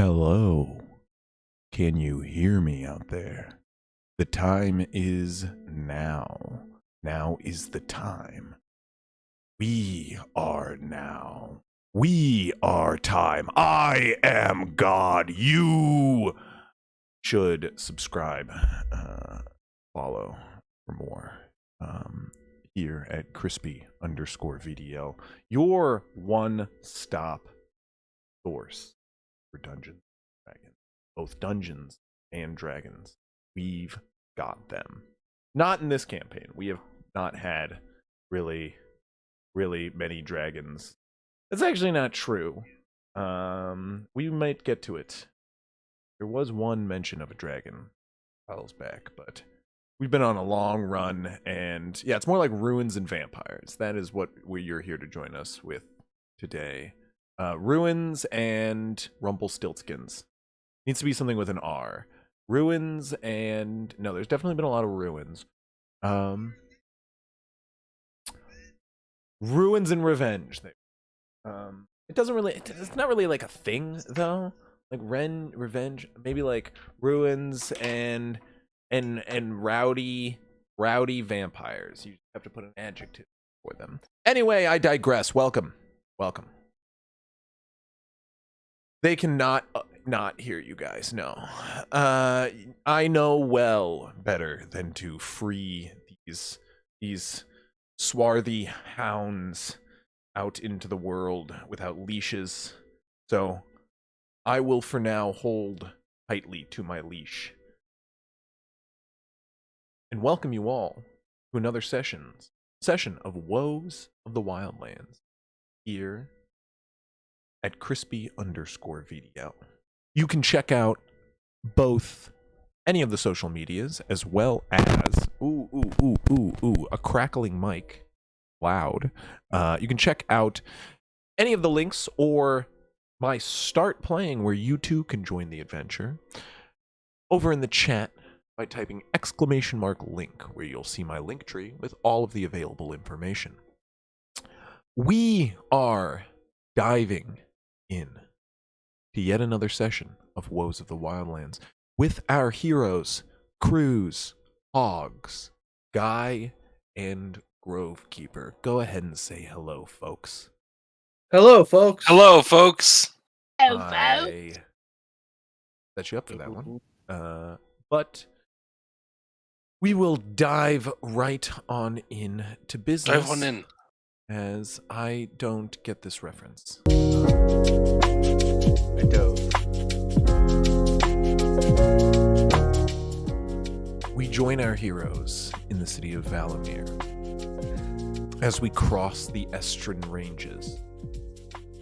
Hello. Can you hear me out there? The time is now. Now is the time. We are now. We are time. I am God. You should subscribe, follow for more here at crispy_VDL, your one-stop source for Dungeons & Dragons. Both Dungeons and Dragons. We've got them. Not in this campaign. We have not had really many dragons. That's actually not true. We might get to it. There was one mention of a dragon a while back, but we've been on a long run, and yeah, it's more like ruins and vampires. That is what you're here to join us with today. Ruins and Rumpelstiltskins. Needs to be something with an R. Ruins and... No, there's definitely been a lot of ruins. Ruins and revenge. It doesn't really... It's not really like a thing, though. Like, revenge. Maybe like ruins and rowdy vampires. You have to put an adjective for them. Anyway, I digress. Welcome. They cannot not hear you guys, no. I know well better than to free these swarthy hounds out into the world without leashes. So I will for now hold tightly to my leash. And welcome you all to another session of Woes of the Wildlands here at crispy_VDL. You can check out both any of the social medias as well as a crackling mic, loud. You can check out any of the links or my start playing where you too can join the adventure over in the chat by typing !link, where you'll see my link tree with all of the available information. We are diving in to yet another session of Woes of the Wildlands with our heroes, Cruz, Hogs, Guy, and Grovekeeper. Go ahead and say hello, folks. Hello, folks. Hello, folks. I set you up for that one. But we will dive right on in to business. Dive on in. As I don't get this reference. I dove. We join our heroes in the city of Valamir as we cross the Estrin Ranges,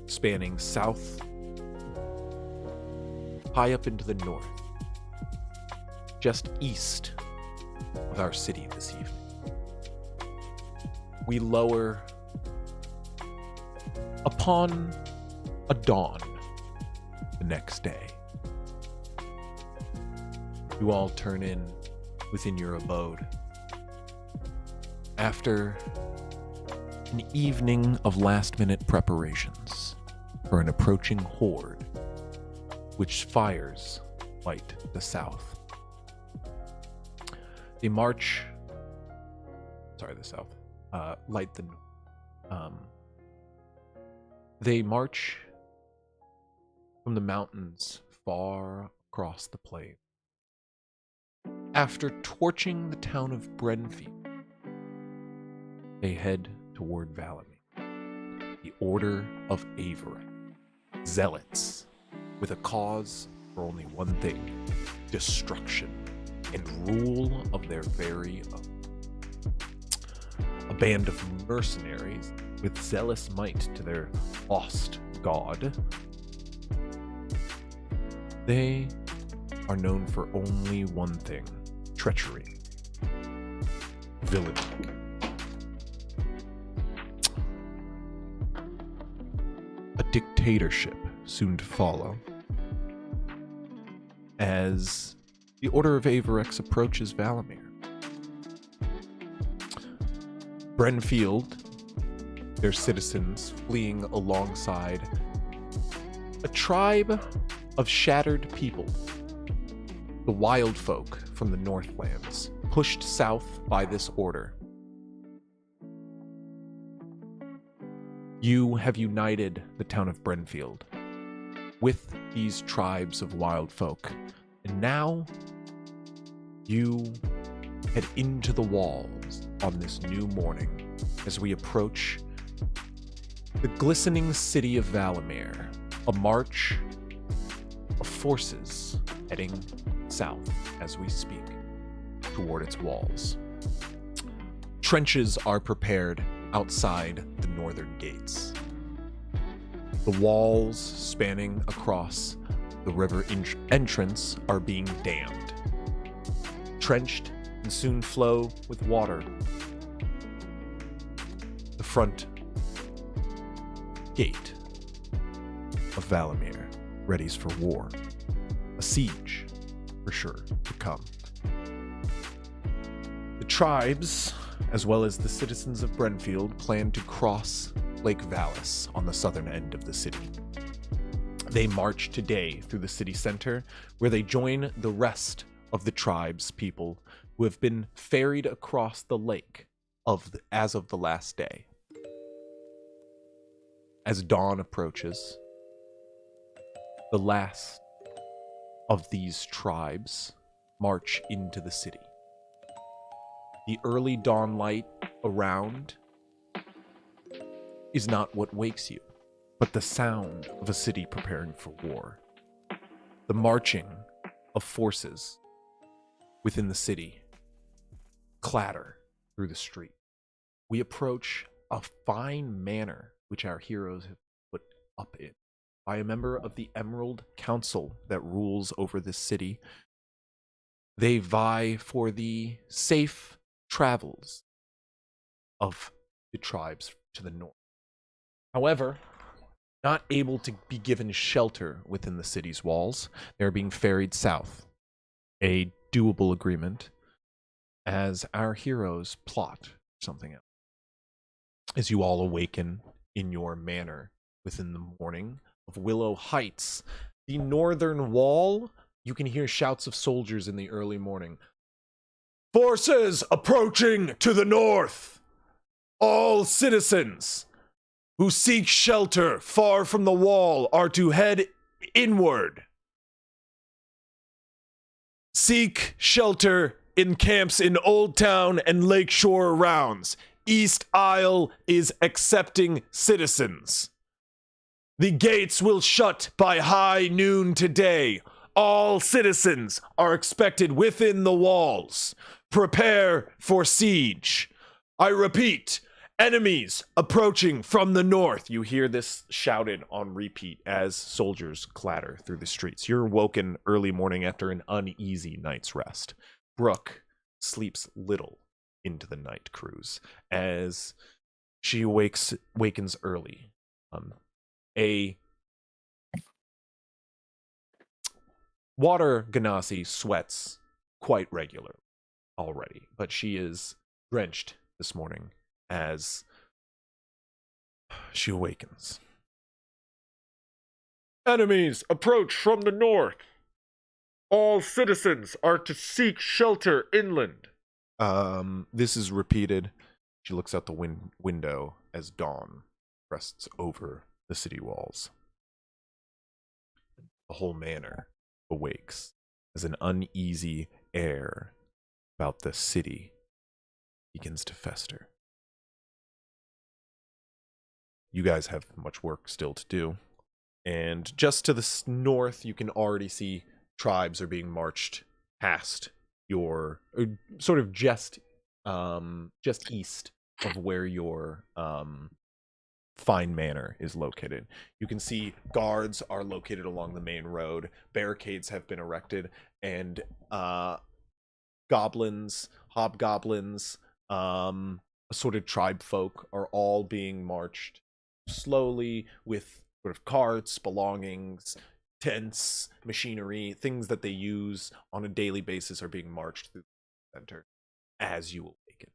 spanning south, high up into the north, just east of our city this evening. We lower upon a dawn the next day. You all turn in within your abode after an evening of last-minute preparations for an approaching horde which fires light the south. They march... Sorry, the south. Light the... They march from the mountains far across the plain. After torching the town of Brenfield, they head toward Valamir, the Order of Avirex, zealots with a cause for only one thing: destruction and rule of their very own. A band of mercenaries with zealous might to their lost god. They are known for only one thing: treachery, villainy. A dictatorship soon to follow, as the Order of Avirex approaches Valamir. Brenfield, their citizens fleeing alongside a tribe of shattered people, the wild folk from the Northlands, pushed south by this order. You have united the town of Brenfield with these tribes of wild folk, and now you head into the walls on this new morning as we approach the glistening city of Valamir, a march of forces heading south as we speak toward its walls. Trenches are prepared outside the northern gates. The walls spanning across the river entrance are being dammed, trenched and soon flow with water. The front gate of Valamir readies for war, a siege for sure to come. The tribes, as well as the citizens of Brenfield, plan to cross Lake Valis on the southern end of the city. They march today through the city center, where they join the rest of the tribe's people who have been ferried across the lake as of the last day. As dawn approaches, the last of these tribes march into the city. The early dawn light around is not what wakes you, but the sound of a city preparing for war. The marching of forces within the city clatter through the street. We approach a fine manor which our heroes have put up in by a member of the Emerald Council that rules over this city. They vie for the safe travels of the tribes to the north. However, not able to be given shelter within the city's walls, they're being ferried south. A doable agreement as our heroes plot something else. As you all awaken in your manor within the morning of Willow Heights, the northern wall, you can hear shouts of soldiers in the early morning. Forces approaching to the north! All citizens who seek shelter far from the wall are to head inward. Seek shelter in camps in Old Town and Lakeshore rounds. East Isle is accepting citizens. The gates will shut by high noon today. All citizens are expected within the walls. Prepare for siege. I repeat, enemies approaching from the north. You hear this shouted on repeat as soldiers clatter through the streets. You're woken early morning after an uneasy night's rest. Brooke sleeps little into the night cruise as she wakens early. A water Ganassi sweats quite regularly already, but she is drenched this morning as she awakens. Enemies approach from the north. All citizens are to seek shelter inland. This is repeated. She looks out the window as dawn rests over the city walls. The whole manor awakes as an uneasy air about the city begins to fester. You guys have much work still to do. And just to the north, you can already see tribes are being marched past your, sort of just east of where your fine manor is located. You can see guards are located along the main road. Barricades have been erected, and goblins, hobgoblins, assorted tribe folk are all being marched slowly with sort of carts, belongings, tents, machinery, things that they use on a daily basis are being marched through the center as you awaken.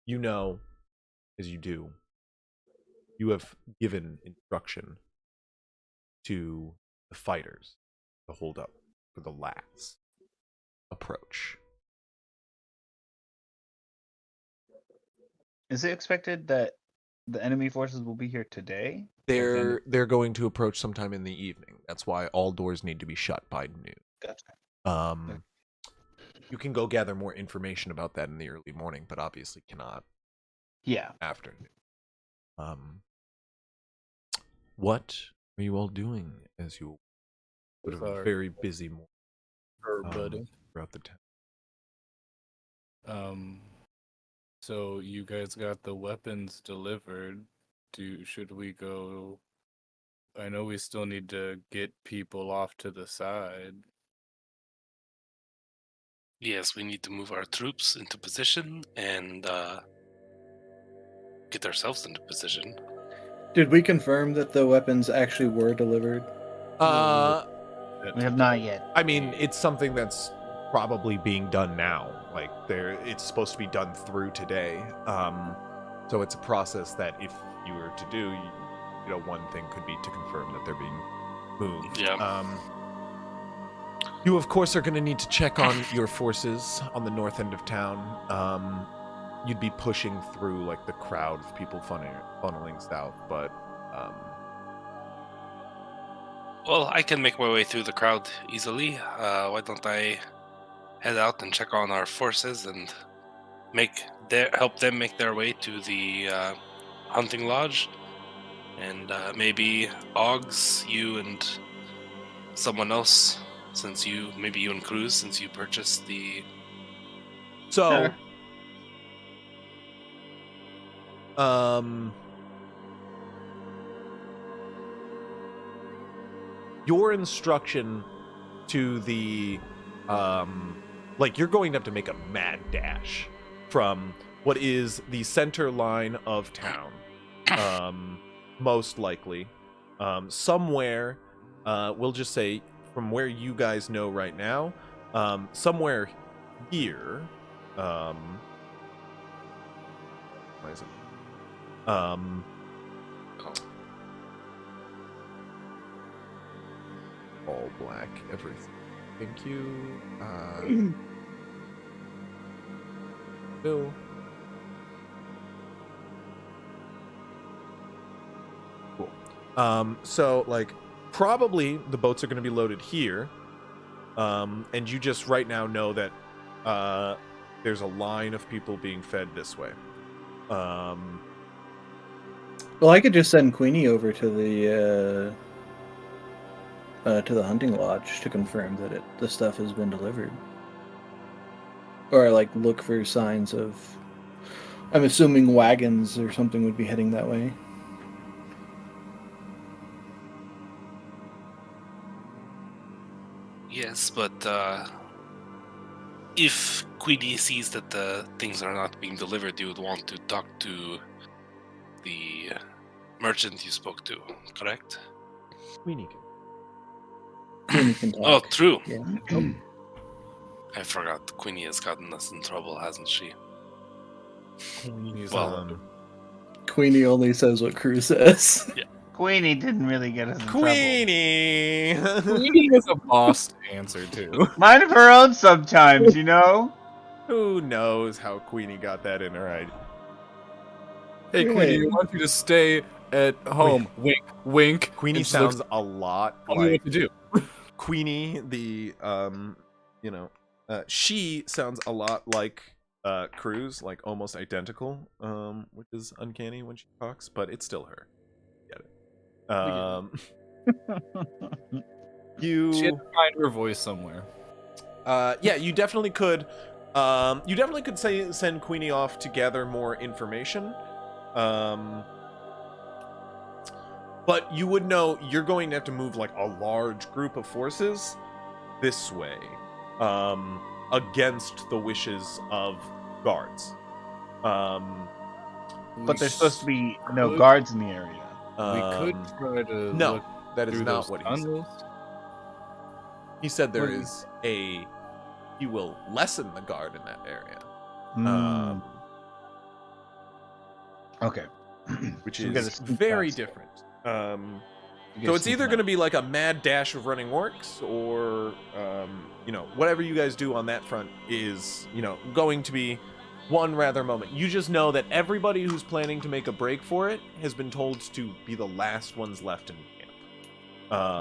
You know, as you do, you have given instruction to the fighters to hold up for the last approach. Is it expected that the enemy forces will be here today? They're going to approach sometime in the evening. That's why all doors need to be shut by noon. Gotcha. You can go gather more information about that in the early morning, but obviously cannot Yeah. afternoon. What are you all doing as you would have a very busy morning throughout the town? So you guys got the weapons delivered. Should we go? I know we still need to get people off to the side. Yes, we need to move our troops into position and get ourselves into position. Did we confirm that the weapons actually were delivered? We have not yet. I mean, it's something that's probably being done now. Like it's supposed to be done through today. So it's a process that if you were to do, one thing could be to confirm that they're being moved. Yeah. You, of course, are going to need to check on your forces on the north end of town. You'd be pushing through like the crowd of people funneling south, but Well, I can make my way through the crowd easily. Why don't I head out and check on our forces and help them make their way to the hunting lodge, and maybe Oggs, you and someone else, maybe you and Cruz, since you purchased the. So, your instruction to the, you're going to have to make a mad dash from what is the center line of town, most likely, somewhere, we'll just say from where you guys know right now, somewhere here, why is it? All black, everything. Thank you. Bill. Cool. So probably the boats are going to be loaded here. And you just right now know that there's a line of people being fed this way. Well, I could just send Queenie over to the hunting lodge to confirm that the stuff has been delivered, or look for signs of. I'm assuming wagons or something would be heading that way. Yes, but if Queenie sees that the things are not being delivered, you would want to talk to the merchant you spoke to, correct? Queenie can talk. Oh, true. Yeah. I forgot. Queenie has gotten us in trouble, hasn't she? Queenie only says what Cruz says. Yeah. Queenie didn't really get us in Queenie! Queenie is a boss to answer to. Mind of her own sometimes, you know? Who knows how Queenie got that in her head? Hey, Queenie, I want you to stay at home. Wink, wink. Queenie sounds a lot tell me what to do. Queenie, she sounds a lot like Cruz, almost identical, which is uncanny when she talks, but it's still her. Get it? She had to find her voice somewhere. Yeah, you definitely could. You definitely could send Queenie off to gather more information. But you would know you're going to have to move a large group of forces this way, against the wishes of guards. But there's supposed to be no guards in the area. We could try to no, look that is through not those what he said. tunnels. He said he will lessen the guard in that area. Okay. Which So we is gotta sneak very past. different. So it's either going to be like a mad dash of running orcs, or whatever you guys do on that front is going to be one rather moment. You just know that everybody who's planning to make a break for it has been told to be the last ones left in camp.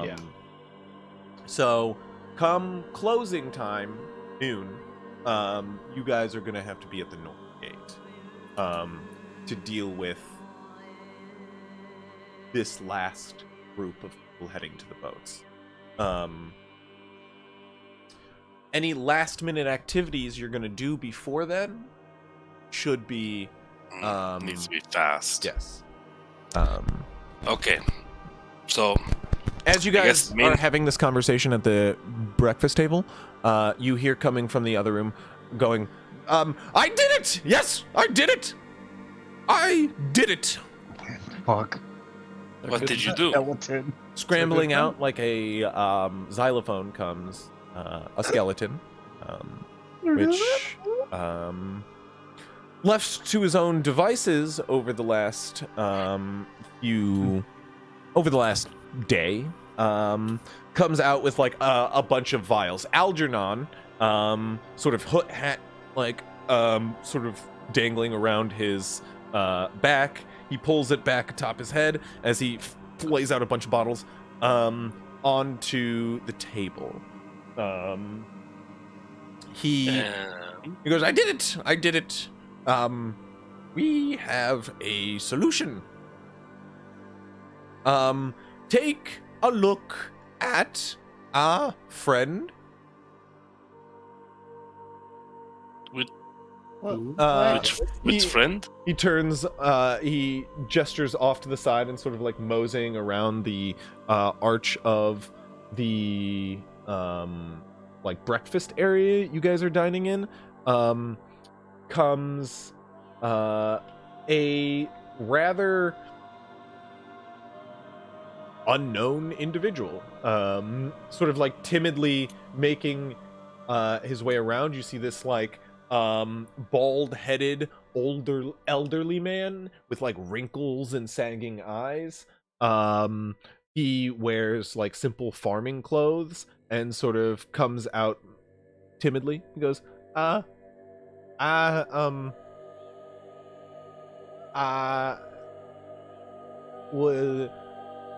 Yeah. So come closing time, noon, you guys are going to have to be at the north gate to deal with this last group of people heading to the boats. Any last minute activities you're going to do before then should be needs to be fast. yes. Okay. So As you guys are having this conversation at the breakfast table, you hear coming from the other room going, I did it! Yes, I did it! I did it! Fuck. what did you do? Skeleton. Scrambling out like a xylophone comes a skeleton, which left to his own devices over the last day, comes out with like a bunch of vials. Algernon, sort of hood hat, like sort of dangling around his back. He pulls it back atop his head as he lays out a bunch of bottles onto the table. He goes, I did it! I did it! We have a solution. Take a look at our friend. Which friend? He turns, he gestures off to the side and sort of like moseying around the arch of the like breakfast area you guys are dining in. Comes a rather unknown individual, sort of like timidly making his way around. You see this like bald-headed elderly man with like wrinkles and sagging eyes. He wears like simple farming clothes and sort of comes out timidly. He goes, well,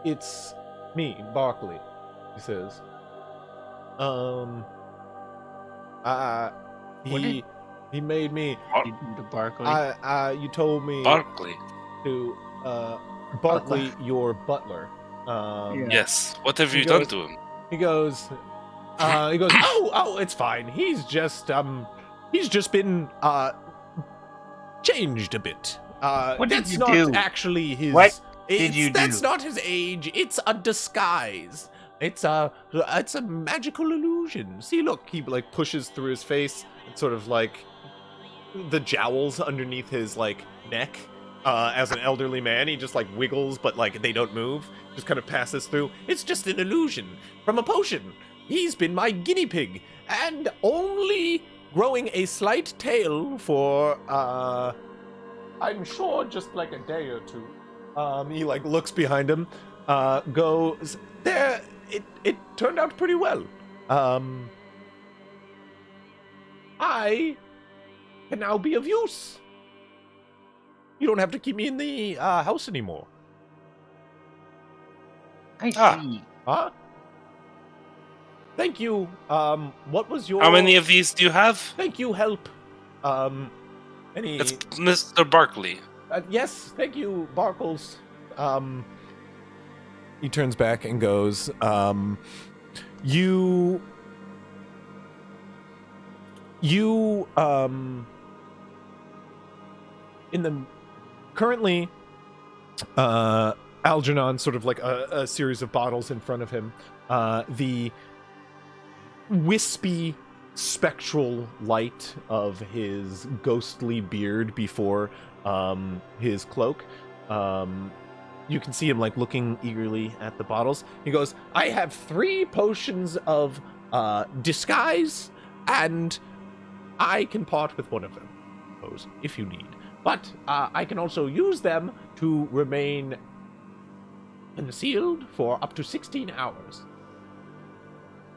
it's me, Barkley, he says. He made me. The Barkley. You told me Barkley. to Barkley, your butler. Yes. What have you done to him? He goes. Oh, it's fine. He's just been changed a bit. What did that's you not do? actually his. What did you do? That's not his age. It's a disguise. It's a magical illusion. See, look, he like pushes through his face. It's sort of like the jowls underneath his like neck. As an elderly man, he just like wiggles, but like they don't move. Just kind of passes through. It's just an illusion from a potion. He's been my guinea pig, and only growing a slight tail for I'm sure just like a day or two. He like looks behind him, goes there. It turned out pretty well. I can now be of use. You don't have to keep me in the house anymore. I see. Huh? Thank you. What was your? How many of these do you have? Thank you. Help. Any? It's Mr. Barkley. Yes. Thank you, Barkles. He turns back and goes, You in the currently Algernon sort of like a series of bottles in front of him, the wispy spectral light of his ghostly beard before his cloak, you can see him like looking eagerly at the bottles. He goes, I have 3 potions of disguise, and I can part with one of them, if you need. But I can also use them to remain concealed for up to 16 hours.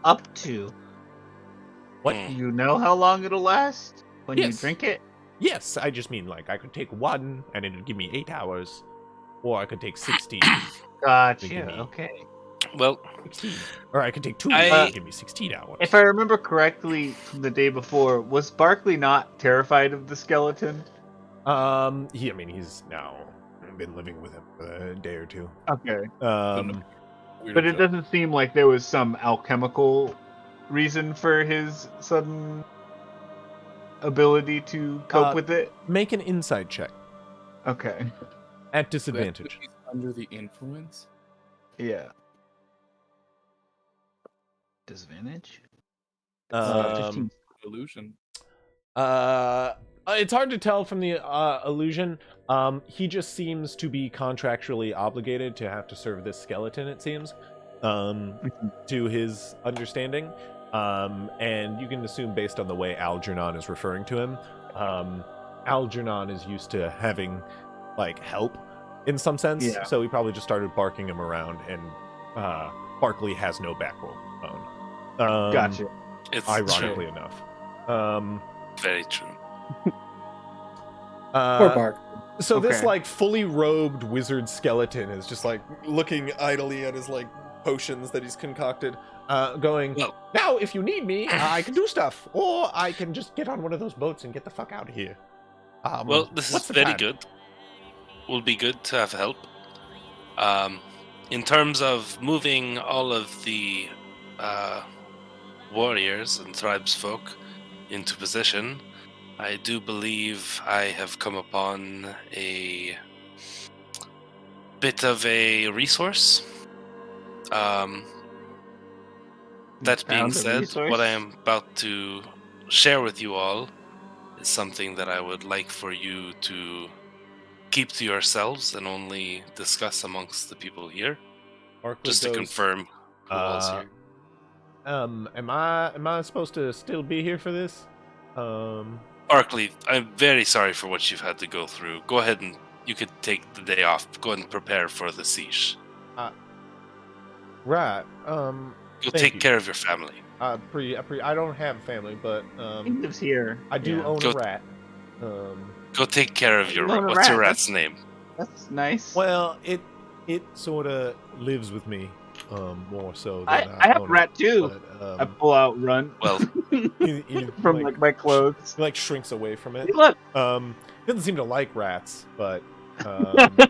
Up to. What? Hmm. You know how long it'll last when you Yes. drink it? Yes, I just mean like I could take one and it'd give me 8 hours, or I could take 16. Gotcha. Give me- Okay. Well, 16. Or I could take 2 I- and it'd give me 16 hours. If I remember correctly from the day before, was Barkley not terrified of the skeleton? He's now been living with him for a day or two. Okay. Um, Weird But it job. doesn't seem like there was some alchemical reason for his sudden ability to cope with it. make an insight check Okay. at That's disadvantage. if he's under the influence. Yeah. Disadvantage? Um, 15. Illusion. It's hard to tell from the illusion. He just seems to be contractually obligated to have to serve this skeleton, it seems, to his understanding. And you can assume based on the way Algernon is referring to him, Algernon is used to having, like, help in some sense. Yeah. So he probably just started barking him around, and Barkley has no backbone. Gotcha. it's Ironically enough. very true. Poor Bark. So this Okay. like fully robed wizard skeleton is just like looking idly at his like potions that he's concocted, going, Well- now if you need me, I can do stuff, or I can just get on one of those boats and get the fuck out of here. Well, this what's is the very time? good. Will be good to have help. In terms of moving all of the warriors and tribesfolk into position, I do believe I have come upon a bit of a resource. That being Found a said, resource? what I am about to share with you all is something that I would like for you to keep to yourselves and only discuss amongst the people here, Barkley just to goes, confirm who all's uh, here. am I supposed to still be here for this? Barkley, I'm very sorry for what you've had to go through. Go ahead and you could take the day off. Go and prepare for the siege. Right. Go Thank take you. care of your family. I don't have a family, but He lives here. I do Yeah. own Go- a rat. Go take care of your You own a what's your rat, rat's name? That's nice. Well, it sort of lives with me, more so than I have own a rat it, too. but, I pull out run Well, he from like my clothes. he like shrinks away from it. Hey, look, He doesn't seem to like rats, but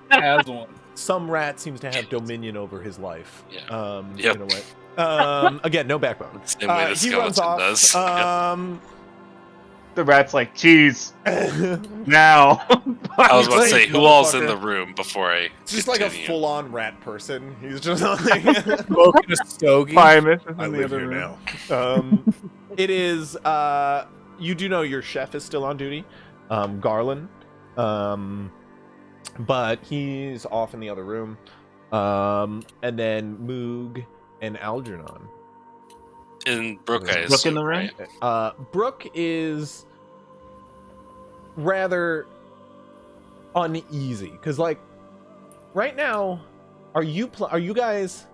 Has one. some rat seems to have dominion over his life. Yeah. In Yep. a way. Again, no backbone. same way the He runs skeleton off. does. Yep. the rat's like, cheese now. I was about to Like, say, who all's in motherfucker. the room before I It's just like a continue? full-on rat person. He's just like, Smoking a stogie. Primus is in I the live other here room. now. It is. You do know your chef is still on duty, Garland. But he's off in the other room. And then Moog and Algernon. In Brook, I Is Brooke in assume, the room? right? Brooke is rather uneasy because, like, right now, are you guys?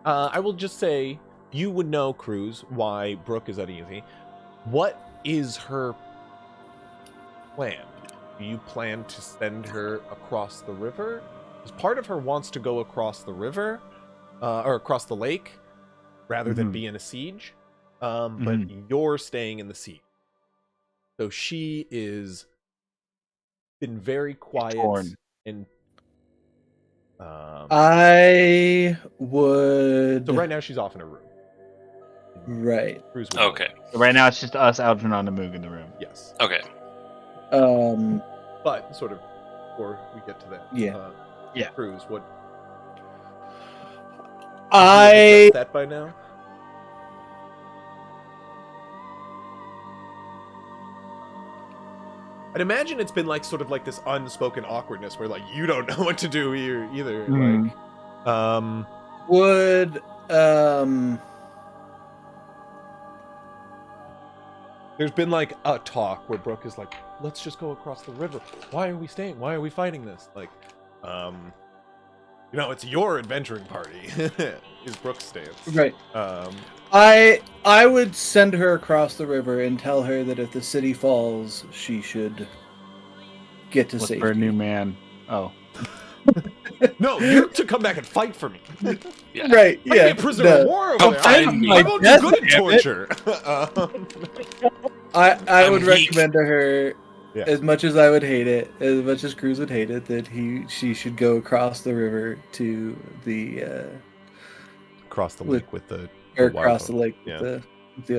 I will just say you would know, Cruz, why Brooke is uneasy. What is her plan? Do you plan to send her across the river? Because part of her wants to go across the river, or across the lake, rather than Mhm. be in a siege. But you're staying in the siege. So she is been very quiet torn. and I would. so right now she's off in her room. Right. Cruz would know Okay. that. Right now it's just us, Algernon, and Moog in the room. Yes. Okay. But sort of before we get to that. Yeah. Yeah. Cruz, what I addressed that by now? I'd imagine it's been like sort of like this unspoken awkwardness where like you don't know what to do here either. Mhm. Like would. there's been like a talk where Brooke is like, let's just go across the river. Why are we staying? Why are we fighting this? Like, You know, it's your adventuring party. Is Brooke's stance. Right. Um, I would send her across the river and tell her that if the city falls, she should get to Look safety. for a new man. Oh. no, you're to come back and fight for me. Yeah. Right, Might yeah. be a prisoner of no. war Come over there. find me. I won't do Yes, good at damn it. torture. I I'm would weak. recommend to her, Yeah. as much as I would hate it, as much as Cruz would hate it, that she should go across the river to the Across the lake with the or wild across the hunt. lake Yeah. with the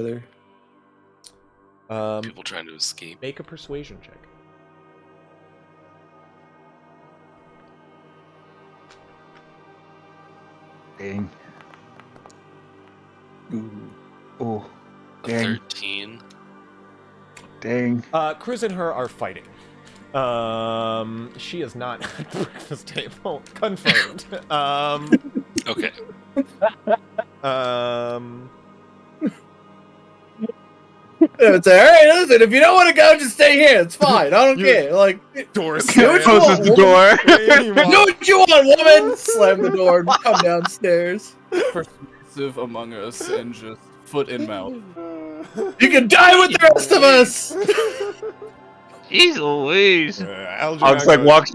other. People trying to escape. Make a persuasion check. Dang. Ooh. Oh. A Dang. 13. Dang. Cruz and her are fighting. She is not at the breakfast table. Confirmed. Okay. It's all right. Listen, if you don't want to go, just stay here. It's fine. I don't You- care. Like, Door do what you Closes want, the woman. door. Do what you want, woman. Slam the door and come downstairs. Persuasive among us and just foot in mouth. You can die with the rest of us. Jeez Louise. Algernon Hogs like goes-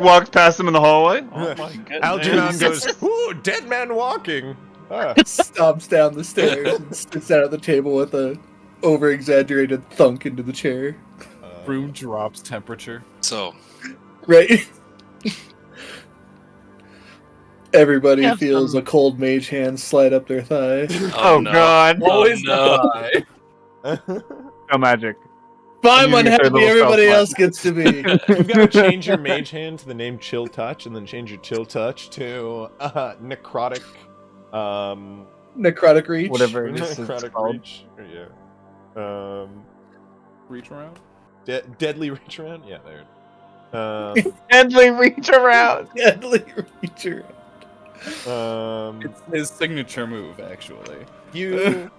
walks past him in the hallway. Oh my goodness. Algernon goes, ooh, dead man walking. Ah. Stomps down the stairs and sits down at the table with a over-exaggerated thunk into the chair. Room drops temperature. So, Right. Everybody Have feels some- a cold mage hand slide up their thigh. Oh no. god. Always no. die. No magic. If I'm You get their unhappy, little everybody self-love. else gets to be. You've got to change your mage hand to the name Chill Touch, and then change your Chill Touch to Necrotic. Necrotic reach. Whatever it is it's Necrotic called. Reach. Yeah. Reach around. Deadly Reach Around? Yeah, there. Deadly reach around. Deadly reacher. It's his signature move, actually. You.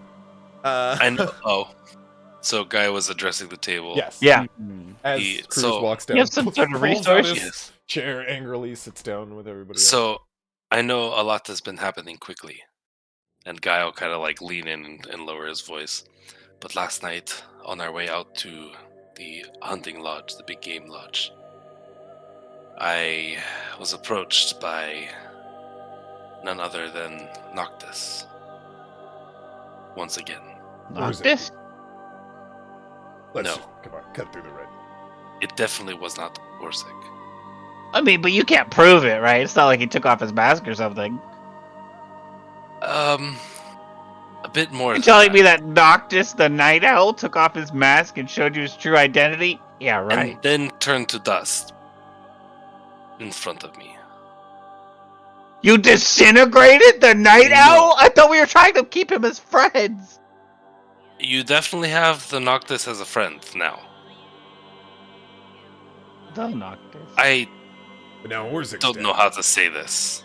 I know. Oh. So, Guy was addressing the table. Yes. Yeah. As He- Cruz so- walks down, You have some sort of falls out resource? his Yes. chair angrily, sits down with everybody else. So, I know a lot has been happening quickly. And Guy will kind of like lean in and lower his voice. But last night, on our way out to the hunting lodge, the big game lodge, I was approached by none other than Noctis. Once again. Where is it? This? Let's No. come on, cut through the red. It definitely was not Orsic. I mean, but you can't prove it, right? It's not like he took off his mask or something. A bit more. You're than telling me that Noctis, the night owl, took off his mask and showed you his true identity? Yeah, right. And then turned to dust in front of me. You disintegrated the night No. owl? I thought we were trying to keep him as friends. You definitely have the Noctis as a friend now. The Noctis. I But now Orzic's don't dead. know how to say this.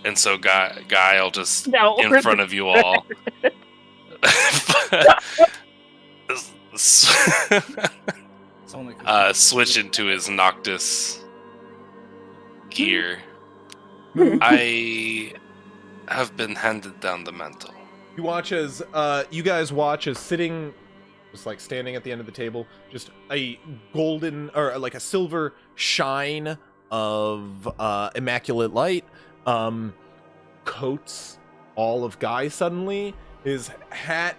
And so Guy will just No, in front of you all. It's only 'cause Switch into his Noctis gear. I have been handed down the mantle. You watch as you guys watch as sitting, just like standing at the end of the table, just a golden or like a silver shine of immaculate light coats all of Guy suddenly. His hat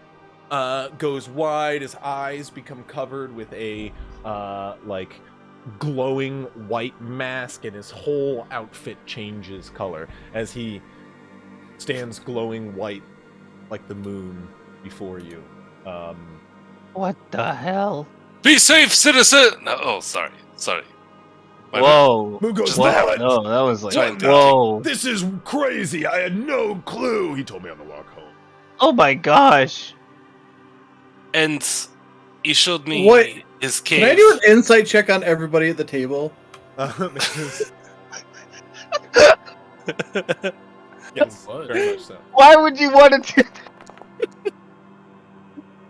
goes wide, his eyes become covered with a like glowing white mask, and his whole outfit changes color as he stands glowing white like the moon before you. What the hell? Be safe, citizen! No, oh, sorry. My bad. Whoa. Moon goes, Just Whoa, "That- no, that was like, Giant whoa. This is crazy. I had no clue. He told me on the walk home. Oh my gosh. And he showed me What? his cave. Can I do an insight check on everybody at the table? Yes, What? very much so. Why would you want to do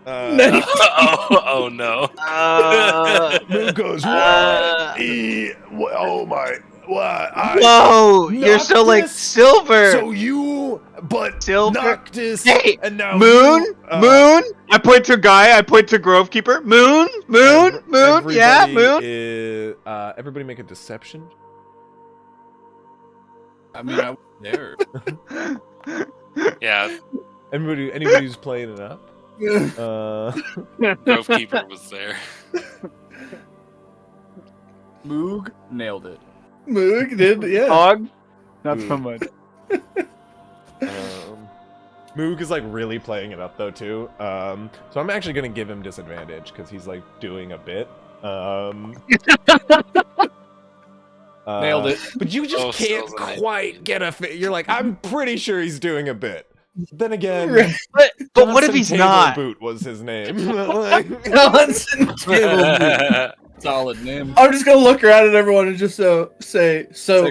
Nice. oh no. that? Moon goes, Uh, oh my, What? Whoa! You're so like Noctis? silver. So you, but Silver? Noctis, Hey, and now Moon, you, Moon. I point to Guy. I point to Grovekeeper. Moon, Moon, Moon. Yeah, Moon. Everybody make a deception. I mean, I was there. Yeah, Anybody who's playing it up. Grovekeeper was there. Moog nailed it. Moog did, yeah. Hog. Not so much. Moog is like really playing it up though too. So I'm actually gonna give him disadvantage because he's like doing a bit. Nailed it. But you just can't quite get a. You're like, I'm pretty sure he's doing a bit. Then again, But what if Johnson he's Table not? Boot was his name. Like, Johnson Table Boot. Solid name. I'm just gonna look around at everyone and just say,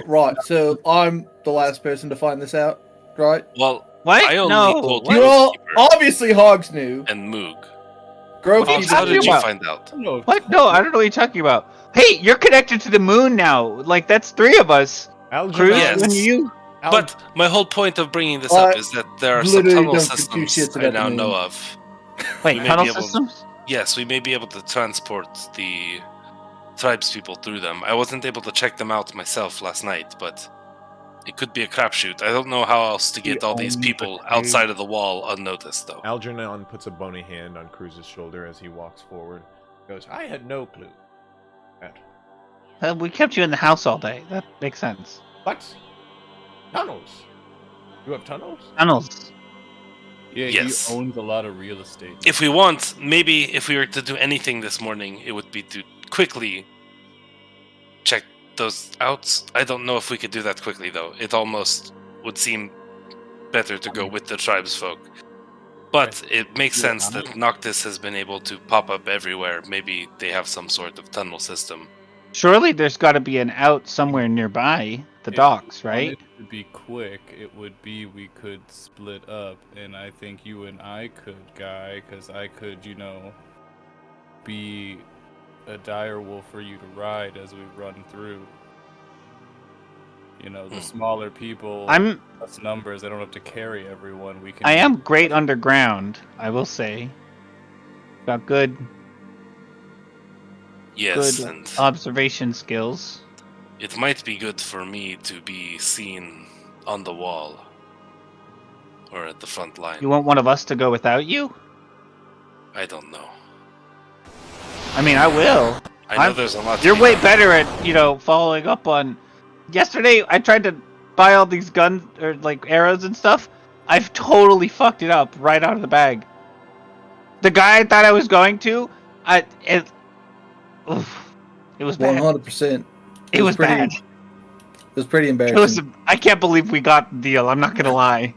right, so I'm the last person to find this out, right? Well, What? I only No. told You all, Grovekeeper obviously Hogs knew. and Moog. Grovekeeper How did you about? find out? No, What? No, I don't know what you're talking about. Hey, you're connected to the moon now. Like that's 3 of us. Cruz, Yes. and you. But my whole point of bringing this up is that there are some literally tunnel don't give two systems shits I about now the know moon. of. Wait, We may tunnel be able- systems? Yes, we may be able to transport the tribespeople through them. I wasn't able to check them out myself last night, but it could be a crapshoot. I don't know how else to get all these people outside of the wall unnoticed, though. Algernon puts a bony hand on Cruz's shoulder as he walks forward. Goes, I had no clue. We kept you in the house all day. That makes sense. What? Tunnels? You have tunnels? Tunnels. yeah, Yes. he owns a lot of real estate. If we want, maybe if we were to do anything this morning, it would be to quickly check those out. I don't know if we could do that quickly, though. It almost would seem better to go with the tribesfolk. But it makes sense that Noctis has been able to pop up everywhere. Maybe they have some sort of tunnel system. Surely there's got to be an out somewhere nearby the If docks, we right? wanted To be quick, it would be we could split up, and I think you and I could, Guy, because I could, be a dire wolf for you to ride as we run through. The smaller people, less numbers, they don't have to carry everyone. We can. I am great underground, I will say. Got good Yes, Good. and observation skills. it might be good for me to be seen on the wall or at the front line. You want one of us to go without you? I don't know. I mean, I will. I know I'm- there's a lot. to You're be way done. better at, following up on. Yesterday, I tried to buy all these guns or like arrows and stuff. I've totally fucked it up right out of the bag. The guy I thought I was going to, it was bad. 100%. It was pretty, bad. It was pretty It embarrassing. was. I can't believe we got the deal. I'm not gonna lie.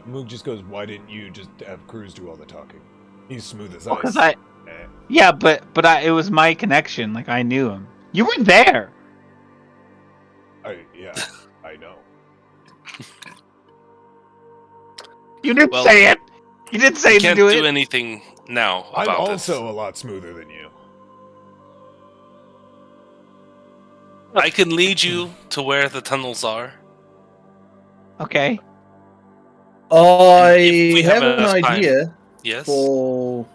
Moog just goes, why didn't you just have Cruz do all the talking? He's smooth as ice. Because I. Eh. Yeah, but it was my connection. Like I knew him. You were there. Yeah, I know. You didn't Well, say it. You didn't say I to can't do do it. anything now I'm about also a lot smoother than you. this. I can lead you to where the tunnels are. Okay. I If we have have an enough time. idea Yes. for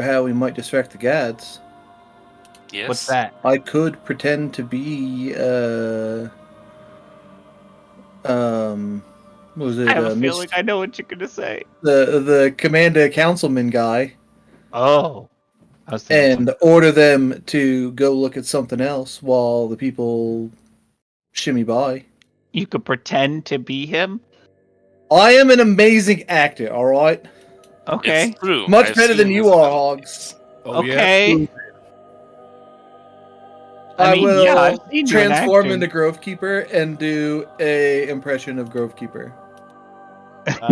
how we might distract the guards. Yes. What's that? I could pretend to be what was it? I have a Miss- feeling I know what you're gonna say. the commander councilman guy, Oh. I was thinking and order them to go look at something else while the people shimmy by. you could pretend to be him. I am an amazing actor, all right? Okay. It's true. Much I've better seen than this you are, movie. Hogs. Oh, yeah. Okay. I mean, will yeah, I've seen you in transform acting. into Grovekeeper and do a impression of Grovekeeper.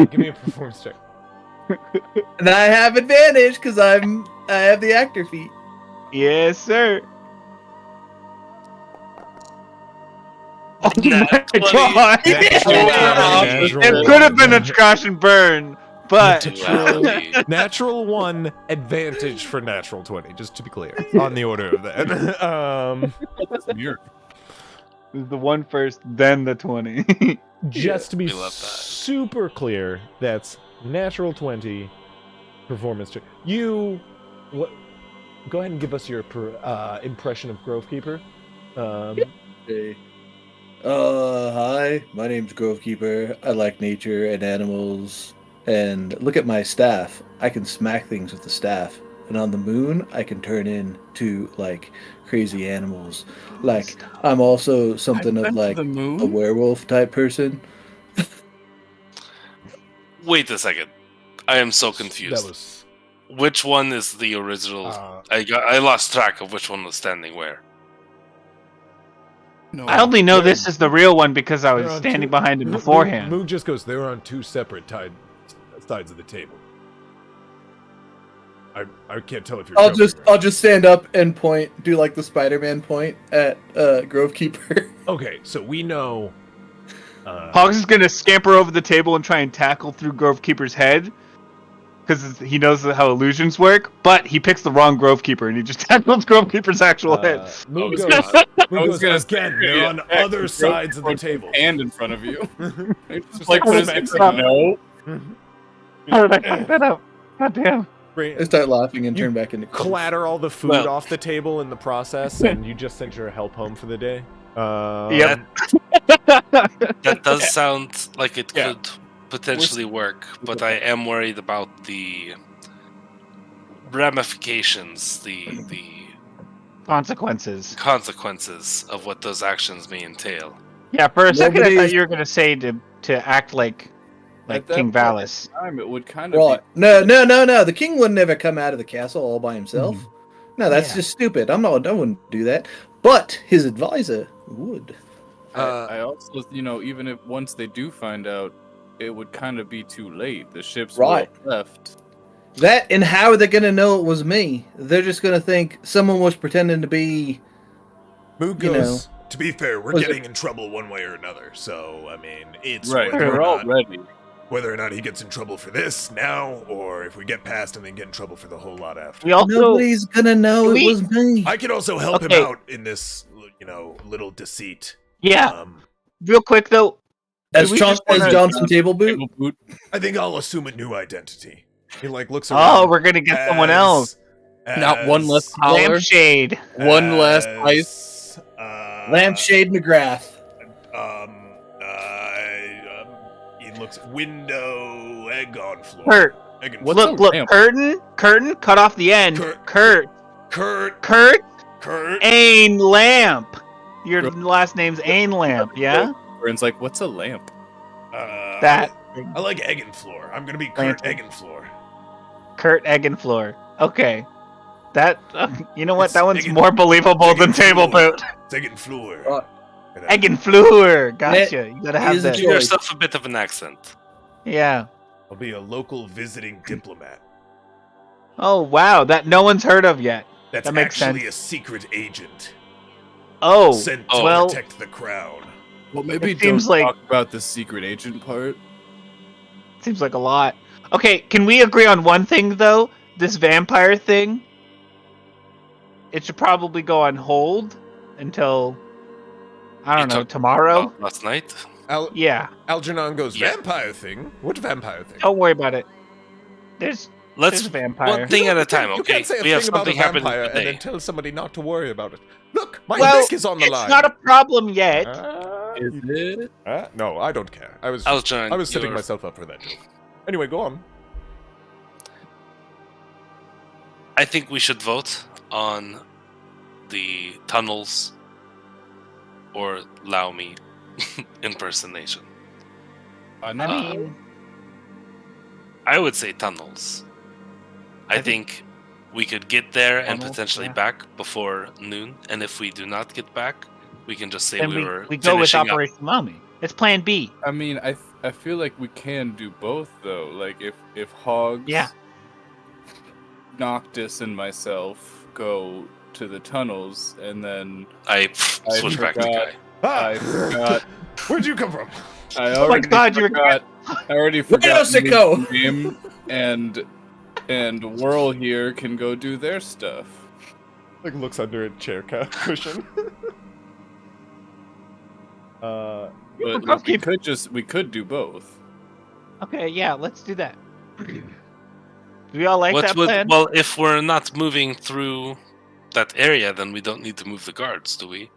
Give me a performance check. And I have advantage because I have the actor feat. Yes, sir. Oh Nat my 20. god! Natural It could have been a one. crash and burn, but Duality. Natural 1, advantage for natural 20, just to be clear, on the order of that. That's weird. The 1 first, then the 20. Just to be we love that. super clear, that's natural 20 performance check. You, what? Go ahead and give us your impression of Grovekeeper. Hey. Hi, my name's Grovekeeper. I like nature and animals. And look at my staff. I can smack things with the staff. And on the moon, I can turn into, like, crazy animals. Like, I'm also something of, like, the a moon. werewolf type person. Wait a second. I am so confused. That was Which one is the original? I lost track of which one was standing where. No, I only know They're- this is the real one because I they're was on standing two- behind him Moog- beforehand. Moog just goes, they were on two separate sides of the table. I can't tell if you're joking or I'll not. just stand up and point, do like the Spider-Man point at Grovekeeper. Okay, so we know. Hogs is gonna scamper over the table and try and tackle through Grovekeeper's head because he knows how illusions work. But he picks the wrong Grovekeeper and he just tackles Grovekeeper's actual head. Moog was goes, gonna- Moog was goes gonna say, again. They're yeah, on yeah, other Grovekeeper sides of the puts his table. hand in front of you. Just like, what is smacks it? it. No. How did I fuck that up? God damn. I start laughing and You turn back into Clatter all the food Well- off the table in the process, and you just sent your help home for the day. Yep. That does sound like it Yeah. could potentially work, but I am worried about the ramifications, the Consequences. consequences of what those actions may entail. Yeah, for a second I Nobody's- thought you were gonna say to act like At that King point in Valis. time, it would kind of Right. No. The king would never come out of the castle all by himself. No, that's Yeah. just stupid. I wouldn't do that. But his advisor would. I also, even if once they do find out, it would kind of be too late. The ships Right. will have left. That and how are they going to know it was me? They're just going to think someone was pretending to be. Moog You goes, to be fair, we're Was it- getting in trouble one way or another. So, I mean, it's Right, whether, we're or all not, ready. whether or not he gets in trouble for this now, or if we get past and then get in trouble for the whole lot after. We also Nobody's going to know it we- was me. I can also help Okay. him out in this, little deceit. yeah. Real quick though, As, we Chon- just as wanna- Johnson Table Boot. Table boot. I think I'll assume a new identity. He looks around. oh, we're gonna get someone else. Not one less as- collar. Lampshade. One less ice. Lampshade McGrath. He looks window egg on floor. Kurt. Egg on What's floor. a Look, lamp? curtain, cut off the end. Kurt. Kurt, Kurt. Ain Lamp. Your last name's Ain Lamp, yeah? Bryn's like, what's a lamp? That. I like egg and floor. I'm gonna be Kurt Lantern. egg and floor. Kurt Eggenfloor. Okay. That, you know what? It's That one's Eggen- more believable than Table Eggenfloor. Boot. It's egg and floor. Right. Eggenfloor. Gotcha. You gotta have is a that. Give yourself a bit of an accent. Yeah. I'll be a local visiting diplomat. Oh, wow. That no one's heard of yet. That's That makes actually a secret agent Oh, sent to well, protect the crown. Well, maybe It seems don't like- talk about the secret agent part. seems like a lot. Okay, can we agree on one thing, though? This vampire thing, it should probably go on hold until, I don't You know, talked tomorrow? about last night. Yeah, Algernon goes, Yeah. vampire thing? What vampire thing? don't worry about it. There's Let's vampire. one thing at a time, You okay? can't say a We have thing about a something happen vampire and then today. tell somebody not to worry about it. Look, my Well, neck is on the it's line. not a problem yet. Is it? No, I don't care. I was Algernon, setting you're- myself up for that joke. Anyway, go on. I think we should vote on the tunnels or Lao Me impersonation. I I mean, I would say tunnels. I think we could get there and Tunnels, potentially yeah. back before noon, and if we do not get back, we can just say then we were we go with finishing up. Operation Mommy. It's Plan B. I mean, I feel like we can do both though. Like if Hogs, Yeah. Noctis, and myself go to the tunnels, and then I I switch back to forgot. guy. I forgot. Where'd you come from? I Oh my already God, you forgot. I already forgot. Sicko! Him and Whirl here can go do their stuff. Like looks under a chair cushion. But like, we could do both. Okay, yeah, let's do that. Do we all like that plan? Well, if we're not moving through that area, then we don't need to move the guards, do we?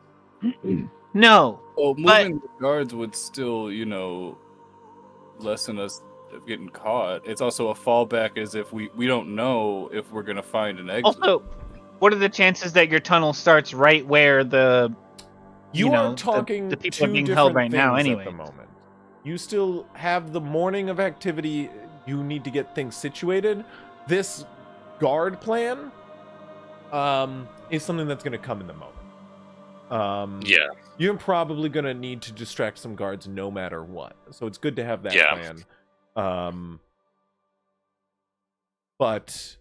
No. Well, But- moving the guards would still, lessen us of getting caught. It's also a fallback as if we don't know if we're gonna find an exit. Also, what are the chances that your tunnel starts right where the You are talking the people are two being different held right things now at anyway? the moment. You still have the morning of activity. You need to get things situated. This guard plan is something that's going to come in the moment. Yeah. You're probably going to need to distract some guards no matter what. So it's good to have that plan. But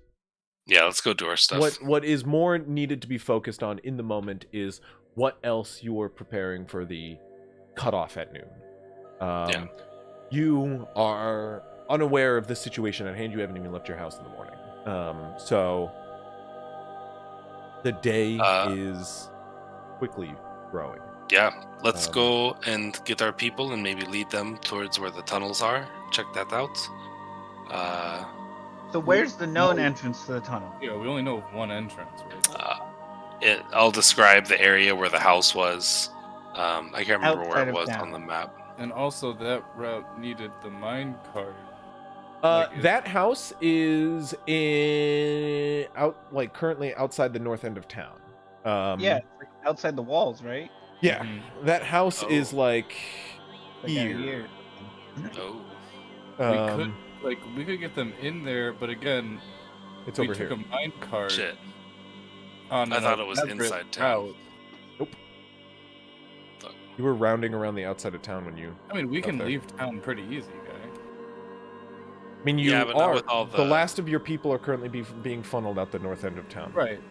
yeah, let's go do our stuff. what is more needed to be focused on in the moment is what else you're preparing for the cutoff at noon. You are unaware of the situation at hand. You haven't even left your house in the morning. So the day is quickly growing. Yeah, let's go and get our people and maybe lead them towards where the tunnels are. Check that out. So where's the known entrance to the tunnel? Yeah, we only know of one entrance, right? I'll describe the area where the house was. I can't remember Outside where it of was town. on the map. And also, that route needed the mine cart. That house is currently outside the north end of town. Yeah, it's like outside the walls, right? Yeah, Mhm. that house is like Like here. here. Oh, We could get them in there, but again, It's we over took here. a mine cart. shit. On I an thought it was elaborate inside town. route. You were rounding around the outside of town when you. I mean, we can there. leave town pretty easy, guy. I mean, you Yeah, but not are. with all the the- last of your people are currently being funneled out the north end of town. Right.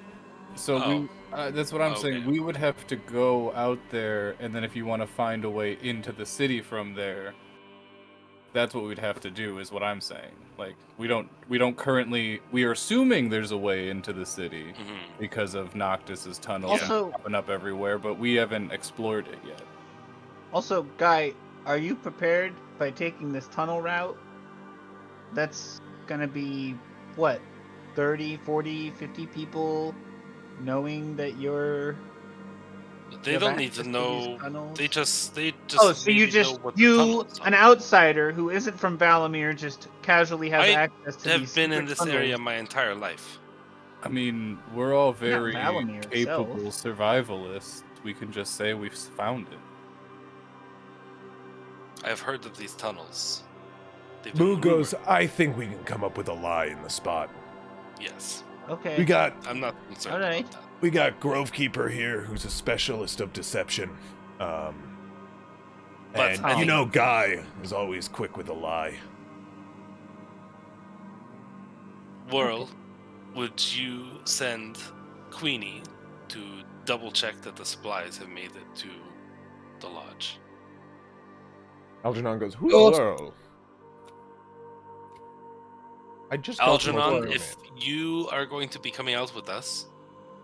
So that's what I'm saying. Okay. We would have to go out there, and then if you want to find a way into the city from there, that's what we'd have to do. Is what I'm saying. Like we don't currently. We are assuming there's a way into the city Mhm. because of Noctis's tunnels Also- and popping up everywhere, but we haven't explored it yet. Also, Guy, are you prepared by taking this tunnel route? That's gonna be, what, 30, 40, 50 people knowing that you're... They have don't need access to these know. tunnels? They just. Oh, so maybe you know what the you, tunnels are. an outsider who isn't from Valamir, just casually has I access to have these been in secret this tunnels. area my entire life. I mean, we're all very Valamir capable itself. survivalists. We can just say we've found it. I've heard of these tunnels. They've been Moo goes, rumored. I think we can come up with a lie in the spot. Yes, Okay. I'm not concerned Alright. about that. We got Grovekeeper here, who's a specialist of deception. But And I you think- know, Guy is always quick with a lie. Whirl, would you send Queenie to double check that the supplies have made it to the lodge? Algernon goes, who's Oh. Whirl? I just got to Algernon, look if at you are going to be coming out with us,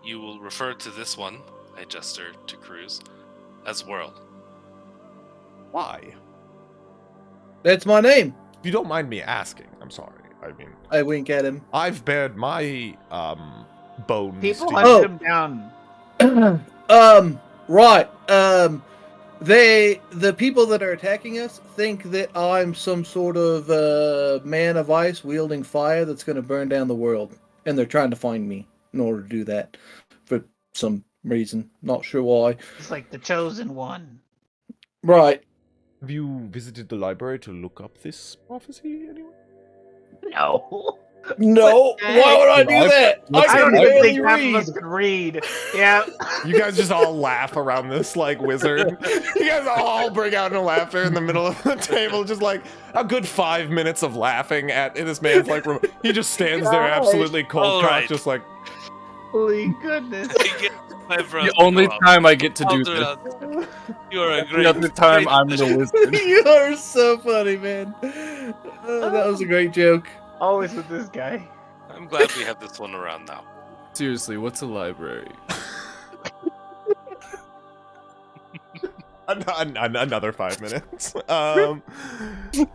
you will refer to this one, I gesture to Cruz, as Whirl. why. That's my name. If you don't mind me asking, I'm sorry. I mean, I wink at him. I've bared my bones. People to hunted Oh. him down. Right. The people that are attacking us think that I'm some sort of man of ice wielding fire that's going to burn down the world, and they're trying to find me in order to do that for some reason. Not sure why. It's like the chosen one. Right. Have you visited the library to look up this prophecy anyway? No. No. What? Why would I do that? What's I I can don't even barely think half of read. us could read. Yeah. You guys just all laugh around this like wizard. You guys all break out into laughter in the middle of the table, just like a good 5 minutes of laughing at in this man's like room. He just stands there absolutely cold All cocked, right. just like Holy goodness. The only time I get to do this. Algernon, you are a The great. other time great I'm the magician. wizard. You are so funny, man. That was a great joke. Always with this guy. I'm glad we have this one around now. Seriously, what's a library? Another 5 minutes.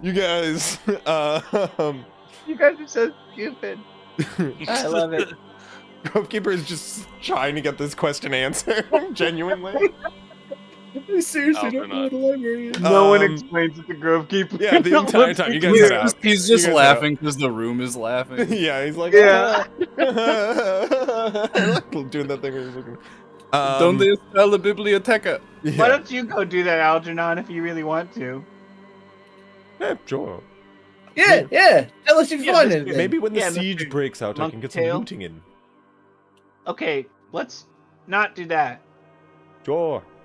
You guys. You guys are so stupid. I love it. Grovekeeper is just trying to get this question answered. Genuinely. I seriously don't know what a library is. No one Um, explains it to Grovekeeper. Yeah, the No entire one time. You speaks guys to head him. out. He's You just guys laughing because the room is laughing. Yeah, he's like, Yeah. like doing that thing where he's looking. Donde está la biblioteca? Why Yeah. don't you go do that, Algernon, if you really want to? Yeah, sure. Yeah. Tell us if you Yeah, find Mr. anything. Maybe when the Yeah, siege Mr. breaks out, I can get some Monktail. looting in. Okay, let's not do that.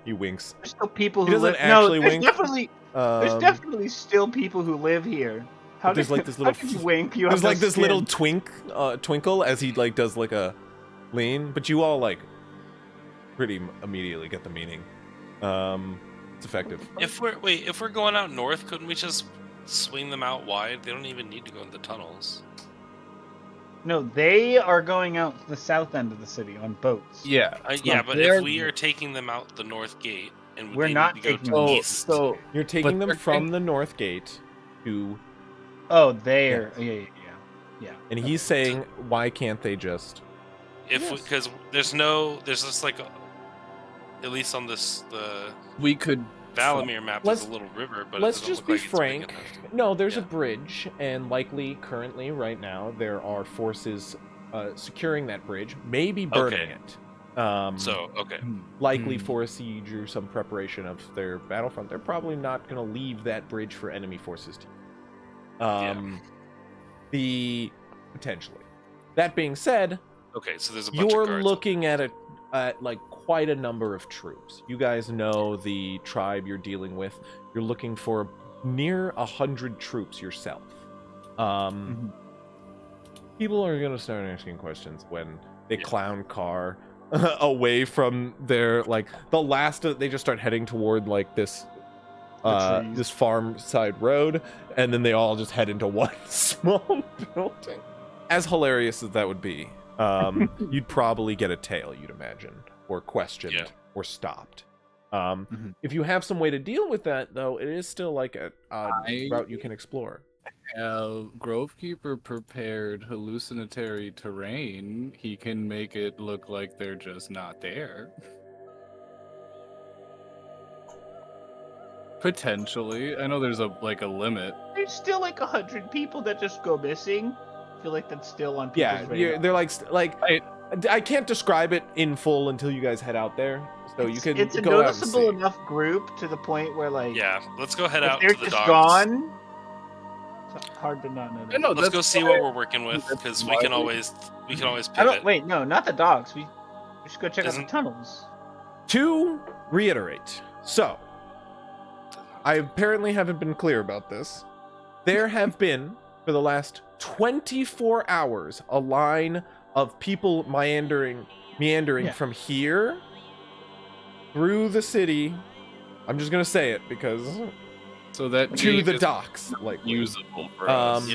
He winks. There's still people He who doesn't live. No, actually there's wink. definitely still people who live here. How There's did, like this how little can you wink? You There's have like no this little skin. twinkle as he like does like a lean, but you all like pretty immediately get the meaning. It's effective. If we're going out north, couldn't we just swing them out wide? They don't even need to go into the tunnels. No, they are going out to the south end of the city on boats. Yeah. Yeah, but they're- if we are taking them out the north gate, and We're they not need to go taking to them. the Oh, east, so You're taking But them they're from taking- the north gate to, Oh, there. Yeah. and he's saying, why can't they just? because there's just like at least on the we could. Valamir map, Let's- there's a little river, but Let's it doesn't just look be like it's big frank. enough. No, there's a Yeah. bridge, and likely currently, right now, there are forces securing that bridge, maybe burning Okay. it. So okay, Likely for a siege or some preparation of their battlefront. They're probably not going to leave that bridge for enemy forces to. The potentially. That being said, okay. So there's a bunch you're of guards. looking at like quite a number of troops. You guys know the tribe you're dealing with. You're looking for near 100 troops yourself. People are gonna start asking questions when they clown car away from their like the last. They just start heading toward like this. This farm side road, and then they all just head into one small building. As hilarious as that would be, you'd probably get a tail, you'd imagine, or questioned, or stopped. If you have some way to deal with that, though, it is still like a route you can explore. Grovekeeper prepared hallucinatory terrain. He can make it look like they're just not there. Potentially. I know there's a limit. There's still like 100 people that just go missing. I feel like that's still on people's Yeah, radar. they're like I can't describe it in full until you guys head out there. So you can It's a go out and noticeable see. enough group to the point where like Yeah, let's go head if out they're to the just docks. gone. It's hard to not know that. No, Let's go that's see why- what we're working with because we can always pivot. I don't wait. No, not the dogs. We should go check out the Isn't- tunnels. To reiterate, so I apparently haven't been clear about this. There have been, for the last 24 hours, a line of people meandering from here through the city. I'm just gonna say it because So that to gate the is docks, like usable for us.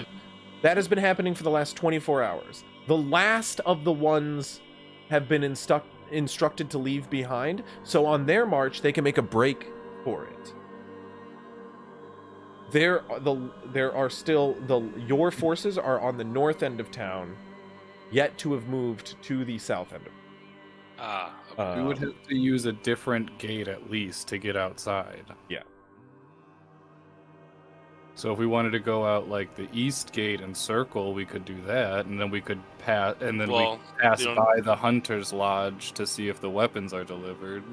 that has been happening for the last 24 hours. The last of the ones have been instructed to leave behind, so on their march they can make a break for it. Your forces are on the north end of town, yet to have moved to the south end of Okay. We would have to use a different gate at least to get outside. Yeah. So if we wanted to go out like the east gate and circle, we could do that, and then we could pass, and then we pass we don't- by the hunter's lodge to see if the weapons are delivered.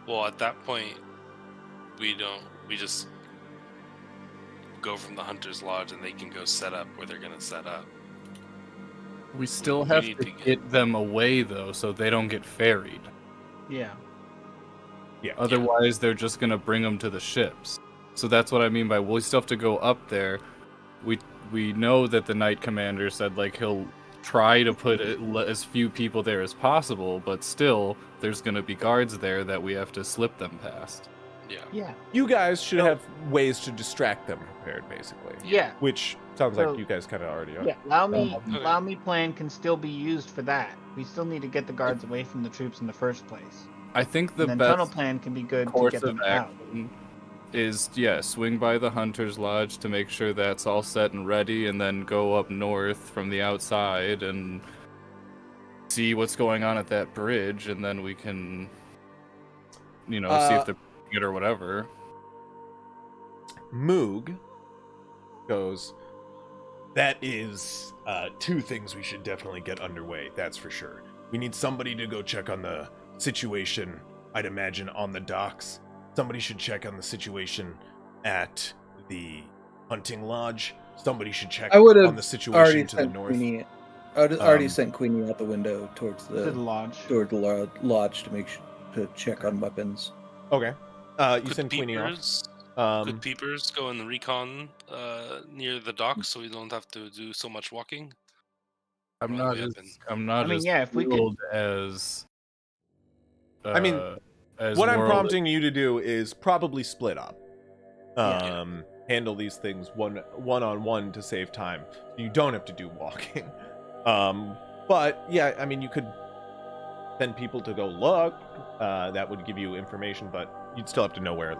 Well, at that point, we just go from the hunter's lodge and they can go set up where they're gonna set up. We still We have need to to get- get them away though, so they don't get ferried. Yeah. Otherwise, they're just gonna bring them to the ships. So that's what I mean by we still have to go up there. We know that the Knight Commander said like he'll try to put as few people there as possible, but still there's gonna be guards there that we have to slip them past. Yeah. Yeah. You guys should have ways to distract them prepared, basically. Yeah. Which sounds So- like you guys kind of already are. Yeah. Allow me Okay. plan can still be used for that. We still need to get the guards away from the troops in the first place. I think the And then tunnel best plan can be good to course get of them out. action is, swing by the Hunter's Lodge to make sure that's all set and ready, and then go up north from the outside and see what's going on at that bridge, and then we can, see if they're breaking it or whatever. Moog goes, that is two things we should definitely get underway, that's for sure. We need somebody to go check on the situation, I'd imagine, on the docks. Somebody should check on the situation at the hunting lodge. Somebody should check I would on have the already situation to the sent north. Queenie. I would already Um, sent Queenie out the window towards To the lodge. lodge to to check on weapons. Okay. You Could send Queenie off. peepers, Um, could peepers go and recon near the docks so we don't have to do so much walking? I'm Well, not we as haven't. If we could. skilled as. I mean, as what I'm World- prompting you to do is probably split up. Yeah. Handle these things one-on-one to save time. You don't have to do walking. But yeah, I mean, you could send people to go look. That would give you information, but you'd still have to know where.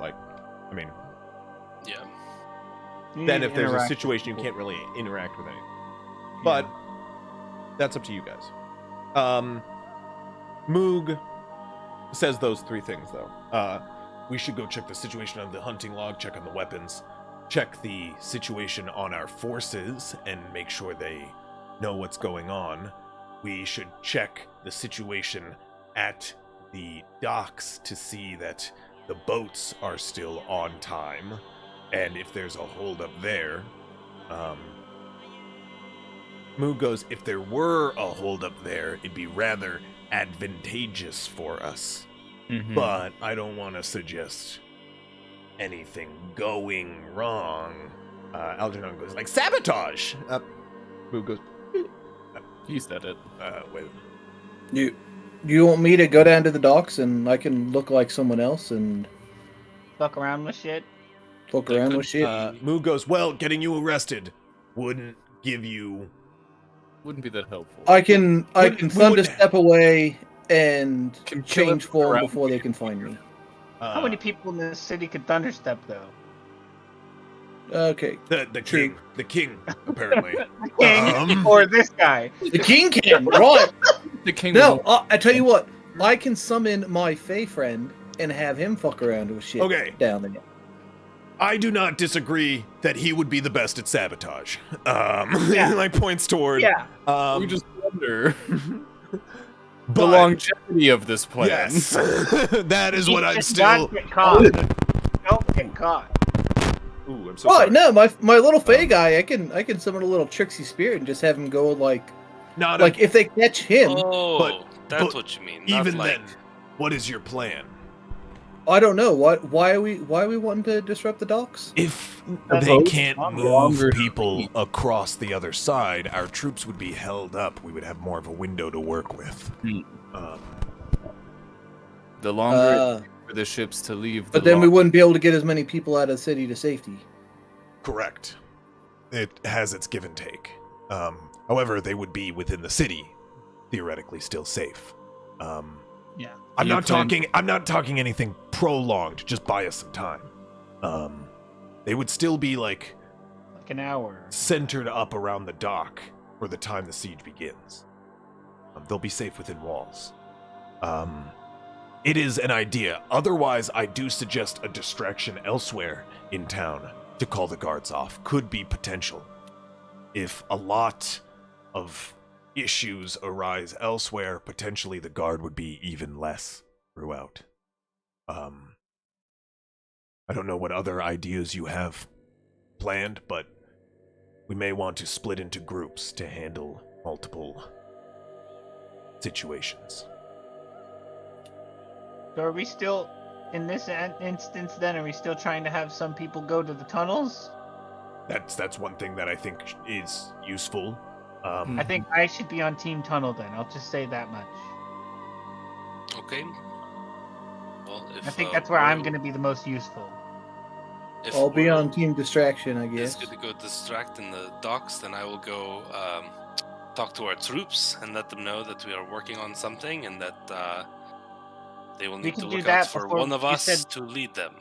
Yeah. You Then need if to there's a interact with situation, you people. can't really interact with anything. But that's up to you guys. Moog says those three things, though. We should go check the situation on the hunting log, check on the weapons, check the situation on our forces, and make sure they know what's going on. We should check the situation at the docks to see that the boats are still on time, and if there's a holdup there. Moog goes, if there were a holdup there, it'd be rather advantageous for us. Mhm. But I don't want to suggest anything going wrong. Algernon goes, like, sabotage! Moog goes, He said it. wait. You want me to go down to the docks and I can look like someone else and Fuck around with shit. look That around could with shit? Moog goes, well, getting you arrested wouldn't give you... Wouldn't be that helpful. I can we thunder wouldn't- step away and Can kill change it form around before they can find me. How many people in this city could thunderstep though? Okay. The king, apparently. The king or this guy? The king can, right? The king. No, I tell you what. I can summon my Fey friend and have him fuck around with shit Okay. down there. I do not disagree that he would be the best at sabotage. Like points toward. Yeah. We just wonder the but, longevity of this plan. Yes, that is what I'm Just still. not get caught. Don't get caught. Ooh, I'm so Right, sorry. no, my little Fey guy, I can summon a little tricksy spirit and just have him go like Not like if they catch him. Oh, but- that's but what you mean. even Not like, then, what is your plan? I don't know why are we wanting to disrupt the docks? If That's they both can't longer move to people lead. across the other side, our troops would be held up. We would have more of a window to work with. Hmm. Um, The longer it Uh, takes for the ships to leave, the but then we long- wouldn't be able to get as many people out of the city to safety. correct. It has its give and take. However, they would be within the city, theoretically still safe. Yeah. I'm You not plan- talking anything prolonged. Just buy us some time. They would still be like Like an hour. centered up around the dock for the time the siege begins. They'll be safe within walls. It is an idea. Otherwise, I do suggest a distraction elsewhere in town to call the guards off. Could be potential. If a lot of issues arise elsewhere, potentially the guard would be even less throughout. I don't know what other ideas you have planned, but we may want to split into groups to handle multiple situations. So are we still, in this instance then, are we still trying to have some people go to the tunnels? That's one thing that I think is useful. I think I should be on Team Tunnel then. I'll just say that much. okay. Well, if, I think that's where I'm Royal- going to be the most useful. if I'll be Royal on Team Distraction, I is guess. going to go distract in the docks, then I will go talk to our troops and let them know that we are working on something and that They will We need can to do look that out for before one of you us said- to lead them.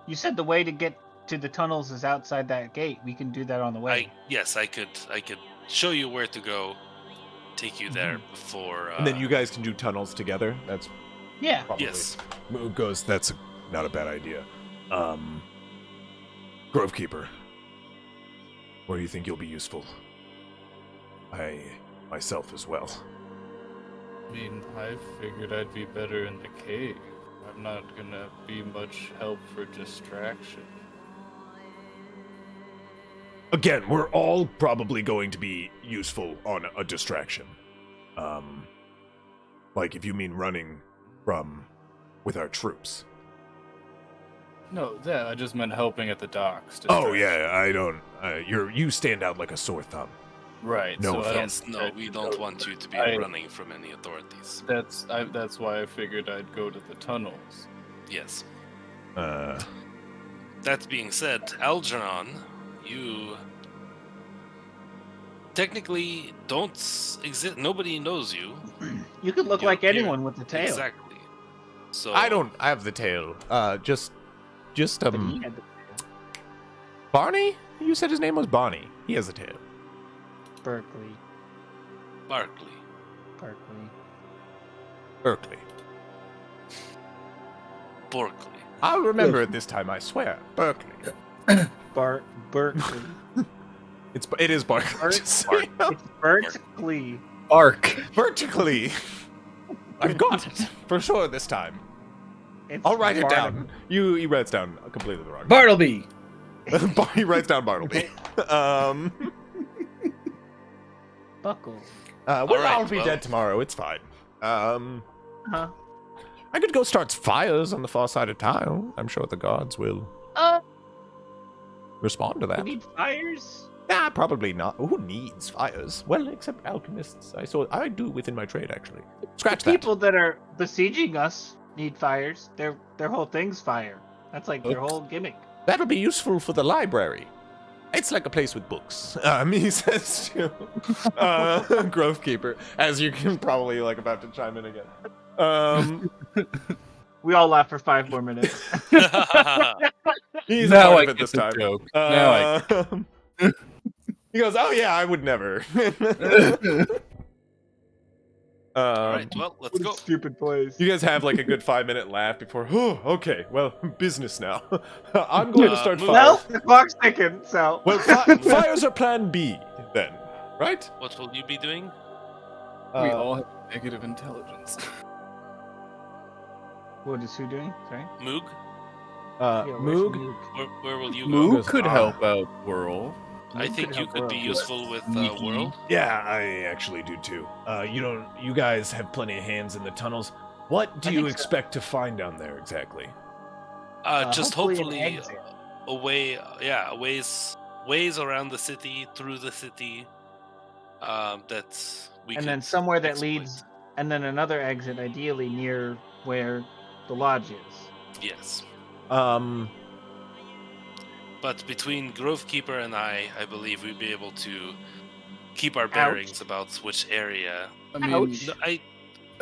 You said the way to get to the tunnels is outside that gate. We can do that on the way. Yes, I could show you where to go, take you there before. And then you guys can do tunnels together. That's Yeah. probably. Yes. Moog goes, that's not a bad idea. Grovekeeper, where do you think you'll be useful? I, myself as well. I mean, I figured I'd be better in the cave. I'm not gonna be much help for distraction. Again, we're all probably going to be useful on a distraction. Like if you mean running with our troops. No, that I just meant helping at the docks. Oh distraction. yeah, I don't. You stand out like a sore thumb. Right. No so I don't Yes, no, we don't want you to be I- running from any authorities. That's why I figured I'd go to the tunnels. Yes. That being said, Algernon, you technically don't exist. Nobody knows you. You could look You like appear- anyone with the tail. Exactly. So I don't have the tail. Just But he had the tail. Barney. You said his name was Bonnie. He has a tail. Berkeley. Barkley. Berkeley. Borkley. I'll remember it this time. I swear. Berkeley. Berkeley. It is Barkley. Bert- Just so you know. It's Berkeley. Arc. Vertically. I've got it for sure this time. It's I'll write it Barnum. down. He writes down completely the wrong. Bartleby. He writes down Bartleby. Buckle. Well, right, I'll be well. dead tomorrow. It's fine. Huh? I could go start fires on the far side of town. I'm sure the gods will respond to We that. need fires. Nah, probably not. Who needs fires? Well, except alchemists. I do within my trade, actually. Scratch that. People that are besieging us need fires. Their whole thing's fire. That's like their whole gimmick. That'll be useful for the library. It's like a place with books. He says to Grovekeeper, as you can probably about to chime in again. We all laugh for 5 more minutes. He's Now a part I of it get this the time. joke. Now He goes, "Oh yeah, I would never." All right, well, let's go. Stupid place. You guys have a good 5-minute laugh before. Oh, okay. Well, business now. I'm going to start move. fires. Well, the clock's ticking, so. Well, fires are Plan B then, right? What will you be doing? we all have negative intelligence. What is who doing? Sorry. Moog? Yeah, where's Moog. Where will you go? Moo goes, could help out Whirl. I Moog think could you help could be Whirl. useful with Sneaky. Whirl. Yeah, I actually do too. You guys have plenty of hands in the tunnels. What do I you think so. expect to find down there exactly? Just hopefully hopefully an exit. a way, a ways around the city, through the city. That we And could then somewhere that exploit. leads, and then another exit, ideally near where the lodge is. Yes, But but between Grovekeeper and I believe we'd be able to keep our bearings about which area. I mean, Ouch. No,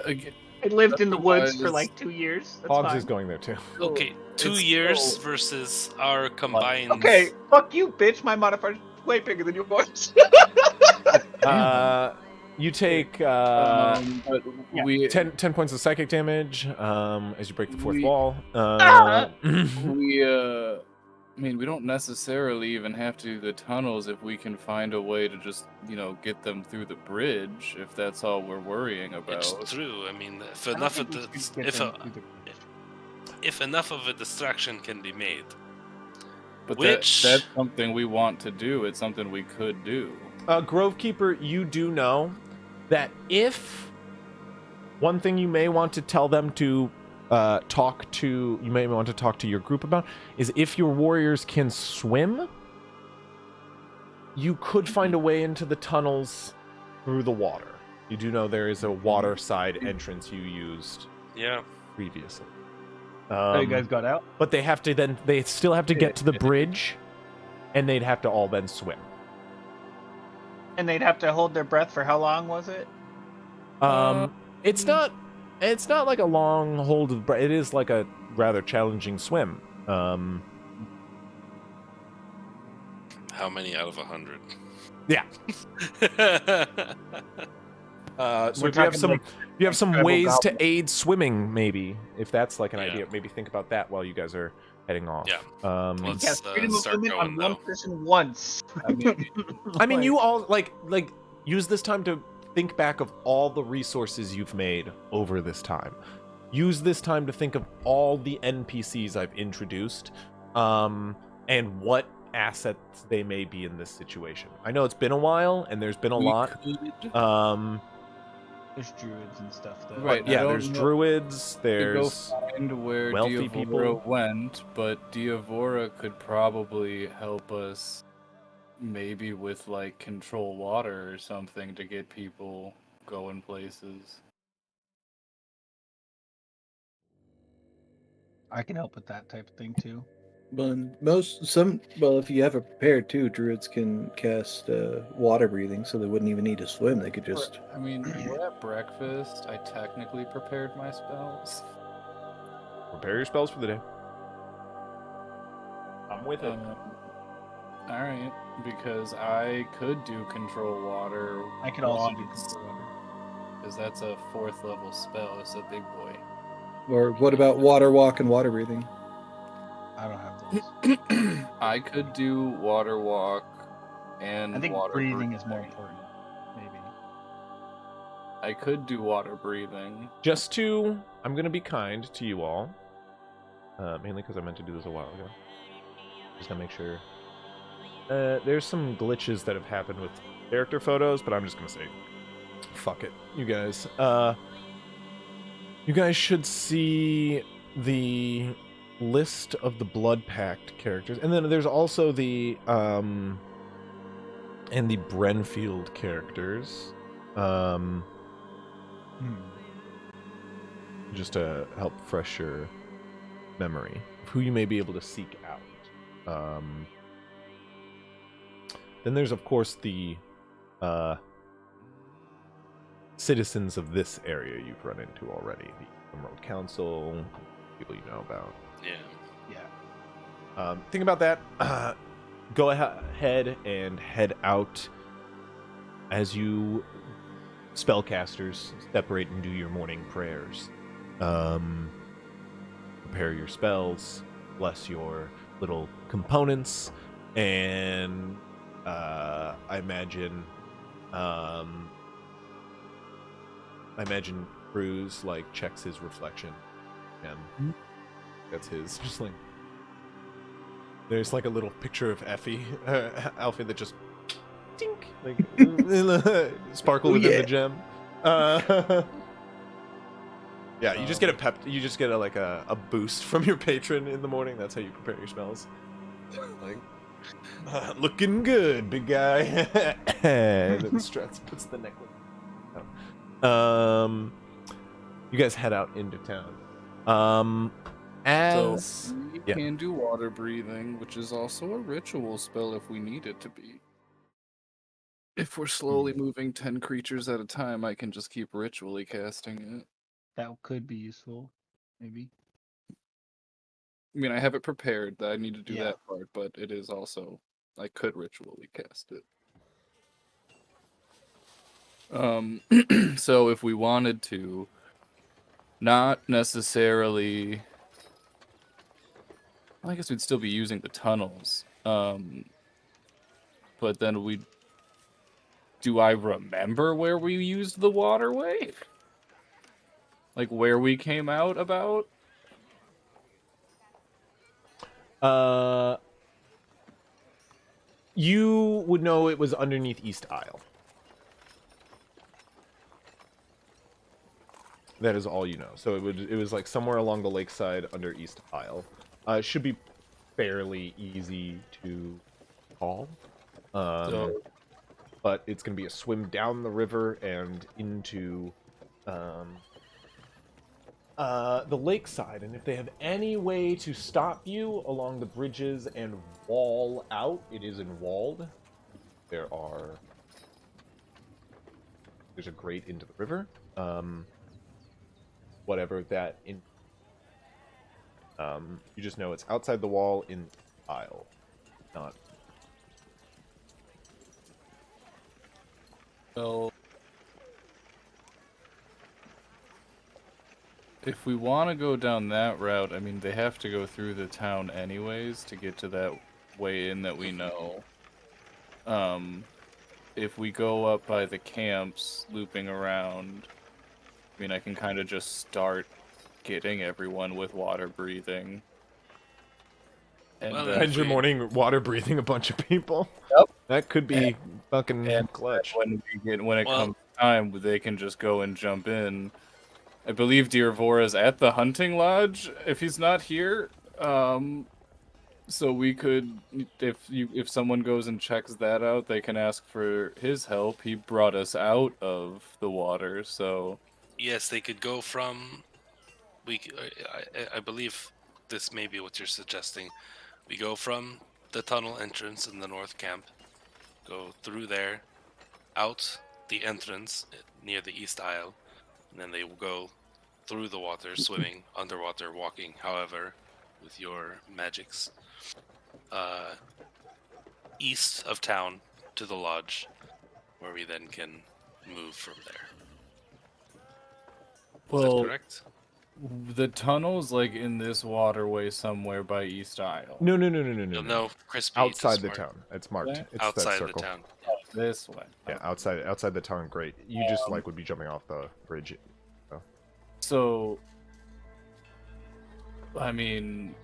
again, I lived in the woods for Otherwise- like 2 years. That's Hogs fine. is going there too. Okay, 2 It's years still- versus our combined. Okay, fuck you, bitch. My modifier's way bigger than yours. You take but Yeah. we 10 points of psychic damage as you break the fourth We- wall. I mean, we don't necessarily even have to do the tunnels if we can find a way to just, get them through the bridge, if that's all we're worrying It's about. true. I mean, if I don't enough of think we the should get if them a, through if enough of a distraction can be made, But Which- that's something we want to do. It's something we could do. Grovekeeper, you do know that if one thing you may want to tell them to you may want to talk to your group about is if your warriors can swim, you could find a way into the tunnels through the water. You do know there is a water side entrance you used yeah. previously. Oh, you guys got out? But they still have to get to the bridge, and they'd have to all then swim. And they'd have to hold their breath for how long was it? It's not It's not like a long hold of breath. It is like a rather challenging swim. How many out of 100? Yeah. So We're if you have talking, some, like, you have some incredible ways to goblin. aid swimming, maybe if that's like an Yeah. idea, maybe think about that while you guys are heading off. Yeah. Um, Yes, freedom of start movement on going one now. person once. I mean, I mean, you all like use this time to think back of all the resources you've made over this time. Use this time to think of all the NPCs I've introduced, and what assets they may be in this situation. I know it's been a while, and there's been a we lot. could. There's druids and stuff though. Right. Yeah, I don't there's know druids. to go There's find where wealthy Diavora people. went, but Diavora could probably help us, maybe with like control water or something to get people going places. I can help with that type of thing too. But if you have it prepared too, druids can cast water breathing, so they wouldn't even need to swim. They could just. I mean, we're at breakfast. I technically prepared my spells. Prepare your spells for the day. I'm with it. All right, because I could do control water. I could also do once, control water. because that's a 4th level spell. It's a big boy. Or what about water walk and water breathing? I don't have those. I could do water walk and I think water breathing is more important. Maybe. I could do water breathing. I'm gonna be kind to you all, mainly because I meant to do this a while ago. Just gotta make sure. There's some glitches that have happened with character photos, but I'm just gonna say, fuck it, you guys. You guys should see the list of the Blood Pact characters, and then there's also the Brenfield characters. Just to help fresh your memory of who you may be able to seek out. Then there's, of course, the citizens of this area you've run into already. The Emerald Council, people you know about. Yeah. Think about that. Go ahead and head out as you spellcasters separate and do your morning prayers. Prepare your spells, bless your little components, and I imagine Cruz like checks his reflection, and that's his. Just like there's like a little picture of Alfie that just tink, like sparkle within the gem. Yeah, you just get you just get a boost from your patron in the morning. That's how you prepare your spells. Like, looking good, big guy. And then Struts puts the necklace. You guys head out into town. So we can do water breathing, which is also a ritual spell if we need it to be. If we're slowly moving 10 creatures at a time, I can just keep ritually casting it. That could be useful, maybe. I mean, I have it prepared that I need to do Yeah. that part, but it is also, I could ritually cast it. So if we wanted to, not necessarily, well, I guess we'd still be using the tunnels. But then do I remember where we used the waterway? Like where we came out about? You would know it was underneath East Isle. That is all you know. So it was like somewhere along the lakeside under East Isle. It should be fairly easy to call. But it's going to be a swim down the river and into the lakeside. And if they have any way to stop you along the bridges and wall out, it is walled. There's a grate into the river. whatever that in. You just know it's outside the wall in the aisle, not. So, if we want to go down that route, I mean, they have to go through the town anyways to get to that way in that we know. If we go up by the camps, looping around, I mean, I can kind of just start getting everyone with water breathing. And Well, then if Spend your we- morning water breathing a bunch of people. Yep. That could be fucking and clutch. when it Well- comes time, they can just go and jump in. I believe Dear Vora's at the hunting lodge if he's not here. So we could, if someone goes and checks that out, they can ask for his help. He brought us out of the water, so Yes, they could go from. I believe this may be what you're suggesting. We go from the tunnel entrance in the north camp, go through there, out the entrance near the east aisle, and then they will go through the water, swimming, underwater, walking, however, with your magics, east of town to the lodge, where we then can move from there. Is that correct? the tunnel's like in this waterway somewhere by East Isle. No. You'll know Crispy Outside to the smart. town. It's marked. Yeah. It's Outside that of the circle. town. This way. Yeah, outside the town. Great. You just like would be jumping off the bridge. So, I mean,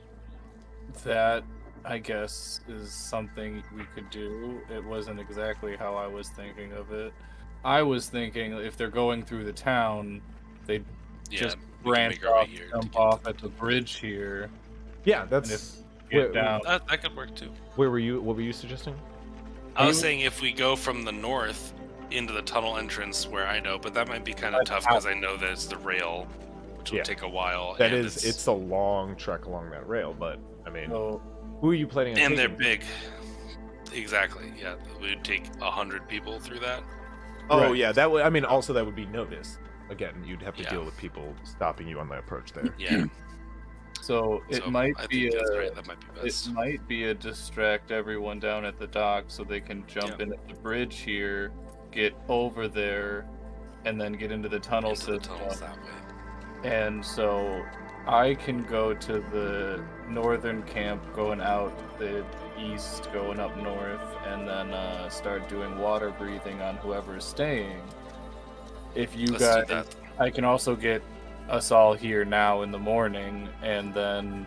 that I guess is something we could do. It wasn't exactly how I was thinking of it. I was thinking if they're going through the town, they'd Yeah, just we can branch make our way off, here to jump get off to at the bridge here, Yeah, that's. get down. That could work too. Where were you? What were you suggesting? I was saying if we go from the north into the tunnel entrance where I know, but that might be kind of Like tough because I know there's the rail, which will Yeah. take a while. That and is, it's a long trek along that rail, but I mean, So, who are you planning on and they're taking? big. Exactly. Yeah, we would take 100 people through that. Oh Right. yeah, that would. I mean, also that would be noticed. Again, you'd have to Yeah. deal with people stopping you on the approach there. Yeah. so it so might I be think that's a right. That might be best. it might be a distract everyone down at the dock so they can jump Yeah. in at the bridge here, get over there, and then get into the tunnel Into the system. tunnels that way. And so I can go to the northern camp going out the east, going up north, and then start doing water breathing on whoever's staying. If you Let's guys, do that. I can also get us all here now in the morning, and then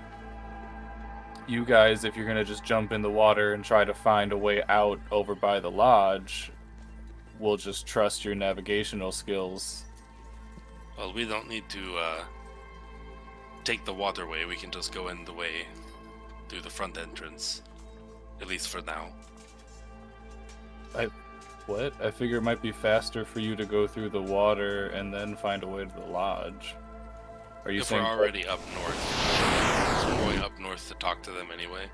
you guys, if you're gonna just jump in the water and try to find a way out over by the lodge, we'll just trust your navigational skills. Well, we don't need to take the waterway. We can just go in the way through the front entrance, at least for now. What? I figure it might be faster for you to go through the water and then find a way to the lodge. Are you If we're saying already up north, so we're going up north to talk to them anyway.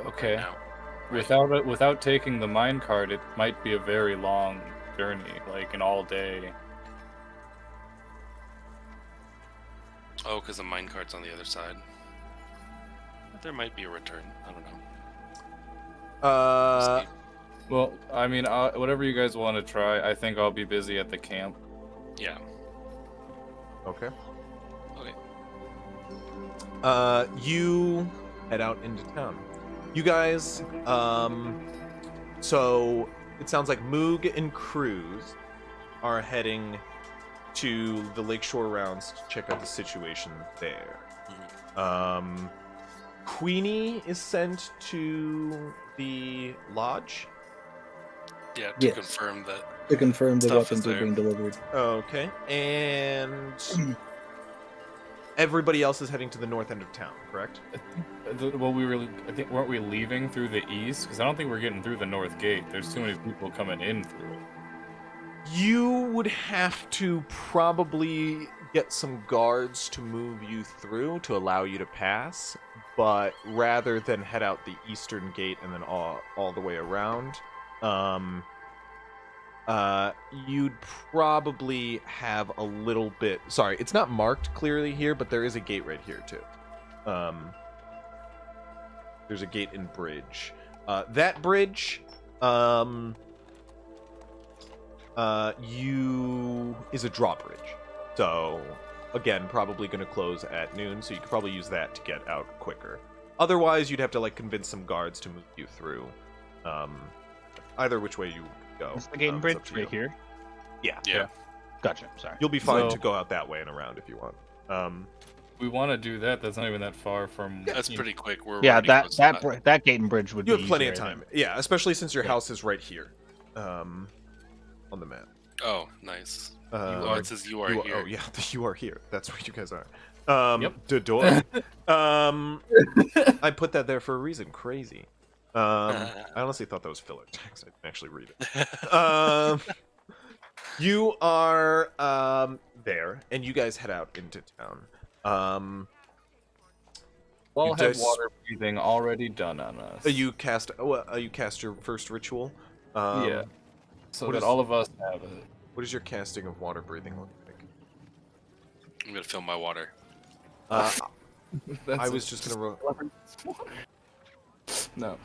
okay? Now, Without taking the mine cart, it might be a very long journey, like an all day. oh, because the minecart's on the other side. There might be a return. I don't know. See. Well, I mean, whatever you guys want to try. I think I'll be busy at the camp. Yeah. Okay. Okay. You head out into town. You guys, so it sounds like Moog and Cruz are heading to the Lakeshore Rounds to check out the situation there. Queenie is sent to the lodge. Yeah, to Yes. confirm that. To confirm the Stuff is weapons are there. being delivered. Okay, and everybody else is heading to the north end of town, correct? Well, I think weren't we leaving through the east? Because I don't think we're getting through the north gate. There's too many people coming in through it. You would have to probably get some guards to move you through to allow you to pass, but rather than head out the eastern gate and then all the way around, you'd probably have a little bit. Sorry, it's not marked clearly here, but there is a gate right here too. There's a gate and bridge. That bridge, is a drawbridge. So again, probably going to close at noon. So you could probably use that to get out quicker. Otherwise, you'd have to like convince some guards to move you through. Either which way you go. Is the gate and bridge right here? Yeah. Yeah. Gotcha. Sorry. You'll be fine So- to go out that way and around if you want. We want to do that. That's not even that far from. That's pretty quick. We're Yeah, already that close that to that gate and bridge would You be have plenty of easier, I time. think. Yeah, especially since your Yeah. house is right here, on the map. Oh, nice. Uh, It says you are here. Oh yeah, you are here. That's where you guys are. Yep. The door. I put that there for a reason. Crazy. I honestly thought that was filler text. I didn't actually read it. You are there, and you guys head out into town. We'll You have just- water breathing already done on us. You cast your first ritual. Yeah. So what that is- all of us have it. What is your casting of water breathing look like? I'm gonna fill my water. That's I was just gonna roll. No.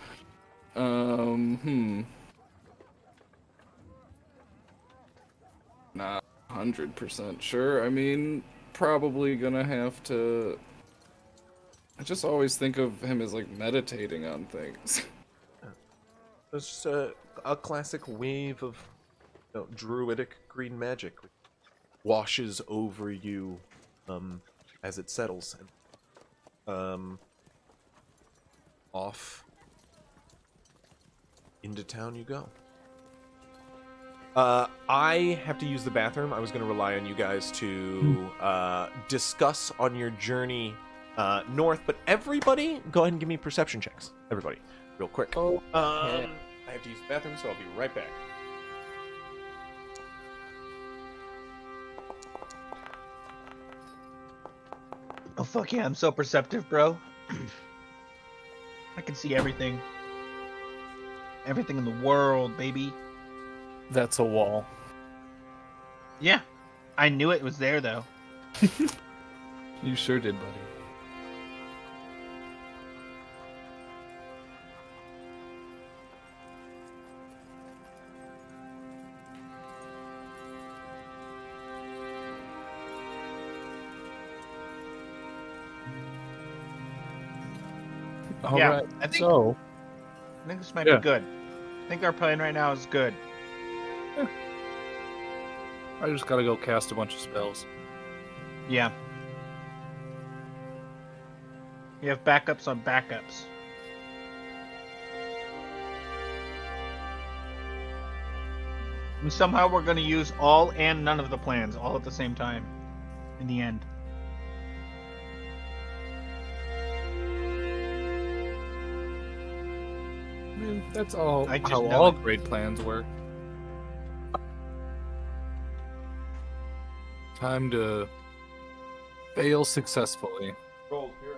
Not 100% sure. I mean, probably gonna have to. I just always think of him as like meditating on things. It's just a classic wave of druidic green magic, which washes over you as it settles. And, off into town you go. I have to use the bathroom. I was going to rely on you guys to discuss on your journey north, but everybody, go ahead and give me perception checks. Everybody, real quick. Oh, I have to use the bathroom, so I'll be right back. Oh fuck yeah! I'm so perceptive, bro. I can see everything. Everything in the world, baby. that's a wall. Yeah, I knew it was there though. You sure did, buddy. All Yeah, right. I think- So, I think this might Yeah. be good. I think our plan right now is good. I just gotta go cast a bunch of spells. Yeah. You have backups on backups. And somehow we're going to use all and none of the plans all at the same time. In the end. I mean, that's all I just how know all it. great plans work. Time to fail successfully. Roll here.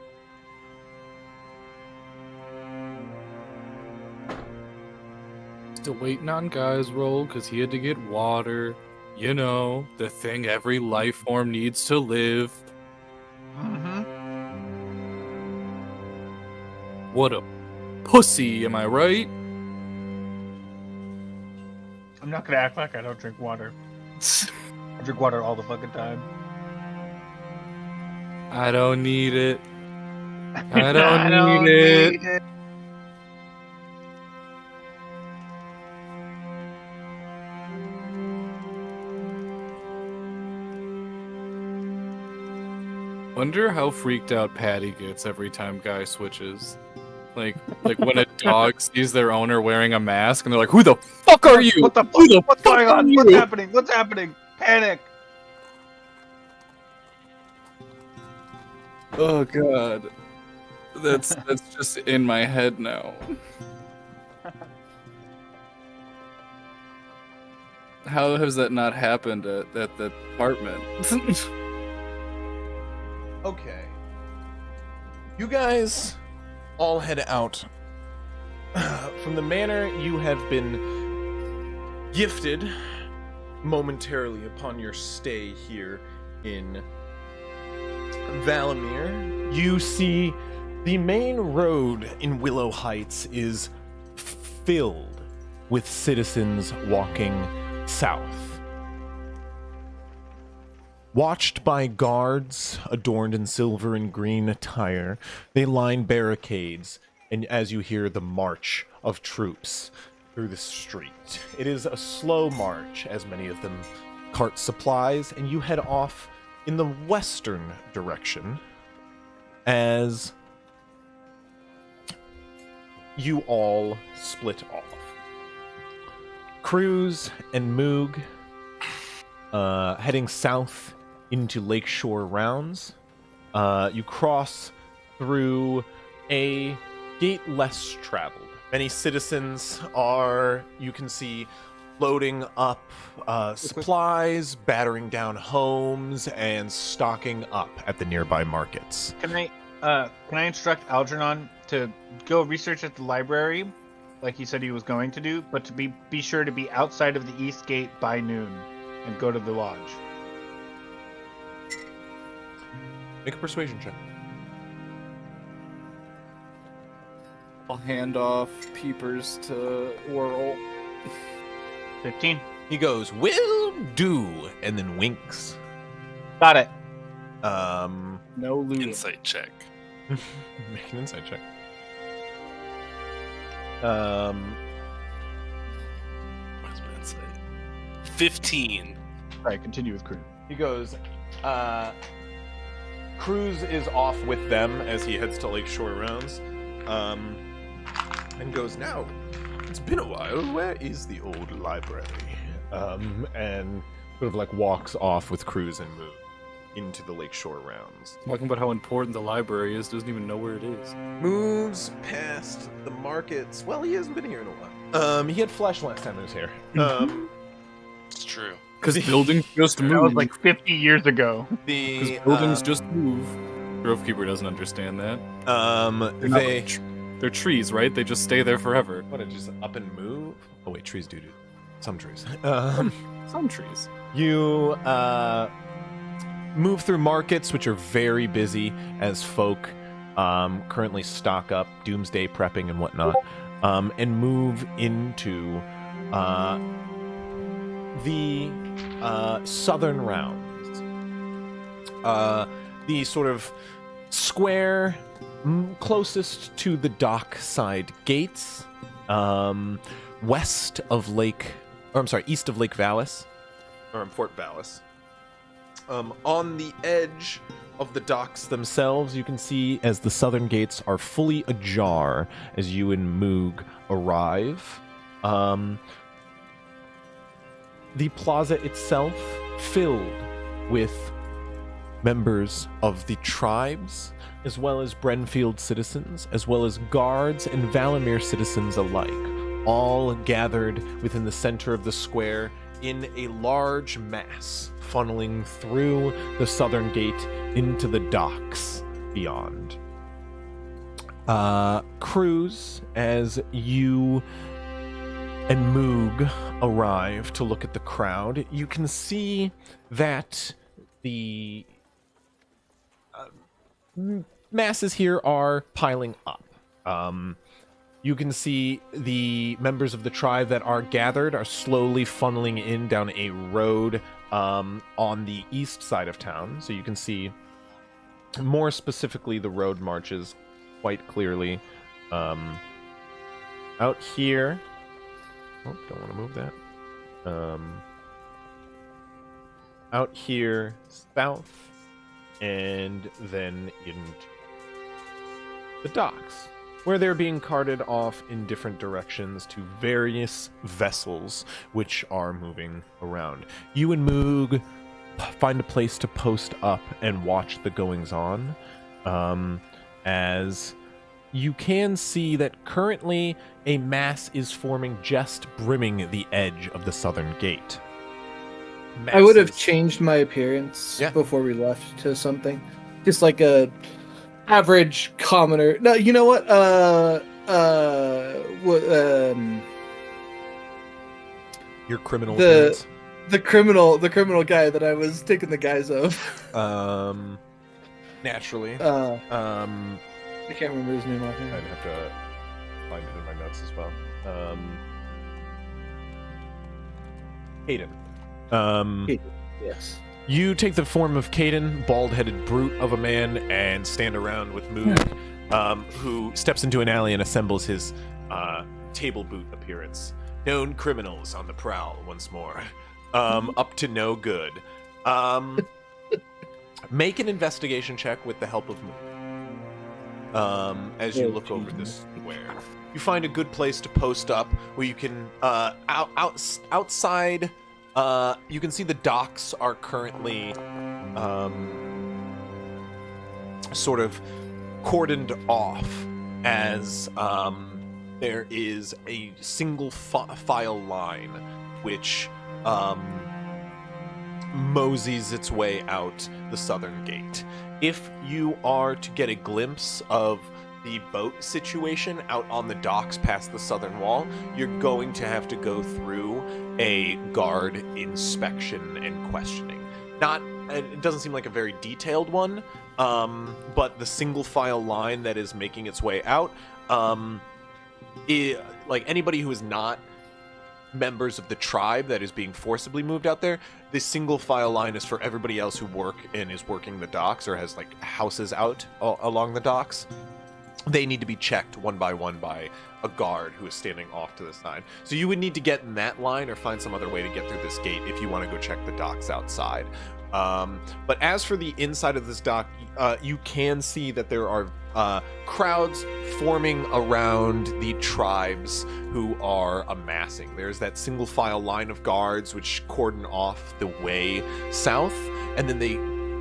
Still waiting on Guy's roll because he had to get water. You know, the thing every life form needs to live. Mm-hmm. What a pussy, am I right? I'm not going to act like I don't drink water. I drink water all the fucking time. I don't need it. I don't need it. Wonder how freaked out Patty gets every time Guy switches. Like when a dog sees their owner wearing a mask and they're like, "Who the fuck are you? What the Who the fuck? What's fuck going are on? you?" What's happening? What's happening? Panic! Oh god. That's just in my head now. How has that not happened at the apartment? Okay. You guys all head out. From the manor you have been gifted momentarily upon your stay here in Valamir, you see the main road in Willow Heights is filled with citizens walking south. Watched by guards adorned in silver and green attire, they line barricades, and as you hear the march of troops through the street. It is a slow march, as many of them cart supplies, and you head off in the western direction as you all split off. Cruz and Moog heading south into Lakeshore Rounds. You cross through a gate less traveled. Many citizens are, you can see, loading up supplies, battering down homes, and stocking up at the nearby markets. Can I instruct Algernon to go research at the library, like he said he was going to do, but to be sure to be outside of the East Gate by noon, and go to the lodge. Make a persuasion check. I'll hand off peepers to Whirl. 15. He goes, "Will do," and then winks. Got it. No loot. Insight check. Make an insight check. What's my insight? 15. Alright, continue with Crew. He goes, Cruz is off with them as he heads to Lakeshore Rounds, and goes, "Now, it's been a while, where is the old library?" And sort of like walks off with Cruz and Moog into the Lakeshore Rounds. Talking about how important the library is, doesn't even know where it is. Moves past the markets. Well, he hasn't been here in a while. He had flesh last time he was here. It's true. Because buildings just move. That was like 50 years ago. The buildings just move. Grovekeeper doesn't understand that. They're trees, right? They just stay there forever. What, it just up and move? Oh wait, trees do. Some trees. Some trees. You move through markets, which are very busy as folk currently stock up, doomsday prepping and whatnot, and move into the southern rounds. The sort of square closest to the dockside gates, east of Lake Vallis, or Fort Vallis. On the edge of the docks themselves, you can see as the southern gates are fully ajar as you and Moog arrive. The plaza itself filled with members of the tribes, as well as Brenfield citizens, as well as guards and Valamir citizens alike, all gathered within the center of the square in a large mass, funneling through the southern gate into the docks beyond. Cruz, as you and Moog arrive to look at the crowd, you can see that the masses here are piling up. You can see the members of the tribe that are gathered are slowly funneling in down a road on the east side of town. So you can see more specifically the road marches quite clearly. Out here... Oh, don't want to move that. Out here south, and then into the docks, where they're being carted off in different directions to various vessels which are moving around. You and Moog find a place to post up and watch the goings-on, as you can see that currently a mass is forming just brimming the edge of the southern gate. I would have changed my appearance Yeah. before we left to something. Just like a average commoner. No, you know what? Your criminal the- appearance? the criminal guy that I was taking the guise of. Naturally. I I'd can't remember his name offhand. have to find it in my notes as well. Hayden. Yes. You take the form of Caden, bald-headed brute of a man, and stand around with Moog, who steps into an alley and assembles his table boot appearance. Known criminals on the prowl once more. Up to no good. Make an investigation check with the help of Moog. As you look over this square, you find a good place to post up where you can outside. You can see the docks are currently sort of cordoned off as there is a single file line which moseys its way out the southern gate. If you are to get a glimpse of the boat situation out on the docks past the southern wall, you're going to have to go through a guard inspection and questioning. It doesn't seem like a very detailed one, but the single file line that is making its way out, like anybody who is not members of the tribe that is being forcibly moved out there, the single file line is for everybody else who is working the docks or has like houses out along the docks. They need to be checked one by one by a guard who is standing off to the side. So you would need to get in that line or find some other way to get through this gate if you want to go check the docks outside. But as for the inside of this dock, you can see that there are crowds forming around the tribes who are amassing. There's that single file line of guards which cordon off the way south, and then they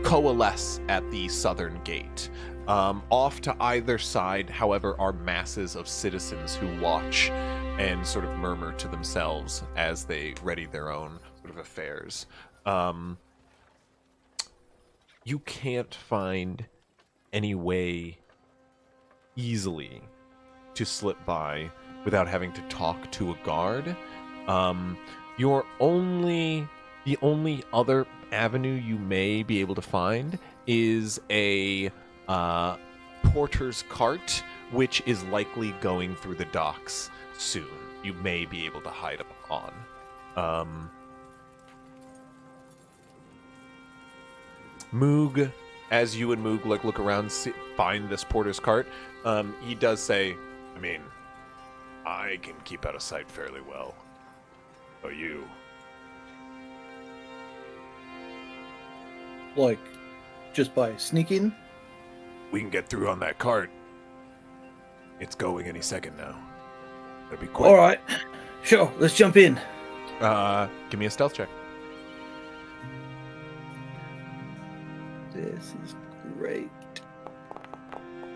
coalesce at the southern gate. Off to either side, however, are masses of citizens who watch and sort of murmur to themselves as they ready their own sort of affairs. You can't find any way easily to slip by without having to talk to a guard. The only other avenue you may be able to find is a porter's cart, which is likely going through the docks soon. You may be able to hide up on. Moog, as you and Moog look around, find this porter's cart, he does say, I mean, I can keep out of sight fairly well. Oh, you? Like, just by sneaking? We can get through on that cart. It's going any second now. That'd be quick. All right. Sure, let's jump in. Give me a stealth check. This is great.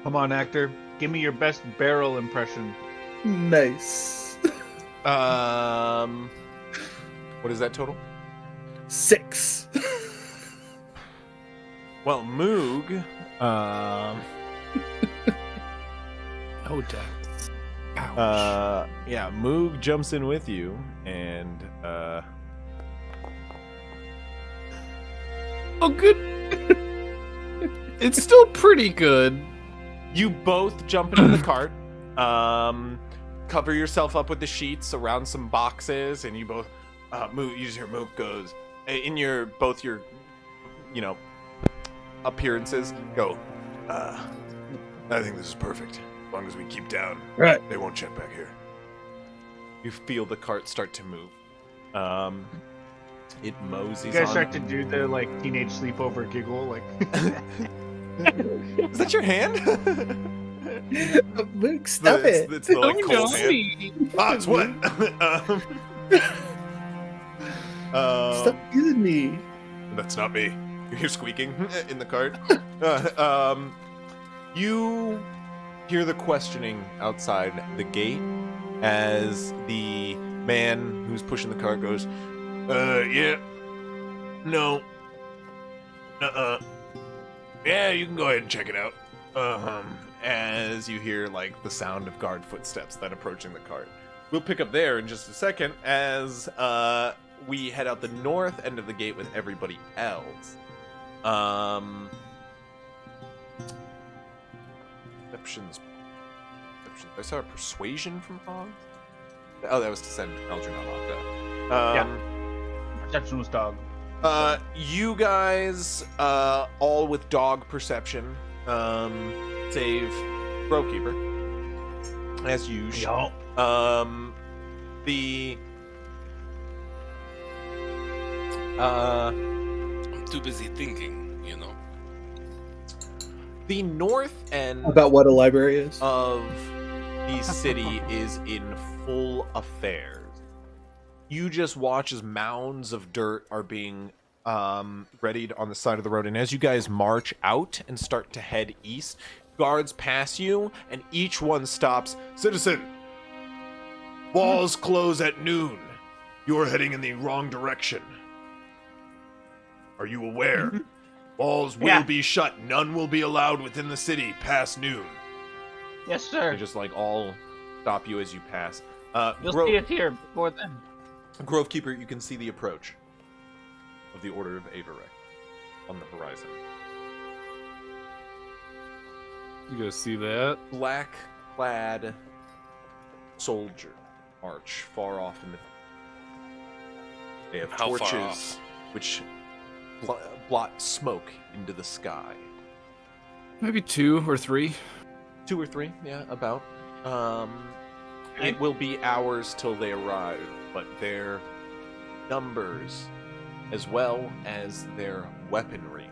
Come on, actor. Give me your best barrel impression. Nice. What is that total? 6. Well, Moog, No deaths. Ouch. yeah, Moog jumps in with you, and Oh, good. It's still pretty good. you both jump into the cart, cover yourself up with the sheets around some boxes, and you both, Moog, you just hear Moog goes, in your appearances, go, I think this is perfect. As long as we keep down, Right. they won't check back here. you feel the cart start to move. It moseys You guys on. start to do the like teenage sleepover giggle, like. Is that your hand? Luke, stop it. It's the like cold hand. me. Ah, it's wet. Stop using me. That's not me. You hear squeaking in the cart. You hear the questioning outside the gate as the man who's pushing the cart goes, Yeah. No. Yeah, you can go ahead and check it out. as you hear like the sound of guard footsteps then approaching the cart. We'll pick up there in just a second as we head out the north end of the gate with everybody else. Perceptions. I saw a persuasion from Hogs. Oh, that was to send Algernon off. Yeah. Perception was dog. You guys, all with dog perception, save Grovekeeper, as usual. I'm too busy thinking, The north end About what a library is. of the city is in full affairs. You just watch as mounds of dirt are being readied on the side of the road, and as you guys march out and start to head east, guards pass you, and each one stops. Citizen, walls close at noon. You are heading in the wrong direction. Are you aware? Walls will be shut. None will be allowed within the city past noon. Yes, sir. They just all stop you as you pass. You'll see it here before then. Grovekeeper, you can see the approach of the Order of Avirex on the horizon. You guys see that? Black-clad soldier march far off in the. They have How far torches off? which blot smoke into the sky. Maybe 2 or 3. 2 or 3, yeah, about. It will be hours till they arrive, but their numbers, as well as their weaponry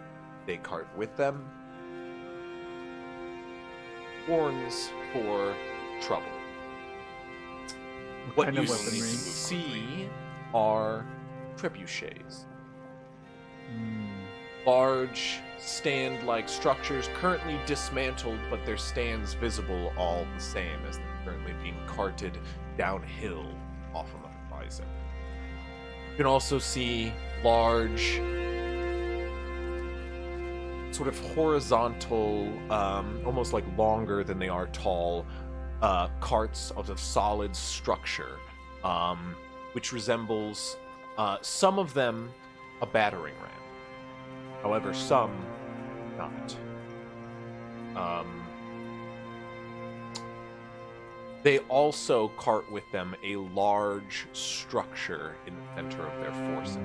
they cart with them, warns for trouble. What kind you of weaponry? see are trebuchets. Large stand-like structures currently dismantled, but their stands visible all the same as they're currently being carted downhill off of the horizon. You can also see large, sort of horizontal, almost like longer than they are tall, carts of a solid structure, which resembles, some of them, a battering ram. However, some not. They also cart with them a large structure in the center of their forces.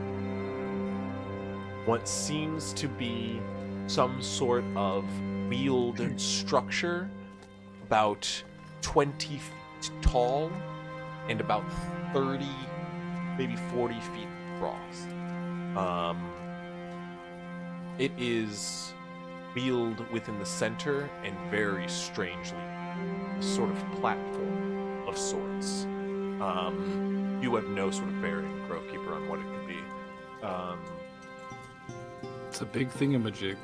What seems to be some sort of wheeled structure, about 20 feet tall and about 30, maybe 40 feet across. It is wheeled within the center and very strangely, a sort of platform of sorts. You have no sort of bearing, Grovekeeper, on what it could be. It's a big thingamajig.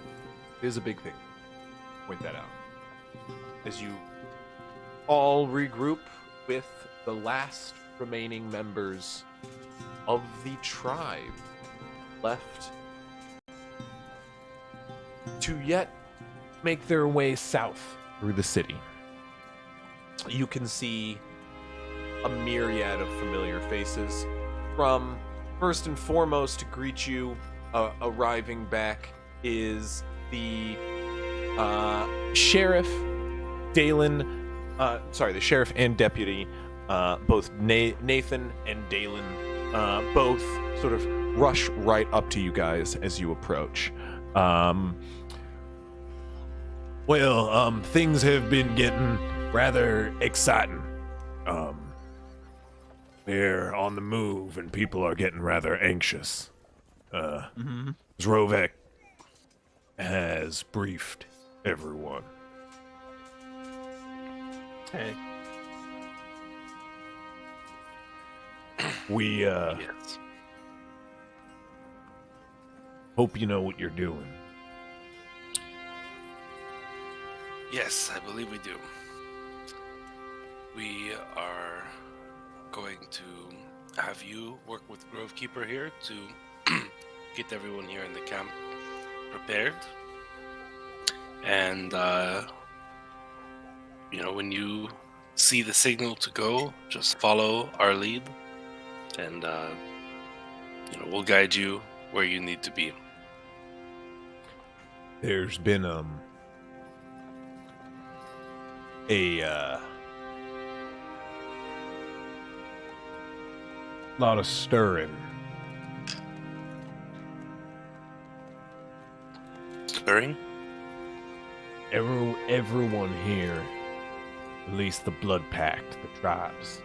It is a big thing. Point that out. As you all regroup with the last remaining members of the tribe left to yet make their way south through the city. You can see a myriad of familiar faces. From first and foremost to greet you, arriving back, is the sheriff, Dalen. The sheriff and deputy, both Nathan and Dalen, both sort of rush right up to you guys as you approach. Things have been getting rather exciting. We're on the move and people are getting rather anxious. Zrovek has briefed everyone. Hey. We Yes. hope you know what you're doing. Yes, I believe we do. We are going to have you work with Grovekeeper here to get everyone here in the camp prepared. And, when you see the signal to go, just follow our lead. And we'll guide you where you need to be. There's been a lot of stirring. Stirring? Everyone here, at least the Blood Pact, the tribes,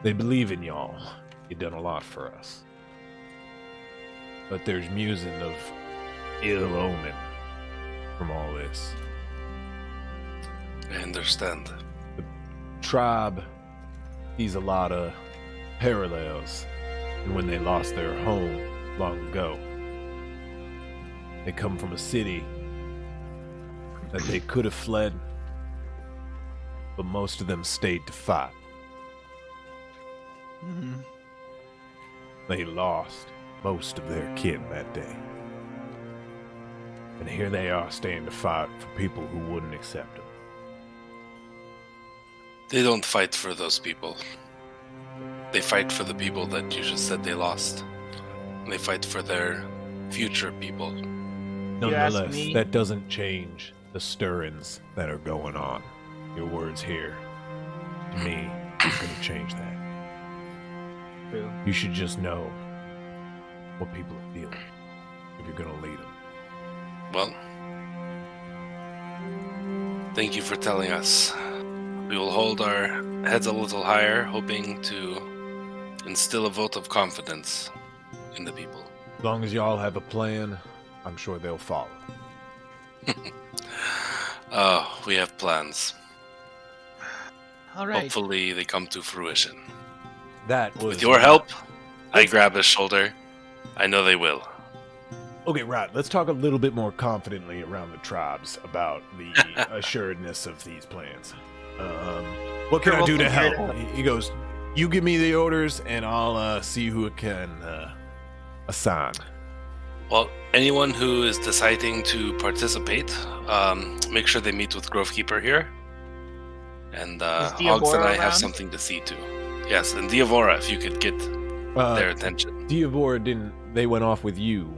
they believe in y'all. You done a lot for us. But there's musing of ill omen from all this. I understand. The tribe sees a lot of parallels in when they lost their home long ago. They come from a city that they could have fled, but most of them stayed to fight. Mhm. They lost most of their kin that day. And here they are staying to fight for people who wouldn't accept them. They don't fight for those people. They fight for the people that you just said they lost. And they fight for their future people. Nonetheless, me? that doesn't change the stirrings that are going on. Your words here, to me, is going to change that. True. You should just know what people are feeling if you're going to lead them. Well, thank you for telling us. We will hold our heads a little higher, hoping to instill a vote of confidence in the people. As long as y'all have a plan, I'm sure they'll follow. We have plans. All right. Hopefully they come to fruition. That was... With your help, I grab his shoulder. I know they will. Okay, right. Let's talk a little bit more confidently around the tribes about the assuredness of these plans. What can I do to help? He goes, you give me the orders, and I'll see who it can assign. Well, anyone who is deciding to participate, make sure they meet with Grovekeeper here. And Hogs and I have something to see to. Yes, and Diavora, if you could get their attention. Diavora didn't... They went off with you.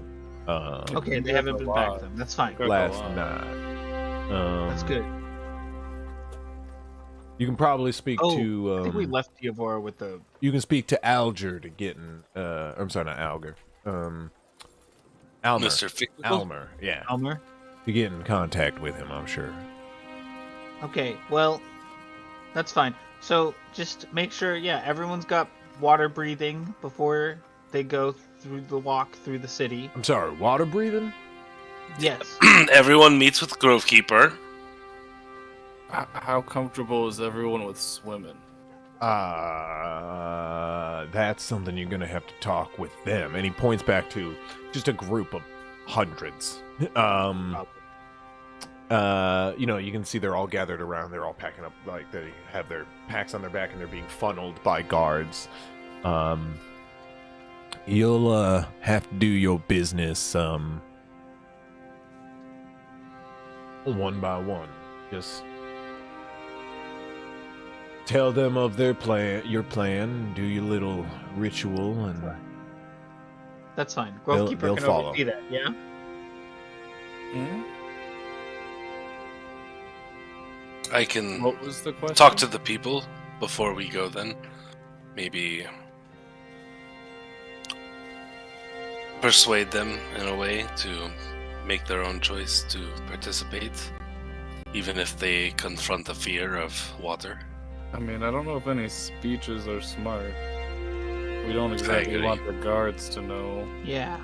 Okay, they haven't been back then. That's fine. Last night. That's good. You can probably speak to... I think we left Diavora with the... You can speak to Alger to get in... I'm sorry, not Alger. Almer. Mr. Fickle? Almer, yeah. Elmer? To get in contact with him, I'm sure. Okay, well, that's fine. So just make sure, everyone's got water breathing before they go through the walk through the city. I'm sorry, water breathing? Yes. Everyone meets with Grovekeeper. How comfortable is everyone with swimming? That's something you're gonna have to talk with them. And he points back to just a group of hundreds. You can see they're all gathered around. They're all packing up, like they have their packs on their back, and they're being funneled by guards. You'll have to do your business one by one. Just tell them of their plan, your plan, do your little ritual, and That's fine. They'll Grovekeeper can follow. oversee that, yeah? I can What was the question? talk to the people before we go then. Maybe persuade them in a way to make their own choice to participate, even if they confront the fear of water. I mean, I don't know if any speeches are smart. We don't exactly agree. want the guards to know. Yeah.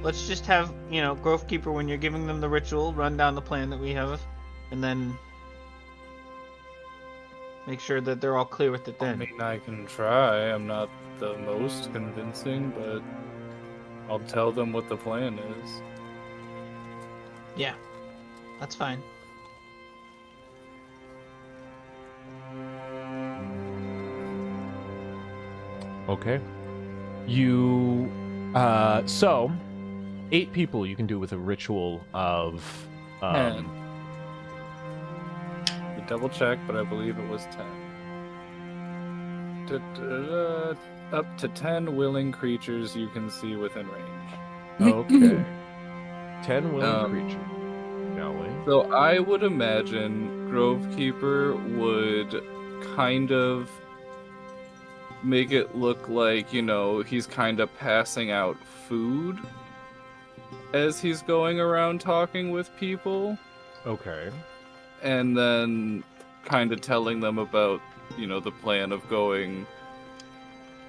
Let's just have, Grovekeeper, when you're giving them the ritual, run down the plan that we have, and then make sure that they're all clear with it I then. mean, I can try. I'm not the most convincing, but I'll tell them what the plan is. Yeah. That's fine. okay. So 8 people you can do with a ritual of. We double check, but I believe it was 10. Up to 10 willing creatures you can see within range. Okay. 10 willing Um, creatures. Shall we? So I would imagine Grovekeeper would kind of make it look like, you know, he's kind of passing out food as he's going around talking with people, Okay. and then kind of telling them about, you know, the plan of going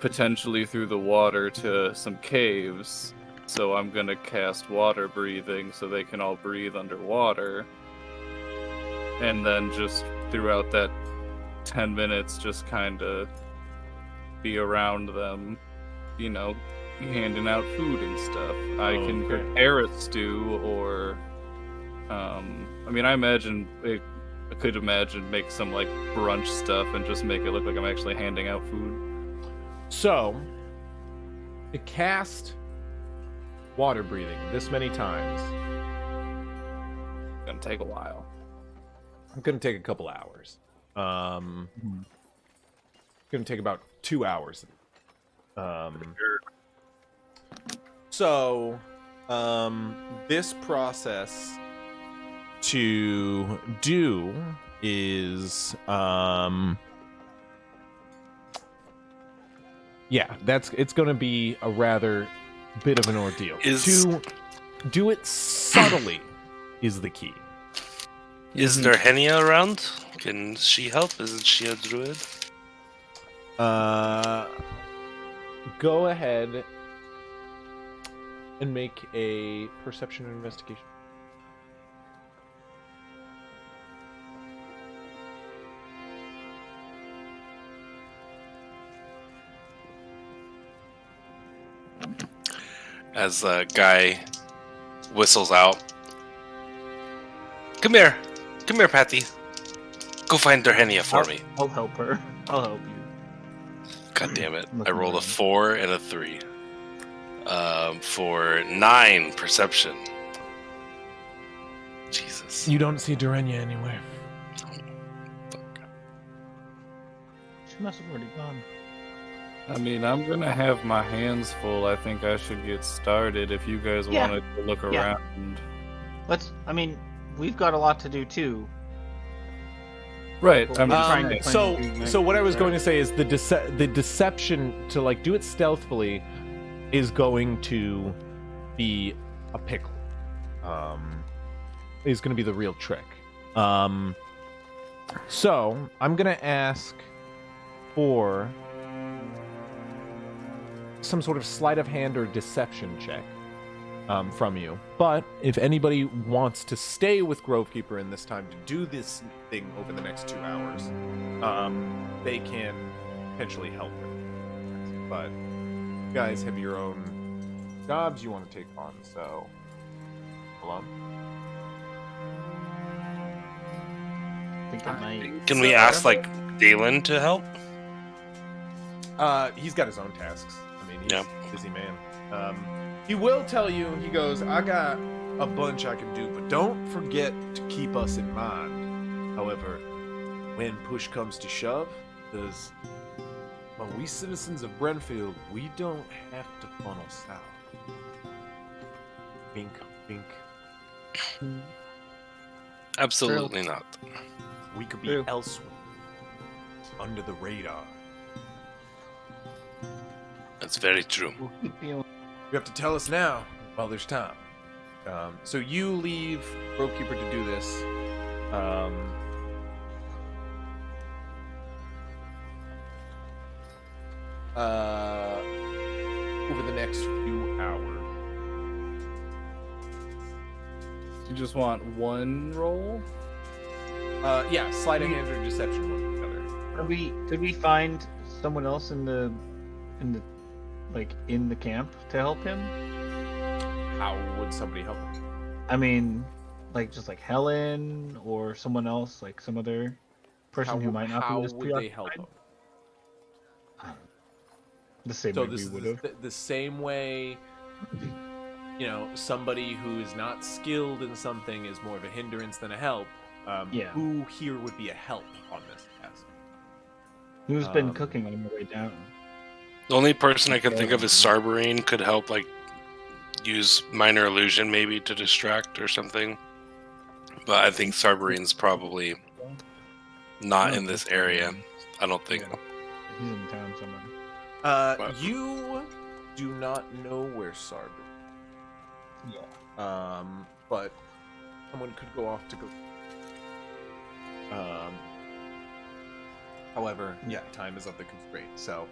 potentially through the water to some caves. So I'm gonna cast water breathing so they can all breathe underwater. And then just throughout that 10 minutes, just kind of be around them, you know, handing out food and stuff. I can Okay. prepare a stew, or, I mean, I could imagine make some like brunch stuff and just make it look like I'm actually handing out food. So, to cast water breathing this many times, Gonna take a while. I'm gonna take a couple hours. Gonna take about 2 hours. So, this process to do is, yeah, it's gonna be a rather bit of an ordeal. To do it subtly is the key. Is there Henia around? Can she help? Isn't she a druid? Go ahead and make a perception and investigation. As a guy whistles out. Come here, Patty. Go find Darhenia for me. I'll help her. I'll help you. God damn it! Look I rolled a around. 4 and a 3. For 9 perception. Jesus. You don't see Durenya anywhere. She must have already gone. I mean, I'm gonna have my hands full. I think I should get started if you guys Yeah. wanted to look Yeah. around. I mean, we've got a lot to do too. Right. Well, I'm we're just trying to plan So what I was going to say is the deception to like do it stealthily is going to be a pickle. Is going to be the real trick. So I'm going to ask for some sort of sleight of hand or deception check from you. But if anybody wants to stay with Grovekeeper in this time to do this thing over the next 2 hours, they can potentially help her. But you guys have your own jobs you want to take on, so hold on. I think I might. Can we ask like Dalen to help? He's got his own tasks. I mean, he's Yeah. a busy man. He will tell you, he goes, I got a bunch I can do, but don't forget to keep us in mind. However, when push comes to shove, because, well, we citizens of Brenfield, we don't have to funnel south. Wink, wink. Absolutely not. We could be True. elsewhere, under the radar. That's very true. We'll keep you. You have to tell us now while there's time. So you leave Ropekeeper to do this. Over the next few hours. You just want one roll? Yeah, sleight of hand or deception one together. Could we find someone else in the camp to help him? How would somebody help him? I mean, just like Helen or someone else, like some other person who might not how be as would they help him? preoccupied. The same So way this we is would have. the same way, you know, somebody who is not skilled in something is more of a hindrance than a help. Yeah. Who here would be a help on this task? Who's been cooking on the way down? The only person I can think of is Sarberine could help, like, use minor illusion maybe to distract or something. But I think Sarberine's probably not in this area. I don't think. He's in town somewhere. You do not know where Sarber. Yeah. But someone could go off to go. However, yeah, time is of the constraint. So,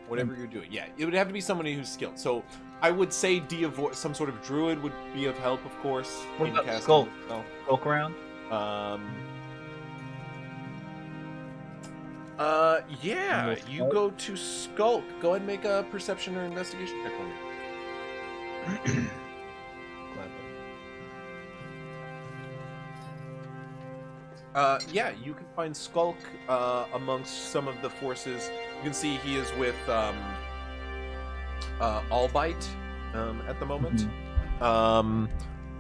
whatever you're doing, yeah, it would have to be somebody who's skilled. So, I would say some sort of druid would be of help, of course. What in about casting Skulk? the spell. Skulk around? Yeah, Will you Skulk? go to Skulk. Go ahead and make a perception or investigation check for me. Yeah, you can find Skulk amongst some of the forces. You can see he is with Albite at the moment.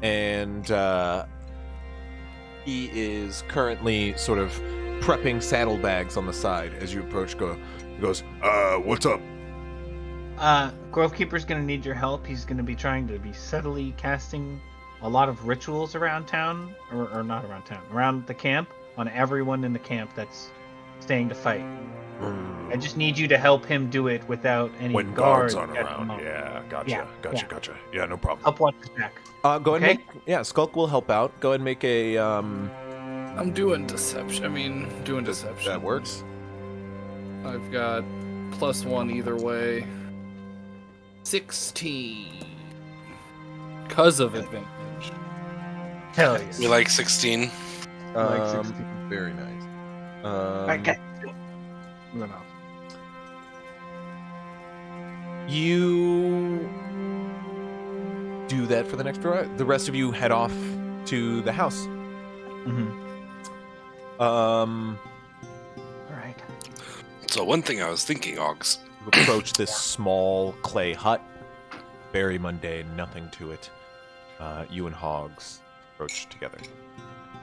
And he is currently sort of prepping saddlebags on the side as you approach. He goes, what's up? Grovekeeper's gonna need your help. He's gonna be trying to be subtly casting a lot of rituals around town, or not around town, around the camp, on everyone in the camp that's staying to fight. I just need you to help him do it without any When guards guards aren't at the around. moment. Yeah, gotcha, Yeah, gotcha, yeah. gotcha. Yeah, no problem. Help watch his back. Go ahead Okay. and make, Skulk will help out. Go ahead and make a, I'm doing deception. Deception. that works. I've got +1 either way. 16. Because of advantage. Hell yeah. We like 16. Like 16. Very nice. Okay. No. You do that for the next hour. The rest of you head off to the house. All right. So one thing I was thinking, Augs, You approach this small clay hut. Very mundane, nothing to it. You and Hogs approach together.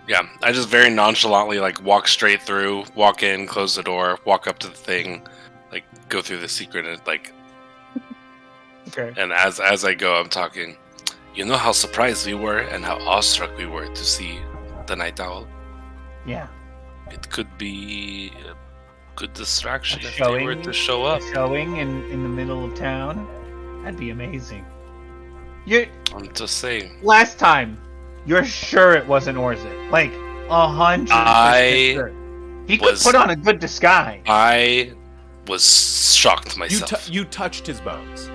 yeah, I just very nonchalantly like walk straight through, walk in, close the door, walk up to the thing, like go through the secret, and like, Okay. and as I go, I'm talking. You know how surprised we were and how awestruck we were to see the night owl. Yeah. It could be a good distraction A if they were to show up. Showing in the middle of town. That'd be amazing. You I'm just saying. last time, you're sure it wasn't Orzik? Like 100% I sure. He could was- put on a good disguise. I was shocked myself. You touched his bones.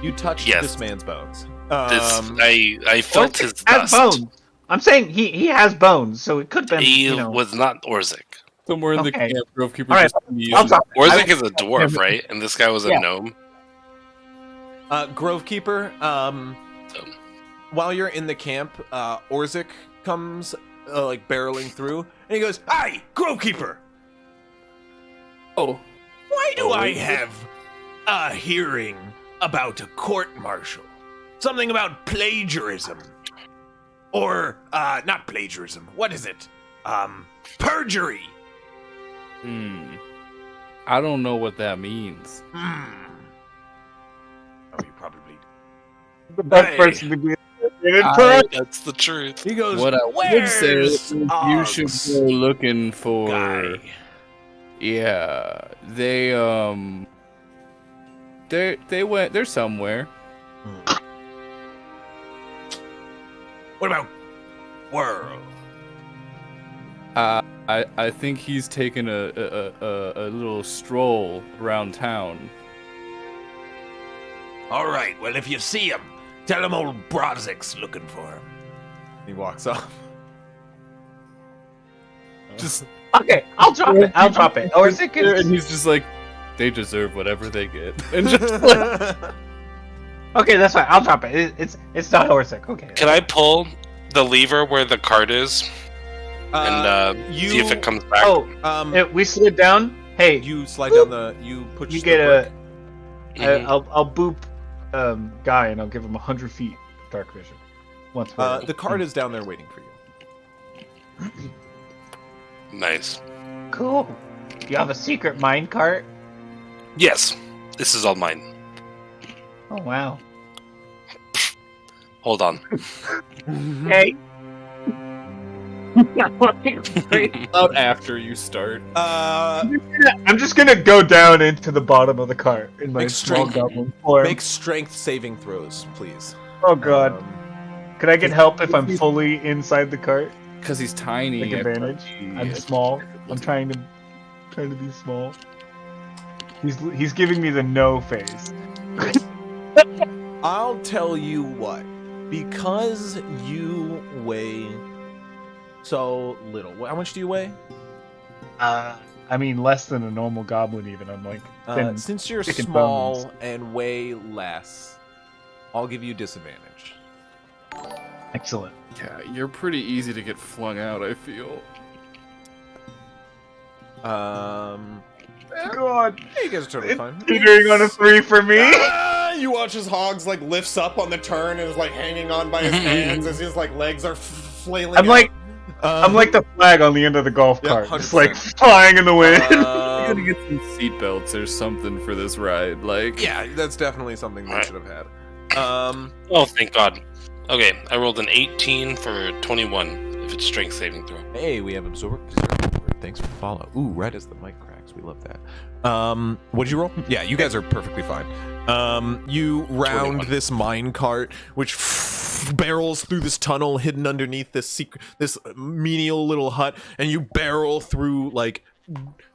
You touched Yes. this man's bones. I felt his Orzik has dust. bones. I'm saying he has bones, so it could have been. He You know, was not Orzik. Somewhere in the Okay. camp, Grovekeeper All right, just I'll talk. Orzik is a dwarf, right? And this guy was a Yeah. gnome. Grovekeeper, while you're in the camp, Orzik comes like barreling through, and he goes, Hi, Grovekeeper! Oh, Why do I have a hearing about a court-martial? Something about plagiarism. Or, not plagiarism. What is it? Perjury. I don't know what that means. Oh, you probably the best Hey. person to be in That's the truth. He goes, What I would say "Where's is you should Ogs, go looking for. guy?" Yeah, they went. They're somewhere. What about Whirl? I think he's taken a little stroll around town. All right, well, if you see him, tell him old Brozik's looking for him. he walks off. Just Okay, I'll drop it. Orzik and is... he's just like, they deserve whatever they get, and just like, Okay, that's fine. I'll drop it. It's not Orzik. Okay. Can I pull the lever where the card is and see if it comes back? Oh, we slid down. Hey, You slide down the. You push. you the get a. Mhm. I'll boop guy and I'll give him 100 feet dark vision. Once we're- The card is down there waiting for you. Nice. Cool. You have a secret mine cart? Yes, this is all mine. Oh wow. Hold on. Okay. Out after you start. I'm just gonna go down into the bottom of the cart in my Make small strength- goblin form. Make strength saving throws, please. Oh god. Um, Could I get help if I'm fully inside the cart? Because he's tiny. Take advantage. I'm small. I'm trying to be small. He's giving me the no face. I'll tell you what. Because you weigh so little. How much do you weigh? I mean less than a normal goblin even. I'm like thin. Since you're chicken small bones. and weigh less, I'll give you disadvantage. Excellent. Yeah, you're pretty easy to get flung out, I feel. God. You guys are totally fine. Teetering on a 3 for me. You watch as Hogs like lifts up on the turn and is like hanging on by his hands as his like legs are flailing. I'm like out. I'm like the flag on the end of the golf Yeah, cart, just like 100%. flying in the wind. You gotta get some seatbelts or something for this ride. Like, yeah, that's definitely something we should have had. Oh, thank God. Okay, I rolled an 18 for 21 if it's strength saving throw. Hey, we have absorb. Thanks for the follow. Ooh, right as the mic cracks. We love that. What'd you roll? Yeah, you guys are perfectly fine. You round 21. this mine cart, which barrels through this tunnel hidden underneath this menial little hut, and you barrel through like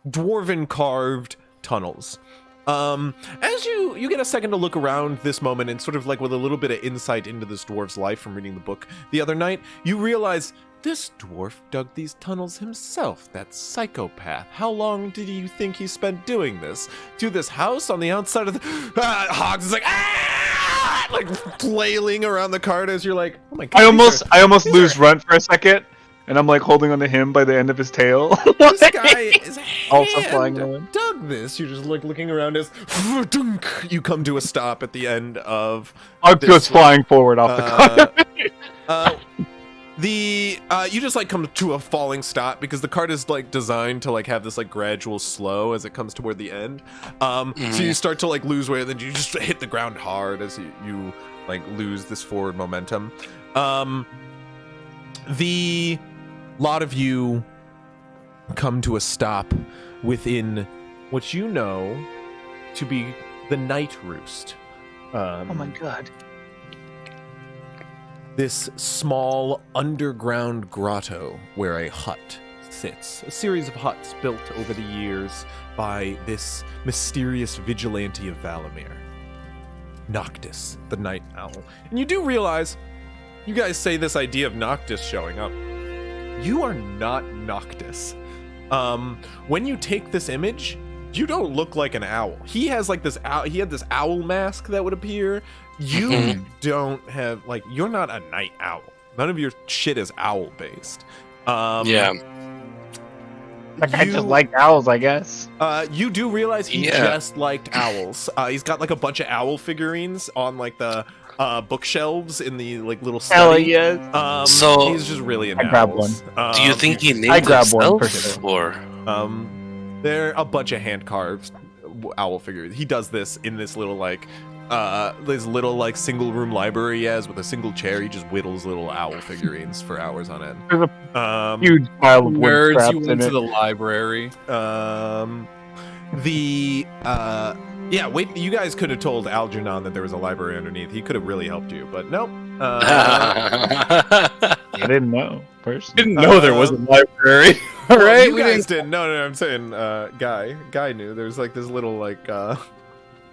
dwarven carved tunnels. As you get a second to look around this moment and sort of like with a little bit of insight into this dwarf's life from reading the book the other night, you realize this dwarf dug these tunnels himself, that psychopath. How long did you think he spent doing this? To this house on the outside of the... Hogs is like, ah! Like flailing around the cart as you're like, oh my god. I almost these lose are- run for a second, and I'm like holding on to him by the end of his tail. This guy is Also flying around. dug this. You're just like looking around as you come to a stop at the end of Ugg this, goes flying forward off the cart. You just like come to a falling stop because the cart is like designed to like have this like gradual slow as it comes toward the end. So you start to like lose weight, and then you just hit the ground hard as you like lose this forward momentum. The lot of you come to a stop within what you know to be the Night Roost. Oh my god. This small underground grotto where a hut sits. A series of huts built over the years by this mysterious vigilante of Valamir. Noctis, the night owl. And you do realize, you guys say this idea of Noctis showing up. You are not Noctis. When you take this image, you don't look like an owl. He has like this owl, he had this owl mask that would appear. You don't have, like, you're not a night owl. None of your shit is owl based. Yeah. Like I just like owls, I guess. You do realize he Yeah. just liked owls. He's got like a bunch of owl figurines on like the bookshelves in the like little Hell study. yes. So- he's just really into I grabbed owls. Do you think he named I grabbed one himself? for sure. Or They're a bunch of hand carved owl figures. He does this in this little like single room library he has with a single chair. He just whittles little owl figurines for hours on end. There's Um, Huge pile of wood nerds, scraps you in went to it. the library. Wait, you guys could have told Algernon that there was a library underneath. He could have really helped you, but nope. I didn't know personally. Didn't know there was a library. All Well, right, you we guys didn't. didn't. No, I'm saying, guy knew. There's like this little like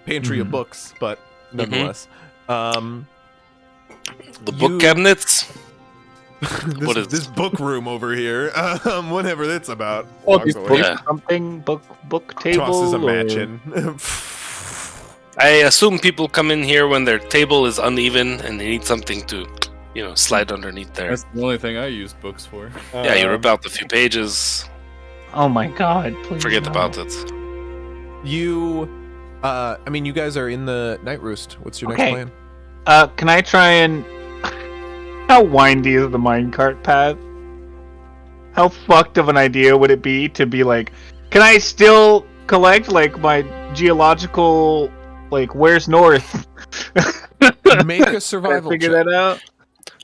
pantry of books, but nonetheless, the You- book cabinets? this, What is- this book room over here? Whatever that's about. Oh, walks these away. books- Yeah. Something book table. Tosses a or- match in. I assume people come in here when their table is uneven and they need something to, slide underneath there. That's the only thing I use books for. Yeah, you rip out a few pages, Oh my god! Please forget no. about it. You, you guys are in the Night Roost. What's your Okay. next plan? Can I try and? How windy is the minecart path? How fucked of an idea would it be to be like Can I still collect like my geological, like where's north? Make a survival figure check. that out.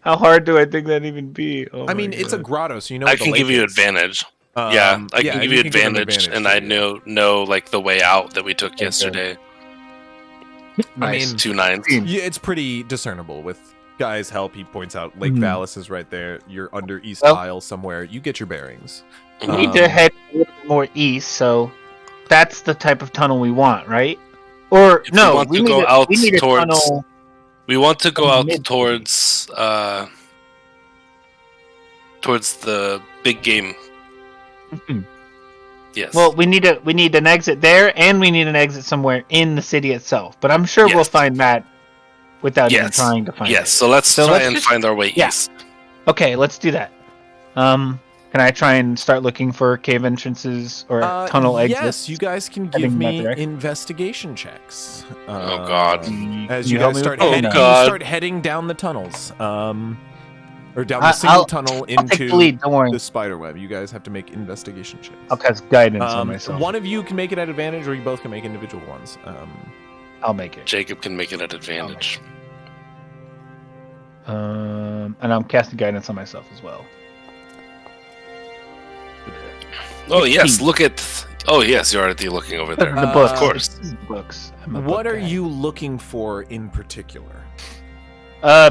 How hard do I think that'd even be? Oh I my mean, it's a God. grotto, so you know. I what the can give lake you is. advantage. Yeah, I can give you give him advantage, and too, I yeah. know like the way out that we took Okay. yesterday. Nice. I mean, 2 9s. yeah, it's pretty discernible with Guy's help. He points out Lake Mhm. Vallis is right there. You're under East Well- Isle somewhere. You get your bearings. We need to Um, head a little more east, so that's the type of tunnel we want, right? Or If we no, want we to need go a, out we need a towards- tunnel. We want to go From out mid-city. towards the big game. Mhm. Yes. Well, we need an exit there, and we need an exit somewhere in the city itself. But I'm sure we'll Yes. find that without even Yes. trying to find yes. it. So let's So try let's and just- find our way yeah. east. Okay, let's do that. Can I try and start looking for cave entrances or tunnel exits? Yes, you guys can give heading that me direction? investigation checks. Oh, God. As Can you help guys me start with that? heading, Oh, you God. start heading down the tunnels, or down the single I'll tunnel take the into lead. Don't worry. the spider web. You guys have to make investigation checks. I'll cast guidance on myself. One of you can make it at advantage, or you both can make individual ones. I'll make it. Jacob can make it at advantage. And I'm casting guidance on myself as well. Oh yes, 16. look at. Oh yes, you're already looking over there. The books. Of course. This is the books. I'm a What book are guy. you looking for in particular?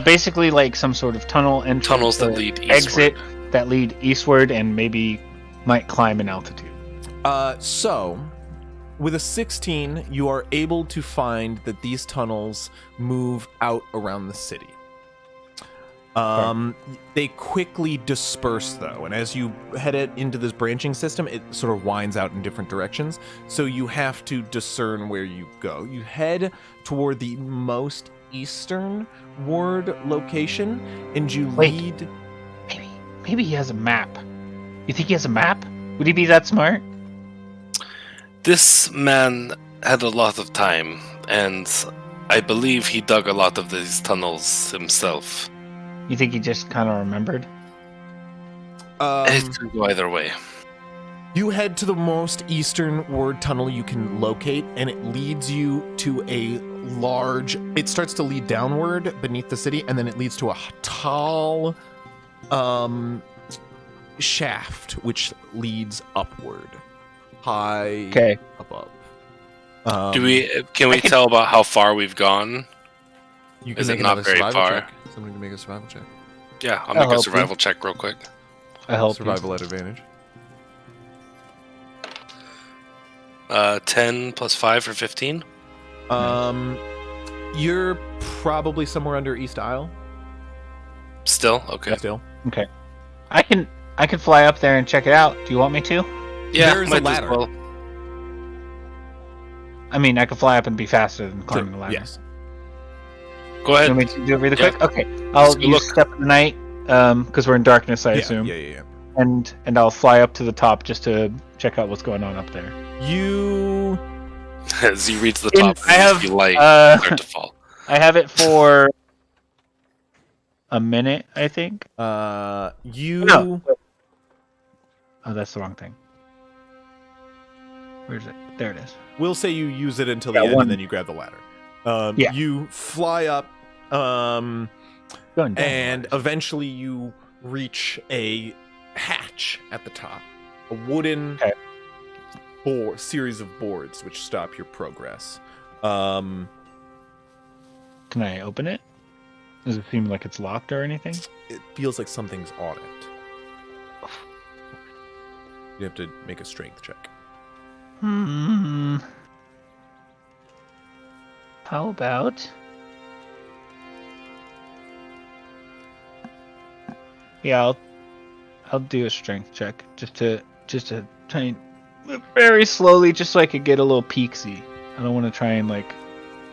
Basically, like some sort of tunnel entrance, Tunnels that or lead exit eastward. that lead eastward, and maybe might climb in altitude. So, with a 16, you are able to find that these tunnels move out around the city. They quickly disperse, though, and as you head it into this branching system, it sort of winds out in different directions, so you have to discern where you go. You head toward the most eastern ward location, and you Wait. lead... Maybe he has a map. You think he has a map? Would he be that smart? This man had a lot of time, and I believe he dug a lot of these tunnels himself. You think he just kind of remembered? It could go either way. You head to the most eastern ward tunnel you can locate, and it leads you to a large... It starts to lead downward beneath the city, and then it leads to a tall shaft, which leads upward, high Okay. above. Can we tell about how far we've gone? You can is it make not another very survival far? check. Somebody can make a survival check. Yeah, I'll I'll make a help survival check real quick. I help Survival at advantage. 10 plus 5 for 15. You're probably somewhere under East Isle. Still okay. Still. you. I can fly up there and check it out. Do you want me to? Yeah, There's a might as ladder. well. I mean, I can fly up and be faster than climbing the ladder. Yes. Go You ahead. want me to do it really Yeah. quick? Okay. I'll go use look. Step of the Night, because we're in darkness, I Yeah, assume. yeah. And I'll fly up to the top just to check out what's going on up there. You As you reach the In- top, I have, you light start to fall. I have it for a minute, I think. you No. Oh, that's the wrong thing. Where is it? There it is. We'll say you use it until Yeah, the end, one- and then you grab the ladder. Yeah. You fly up, Going down. and eventually you reach a hatch at the top, a wooden Okay. series of boards which stop your progress. Can I open it? Does it seem like it's locked or anything? It feels like something's on it. You have to make a strength check. How about? Yeah, I'll do a strength check just to try and move very slowly, just so I could get a little peeksy. I don't want to try and like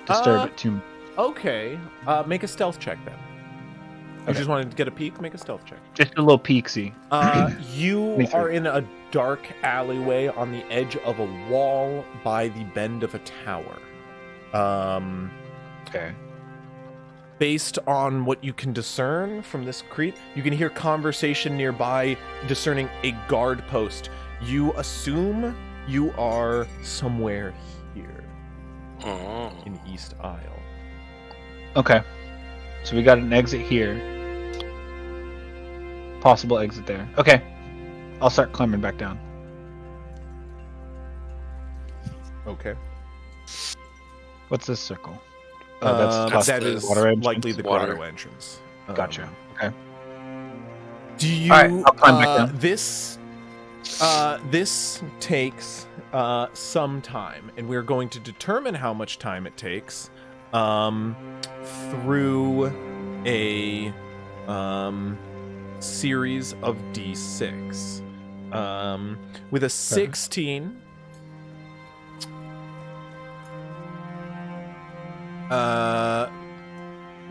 disturb it too much. Okay, make a stealth check then. You Okay. just wanted to get a peek? Make a stealth check. Just a little peeksy. You Me too. are in a dark alleyway on the edge of a wall by the bend of a tower. Okay. Based on what you can discern from this creep, you can hear conversation nearby discerning a guard post. You assume You are somewhere here Oh. in East Isle. Okay. So we got an exit here. Possible exit there. Okay. I'll start climbing back down. Okay. What's this circle? Oh, that's That's that the is water entrance. likely the Water. grotto entrance. Gotcha. Okay. Do you? All right, I'll climb back down. This takes some time, and we're going to determine how much time it takes through a series of d6. With a 16,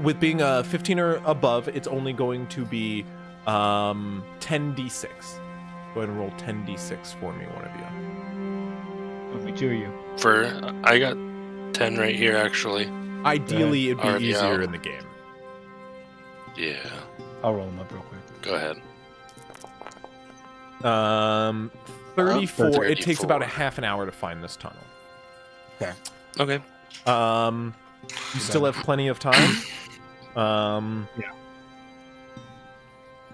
with being a 15 or above, it's only going to be 10d6. Go ahead and roll 10d6 for me, one of you. Me too, or you? I got 10 right here, actually. Ideally, it'd be Already easier out. in the game. Yeah. I'll roll them up real quick. Go ahead. 34. It takes 34. about a half an hour to find this tunnel. Okay. You still have plenty of time. Yeah.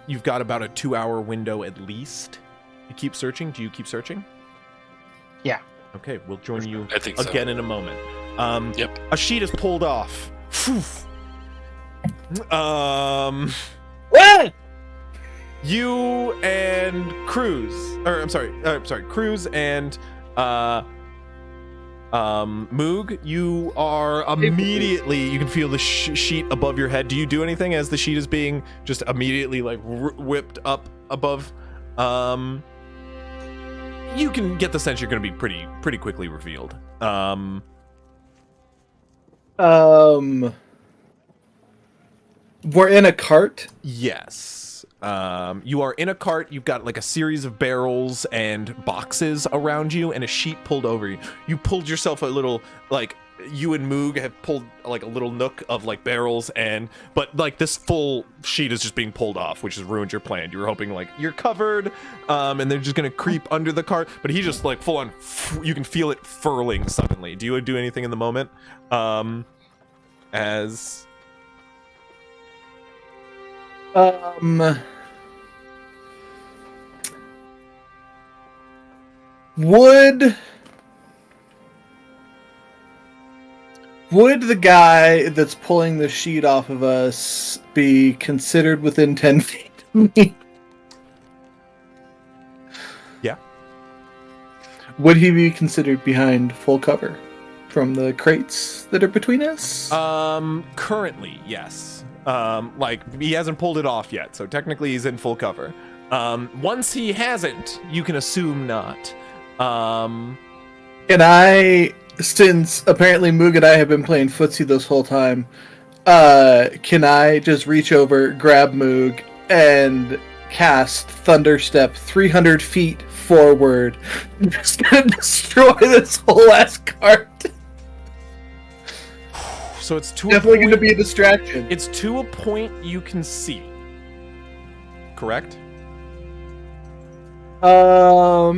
You've got about a 2-hour window at least. You keep searching. Do you keep searching? Yeah. Okay, we'll join you I think so. again in a moment. Yep. A sheet is pulled off. Phew. You and Cruz, or I'm sorry, Cruz and Moog, you are immediately, you can feel the sheet above your head. Do you do anything as the sheet is being just immediately like whipped up above? You can get the sense you're going to be pretty quickly revealed. We're in a cart. Yes. You are in a cart. You've got like a series of barrels and boxes around you and a sheet pulled over you. You pulled yourself a little, like, you and Moog have pulled like a little nook of like barrels, but like this full sheet is just being pulled off, which has ruined your plan. You were hoping like you're covered, and they're just gonna creep under the cart, but he just like full on, you can feel it furling suddenly. Do you do anything in the moment? As Would the guy that's pulling the sheet off of us be considered within 10 feet of me? Yeah. Would he be considered behind full cover from the crates that are between us? Currently, yes. Like, he hasn't pulled it off yet, so technically he's in full cover. Once he hasn't, you can assume not. Can I, since apparently Moog and I have been playing footsie this whole time, can I just reach over, grab Moog, and cast Thunderstep 300 feet forward? I'm just gonna destroy this whole ass cart. So it's to Definitely a point, gonna be a distraction. it's to a point you can see. Correct? To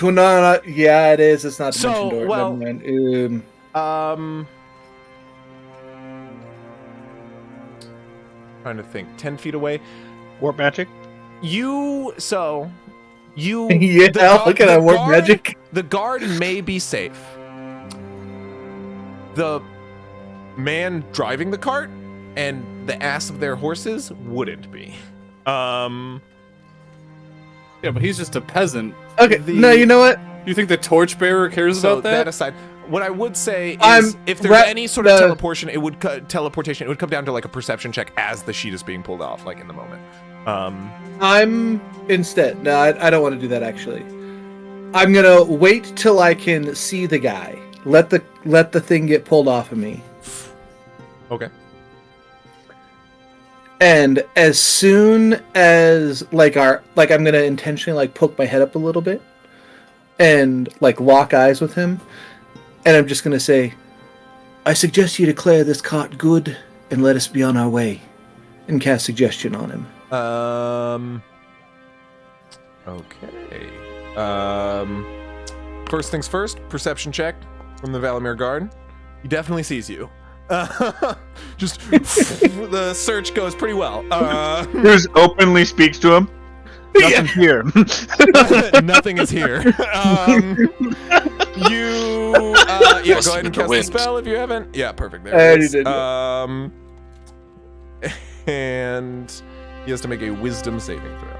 an yeah, it is. It's not So, dimension door. well, Never mind. Trying to think. 10 feet away. Warp magic? You yeah, the look at that warp guard- magic. The guard may be safe. The man driving the cart and the ass of their horses wouldn't be. Yeah, but he's just a peasant. Okay, no, you know what? You think the torchbearer cares So about that? aside, what I would say is, I'm if there's ra- any sort of the- teleportation, it would come down to like a perception check as the sheet is being pulled off, like in the moment. I'm instead. No, I don't want to do that. Actually, I'm gonna wait till I can see the guy. Let the thing get pulled off of me. Okay. And as soon as I'm gonna intentionally like poke my head up a little bit and like lock eyes with him, and I'm just gonna say, I suggest you declare this cart good and let us be on our way, and cast suggestion on him. Okay. First things first, perception check from the Valamir guard. He definitely sees you. Just the search goes pretty well. Cruz openly speaks to him. Nothing's here. Nothing is here. You go ahead and cast the spell if you haven't. Yeah, perfect. There it is. And he has to make a wisdom saving throw.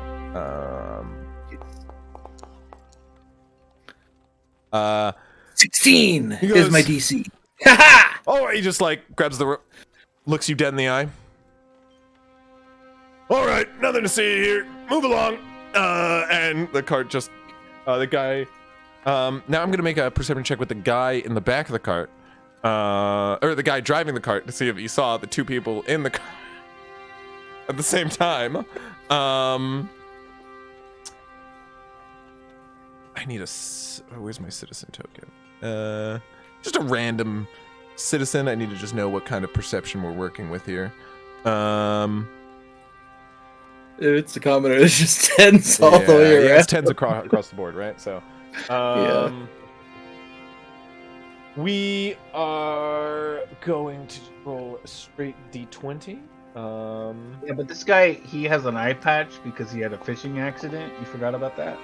16 He goes, is my DC. Ha oh, he just like grabs the looks you dead in the eye. All right, nothing to see here. Move along. And the cart just the guy. Now I'm gonna make a perception check with the guy in the back of the cart, or the guy driving the cart to see if he saw the two people in the car at the same time. I need a. Where's my citizen token? Just a random citizen. I need to just know what kind of perception we're working with here. It's a commoner. It's just 10s all the way around. Yeah, it's 10s across the board, right? So, we are going to roll a straight D20. Yeah, but this guy, he has an eye patch because he had a fishing accident. You forgot about that?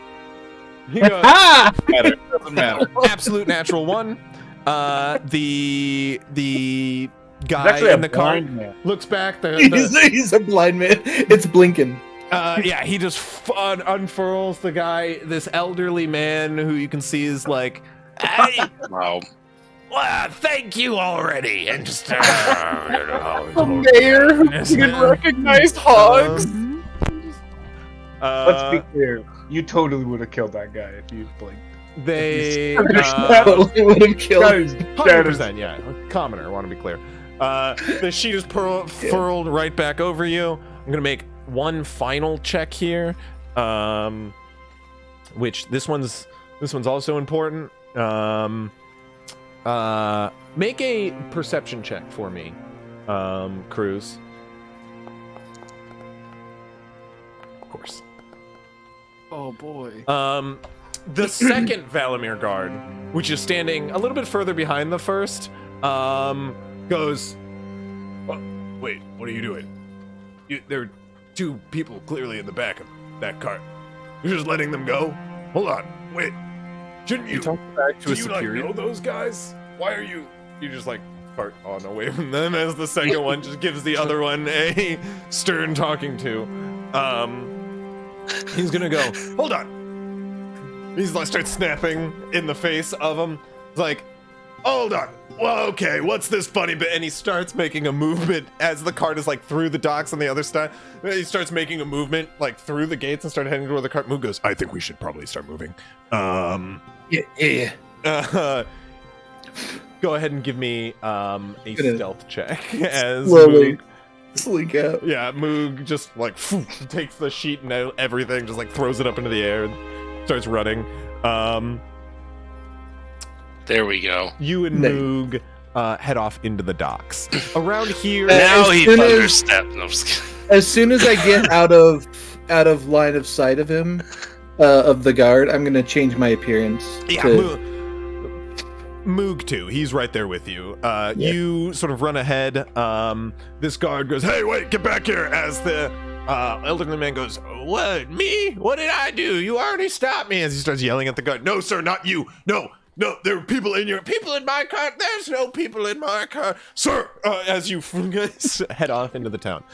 He goes, Doesn't matter. absolute natural one. The guy in the car looks back. He's a blind man. It's blinking. Yeah, he just unfurls the guy, this elderly man who you can see is like, hey, Wow. well, thank you already, and just Mayor, you can recognize hogs. Let's be clear. You totally would have killed that guy if you blinked. They Totally would have killed him. 100%, yeah, commoner. I want to be clear. The sheet is furled right back over you. I'm gonna make one final check here, which this one's also important. Make a perception check for me, Cruz. Of course. Oh boy. The second Valamir guard, which is standing a little bit further behind the first, goes, oh, wait, what are you doing? There are two people clearly in the back of that cart. You're just letting them go? Hold on, wait. Shouldn't you? Talk back to Do a you superior. like know those guys? Why are you? You just like cart on away from them as the second one just gives the other one a stern talking to. He's gonna go, hold on. He's like starts snapping in the face of him. He's like, hold on. Well, okay, what's this funny bit? And he starts making a movement as the cart is like through the docks on the other side. He starts making a movement like through the gates and start heading to where the cart move goes. I think we should probably start moving. Yeah. Go ahead and give me a stealth check as Slowly Moog, slink out. yeah, Moog just like takes the sheet and everything, just like throws it up into the air and starts running. There we go. You and Moog head off into the docks. Around here, Now as he soon as- thunderstepped. No, I'm just kidding. As soon as I get out of line of sight of him, of the guard, I'm gonna change my appearance. yeah, to- Moog too. He's right there with you. You sort of run ahead. This guard goes, "Hey, wait, get back here!" As the elderly man goes, "What? Me? What did I do? You already stopped me!" As he starts yelling at the guard, "No, sir, not you! No, there are people in my car. There's no people in my car, sir!" As you head off into the town,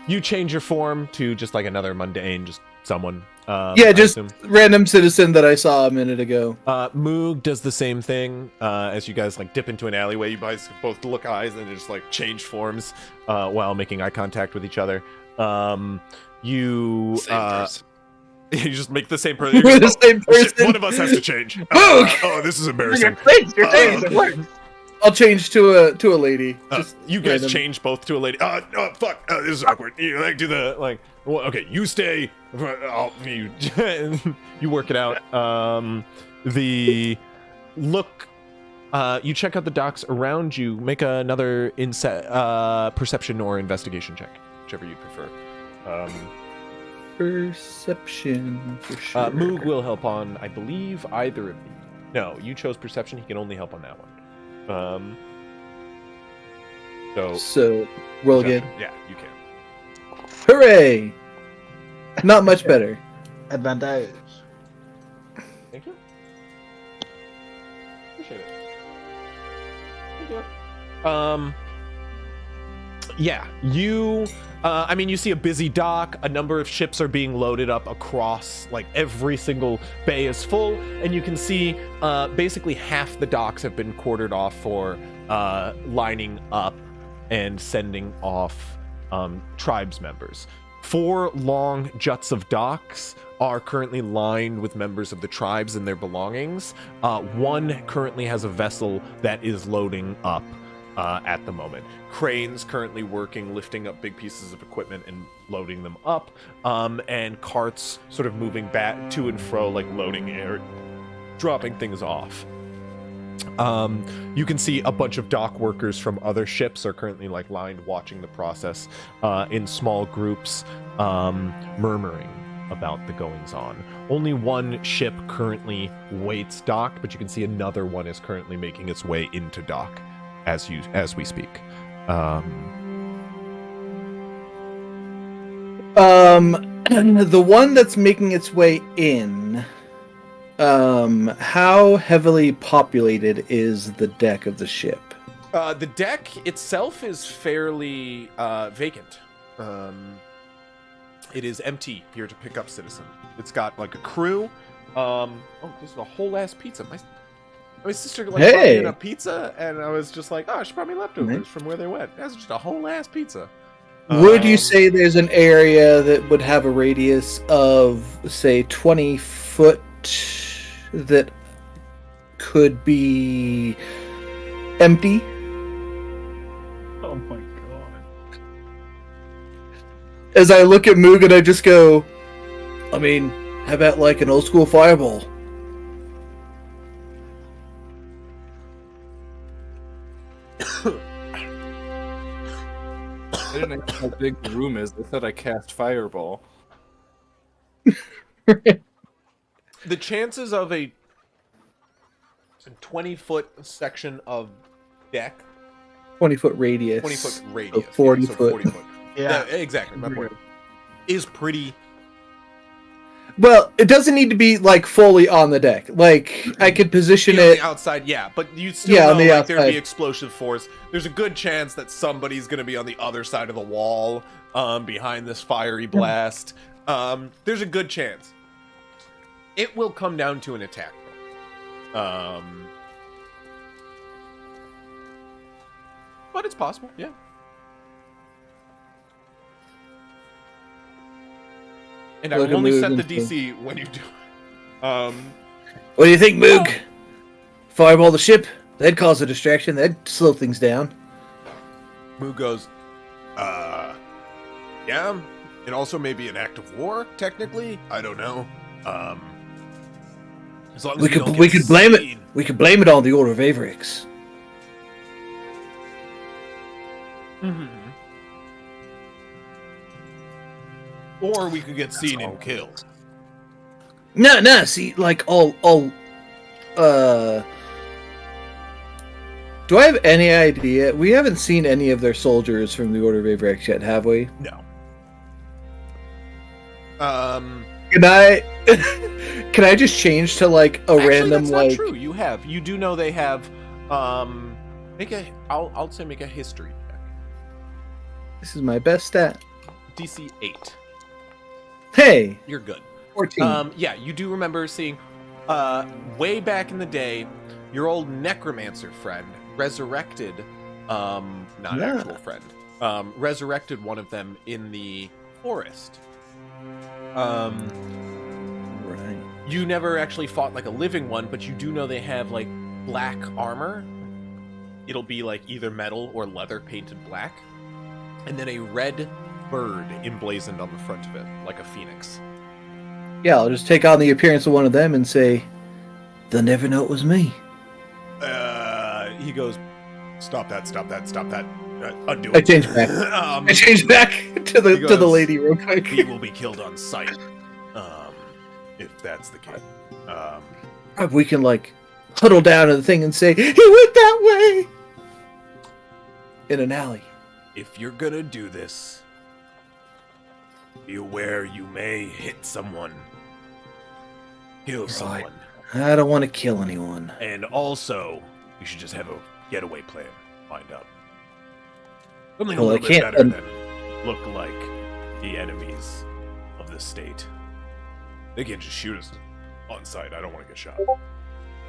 you change your form to just like another mundane, just someone. yeah, just random citizen that I saw a minute ago. Moog does the same thing. As you guys like dip into an alleyway, you guys both look eyes and just like change forms while making eye contact with each other. You Same person. you just make the same person. We're the same Oh, shit, person. one of us has to change. Oh, this is embarrassing. Your face, it works. I'll change to a lady. Just You guys random. change both to a lady. Oh, fuck. This is awkward. You like do the like. Well, okay, you stay. You work it out. The look. You check out the docks around you. Make another perception or investigation check, whichever you prefer. perception for sure. Moog will help on, I believe, either of these. No, you chose perception. He can only help on that one. So roll again. Yeah, you can. Hooray! Not much better. Advantage. Thank you. Appreciate it. Thank you. Yeah, you. You see a busy dock. A number of ships are being loaded up across. Like every single bay is full, and you can see basically half the docks have been quartered off for lining up and sending off tribes members. 4 long juts of docks are currently lined with members of the tribes and their belongings. One currently has a vessel that is loading up at the moment. Cranes currently working, lifting up big pieces of equipment and loading them up, and carts sort of moving back to and fro, like loading air, dropping things off. You can see a bunch of dock workers from other ships are currently like lined watching the process in small groups, murmuring about the goings on. Only one ship currently waits docked, but you can see another one is currently making its way into dock as we speak. The one that's making its way in, how heavily populated is the deck of the ship? The deck itself is fairly vacant. It is empty here to pick up citizen. It's got like a crew. This is a whole ass pizza. My sister brought me in a pizza, and I was just like, she brought me leftovers from where they went. That's just a whole ass pizza. Would you say there's an area that would have a radius of, say, 20 foot that could be empty? Oh my god. As I look at Moog and I just go, how about like an old school fireball? I didn't know how big the room is. They said I cast fireball. The chances of a 20-foot section of deck, 20-foot radius. 20-foot radius, 40 so foot. 40 foot. Yeah, exactly. My point is pretty. Well, it doesn't need to be like fully on the deck. Like I could position on it the outside, yeah, but you still know on the like, there'd outside. be explosive force. There's a good chance that somebody's going to be on the other side of the wall, behind this fiery blast. There's a good chance. It will come down to an attack roll. But it's possible, yeah. And I Look will at only Moog set the and DC when you do. What do you think, Moog? Fireball the ship? That'd cause a distraction. That'd slow things down. Moo goes, yeah, and also maybe an act of war, technically. I don't know. As long as We don't could get blame seen. it. We could blame it on the Order of Avirex. Mm-hmm. Or we could get seen and killed. No. See, like all. Do I have any idea? We haven't seen any of their soldiers from the Order of Avirex yet, have we? No. Can I? Can I just change to like a Actually, random that's like? not true. You do know they have. I'll say make a history check. This is my best stat. DC 8. Hey, You're good. 14. Yeah, you do remember seeing, way back in the day, your old necromancer friend resurrected, not Yeah. actual friend, resurrected one of them in the forest. Right. You never actually fought like a living one, but you do know they have like black armor. It'll be like either metal or leather painted black, and then a red bird emblazoned on the front of it, like a phoenix. Yeah, I'll just take on the appearance of one of them and say, they'll never know it was me. He goes, stop that. Undo I it. changed back. I changed back to the Because lady real quick. he will be killed on sight. If that's the case. We can like huddle down to the thing and say, "He went that way." In an alley. If you're gonna do this, be aware you may hit someone, kill someone, I don't want to kill anyone. and also you should just have a getaway plan lined up. Something Well, a I little bit can't- better than look like the enemies of the state. They can't just shoot us on sight. I don't want to get shot.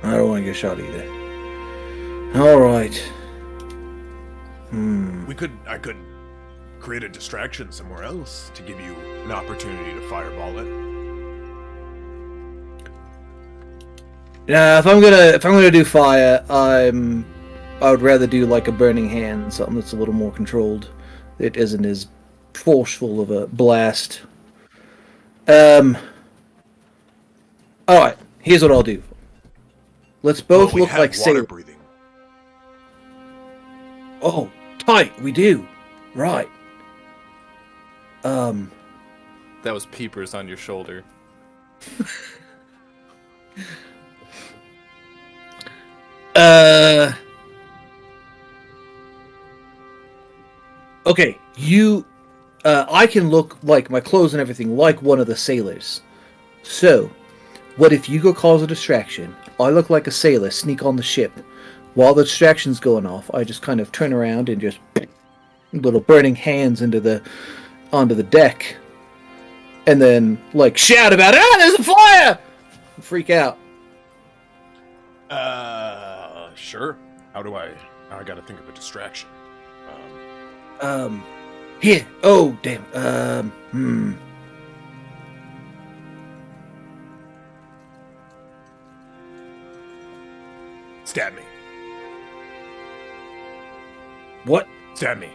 I don't want to get shot either. All right. I could create a distraction somewhere else to give you an opportunity to fireball it. Yeah, if I'm gonna do fire, I would rather do like a burning hand, something that's a little more controlled. It isn't as forceful of a blast. All right. Here's what I'll do. Let's both we look have like water sailors. breathing. Oh, tight. We do. Right. That was peepers on your shoulder. Okay, I can look like my clothes and everything like one of the sailors. So, what if you go cause a distraction? I look like a sailor, sneak on the ship. While the distraction's going off, I just kind of turn around and just little burning hands onto the deck, and then like shout about there's a fire! Freak out. Sure. How do I gotta think of a distraction. Here. Oh, damn. Stab me. What? Stab me.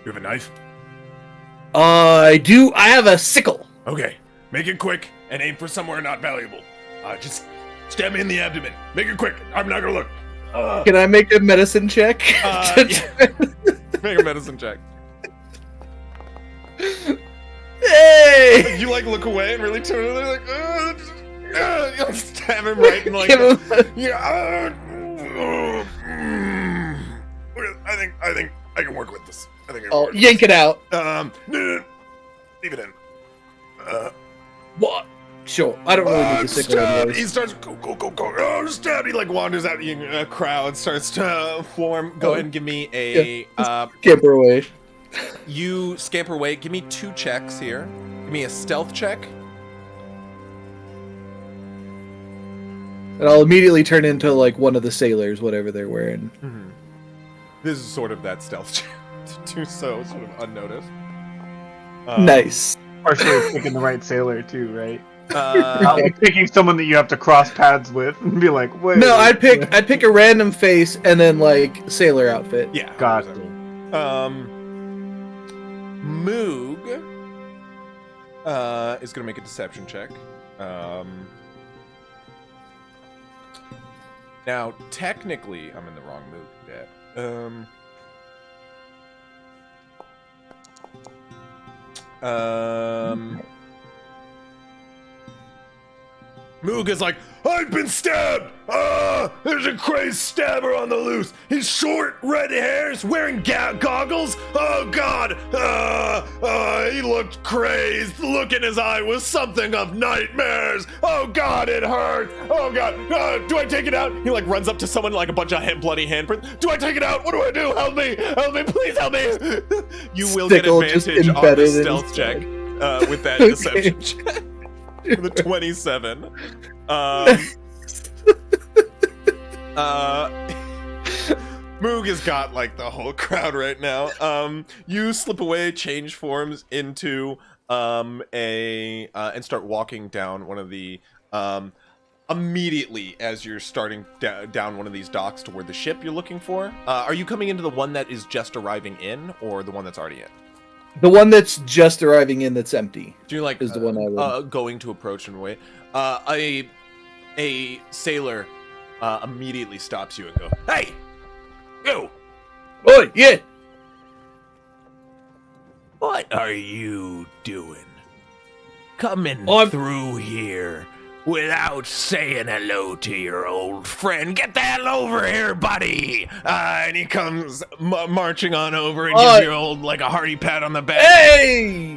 You have a knife? I do. I have a sickle. Okay. Make it quick and aim for somewhere not valuable. Just stab me in the abdomen. Make it quick. I'm not gonna look. Can I make a medicine check? Make a medicine check. Hey! You like look away and really turn it like, you like stab him right in like. Give him- Yeah. I think I can work with this. I think I can Oh, work with yank it out. no. Leave it in. What? Sure. I don't really need the sickle Stab! anyways. He starts go. Oh, stab! He like wanders out. A crowd starts to form. Go ahead and give me a. Scamper away. You scamper away. Give me 2 checks here. Give me a stealth check. And I'll immediately turn into like one of the sailors, whatever they're wearing. This is sort of that stealth check to do so sort of unnoticed. Nice. Partially picking the right sailor too, right? Uh, Not like picking someone that you have to cross paths with and be like, wait. No, I'd pick a random face and then like sailor outfit. yeah. Gotcha. Moog is gonna make a deception check. Now, technically, I'm in the wrong mood. Yeah. Moog is like, I've been stabbed! There's a crazed stabber on the loose. He's short, red hairs, wearing goggles. Oh God! He looked crazed. The look in his eye was something of nightmares. Oh God, it hurt. Oh God, do I take it out? He like runs up to someone like a bunch of bloody handprints. Do I take it out? What do I do? Help me! Help me! Please help me! You will Stickle get just advantage on the embedded in stealth his check head. with that Okay. deception check. With a 27. Moog has got like the whole crowd right now. You slip away, change forms into and start walking down one of the immediately as you're starting down one of these docks toward the ship you're looking for. Are you coming into the one that is just arriving in, or the one that's already in? The one that's just arriving in that's empty. Do you like Is the one I would- going to approach and wait? A sailor immediately stops you and goes, "Hey, you! Oh yeah. What are you doing? Coming I'm- through here without saying hello to your old friend. Get the hell over here, buddy! And he comes marching on over and gives you like a hearty pat on the back. Hey!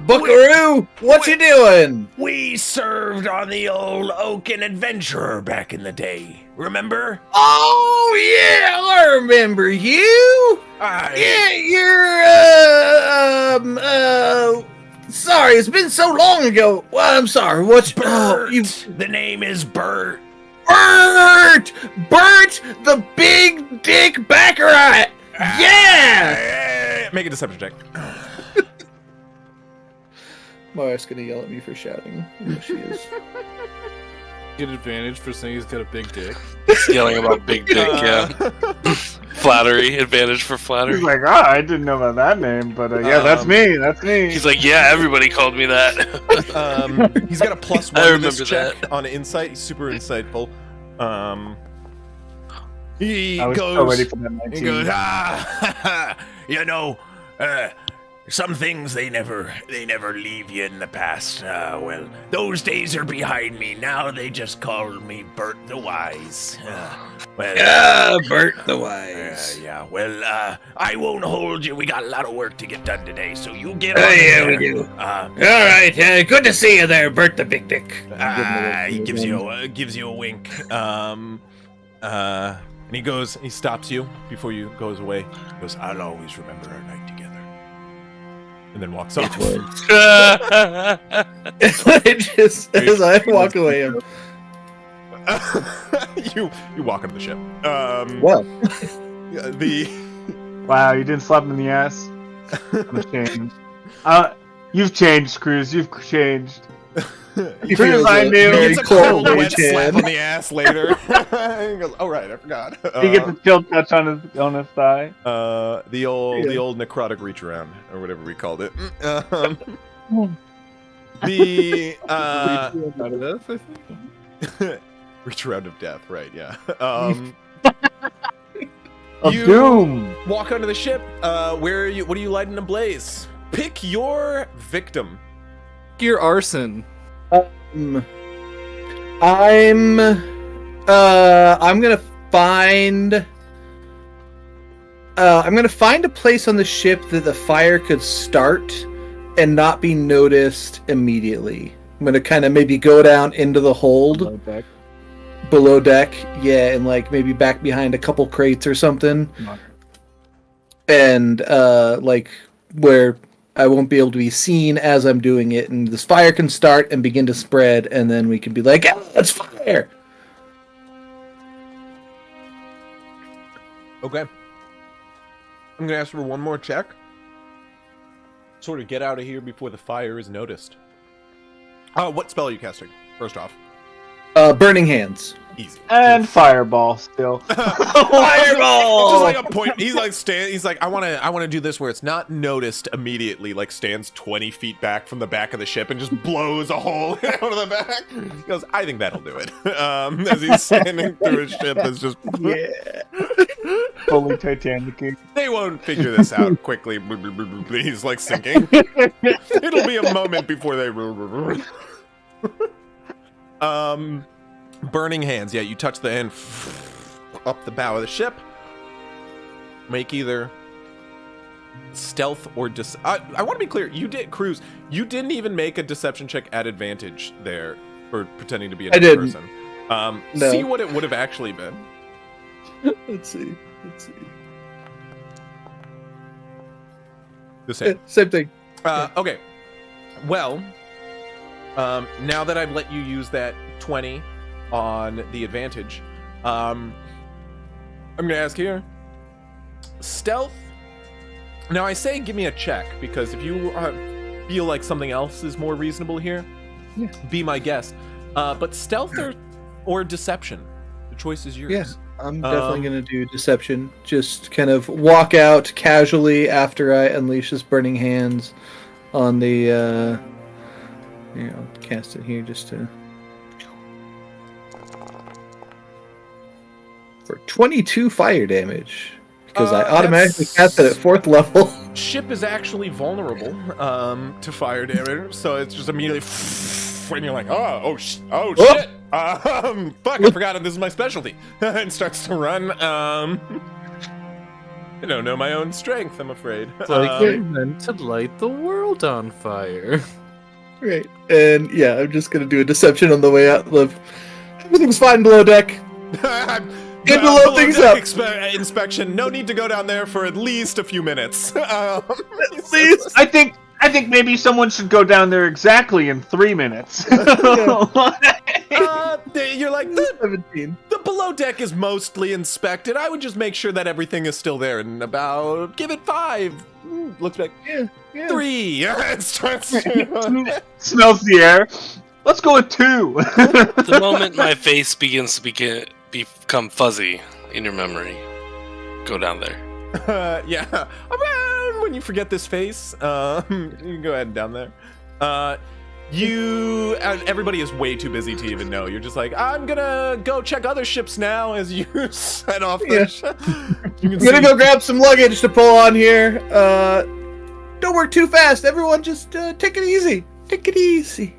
Buckaroo! What you doing? We served on the old Oaken Adventurer back in the day. Remember? Oh, yeah, I remember you! Yeah, you're, sorry, it's been so long ago. Well, I'm sorry, what's... Bert! The name is Bert. Bert! Bert, the big dick Baccarat! Yeah! Make a deception check. Mariah's gonna yell at me for shouting. Yes, she is. Get advantage for saying he's got a big dick. Yelling about big dick, yeah. Flattery, advantage for flattery. He's like, I didn't know about that name, but yeah, that's me. That's me. He's like, yeah, everybody called me that. He's got a +1 I to remember this check that. on insight. He's super insightful. He I was goes. so ready for that He 19. goes, you know, some things they never leave you in the past. Well, those days are behind me. Now they just call me Bert the Wise. Bert the Wise. Yeah. Well, I won't hold you. We got a lot of work to get done today, so you get Oh, on yeah, there. we do. Uh, All right, good to see you there, Bert the Big Dick. he gives you a wink. And he goes. He stops you before you goes away. He goes, I'll always remember our night together. And then walks off. Just as I walk away, I'm... you walk into the ship. Well, Wow, you didn't slap him in the ass? I'm ashamed. You've changed, Cruz. You've changed. he Soon as feels I a knew- very It's a cold cold, wet wet slap hand. on the ass later. He goes, "Oh right, I forgot." He gets a chill touch on his thigh. The old necrotic reach around or whatever we called it. The Out of this, I think. reach around of death, right? Yeah. Of You- doom. Walk onto the ship. Where are you? What are you lighting ablaze? Pick your victim. Gear arson. I'm gonna find. I'm gonna find a place on the ship that the fire could start and not be noticed immediately. I'm gonna kind of maybe go down into the hold below deck, yeah, and like maybe back behind a couple crates or something, and like where I won't be able to be seen as I'm doing it, and this fire can start and begin to spread, and then we can be like, "Ah, it's fire!" Okay. I'm gonna ask for one more check. Sort of get out of here before the fire is noticed. What spell are you casting? First off, Burning hands. easy. And fireball still. Fireball! Just like a point. He's like He's like, I want to do this where it's not noticed immediately. Like stands 20 feet back from the back of the ship and just blows a hole out of the back. He goes, I think that'll do it. As he's standing through his ship, it's just Yeah. Fully Titanic. they won't figure this out quickly. He's like sinking. It'll be a moment before they. Burning hands. Yeah, you touch the end up the bow of the ship. Make either stealth or I want to be clear. You did, Cruz. You didn't even make a deception check at advantage there for pretending to be another didn't. person. No. See what it would have actually been. Let's see. The same. Same thing. Okay. Well, now that I've let you use that 20 on the advantage, I'm gonna ask here. Stealth. Now I say give me a check because if you feel like something else is more reasonable here, be my guest. But stealth or deception, the choice is yours. Yeah, I'm definitely gonna do deception. Just kind of walk out casually after I unleash this burning hands on the. Here, I'll cast it here just to. For 22 fire damage because I automatically cast it at 4th level. ship is actually vulnerable to fire damage, so it's just immediately when you're like, oh shit, fuck, I forgot this is my specialty, and starts to run. I don't know my own strength, I'm afraid. It's like you're meant to light the world on fire. Right. And yeah, I'm just gonna do a deception on the way out. Everything's fine below deck. Get below things up. Inspection. No need to go down there for at least a few minutes. At least. I think maybe someone should go down there exactly in 3 minutes. You're like, 17. the below deck is mostly inspected. I would just make sure that everything is still there and about, give it 5. Looks like Yeah. 3. It starts Smells the air. Let's go with 2. The moment my face begins to become fuzzy in your memory, go down there. yeah. Around when you forget this face, you can go ahead and down there. Everybody is way too busy to even know. You're just like, I'm gonna go check other ships now as you set off the ship. I'm gonna go grab some luggage to pull on here. Don't work too fast. Everyone just take it easy. Take it easy.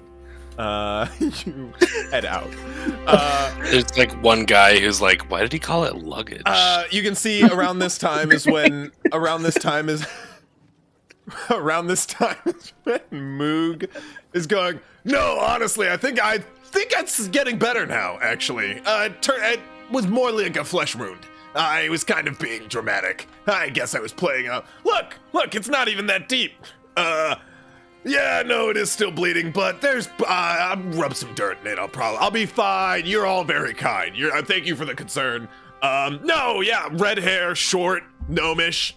You head out. There's like one guy who's like, why did he call it luggage? You can see around this time is when Moog is going, no, honestly, I think it's getting better now, actually. It was more like a flesh wound. I was kind of being dramatic. I guess I was playing up. Look, it's not even that deep. Yeah, no, it is still bleeding, but I'll rub some dirt in it. I'll be fine. You're all very kind. Thank you for the concern. No, yeah, red hair, short, gnomish.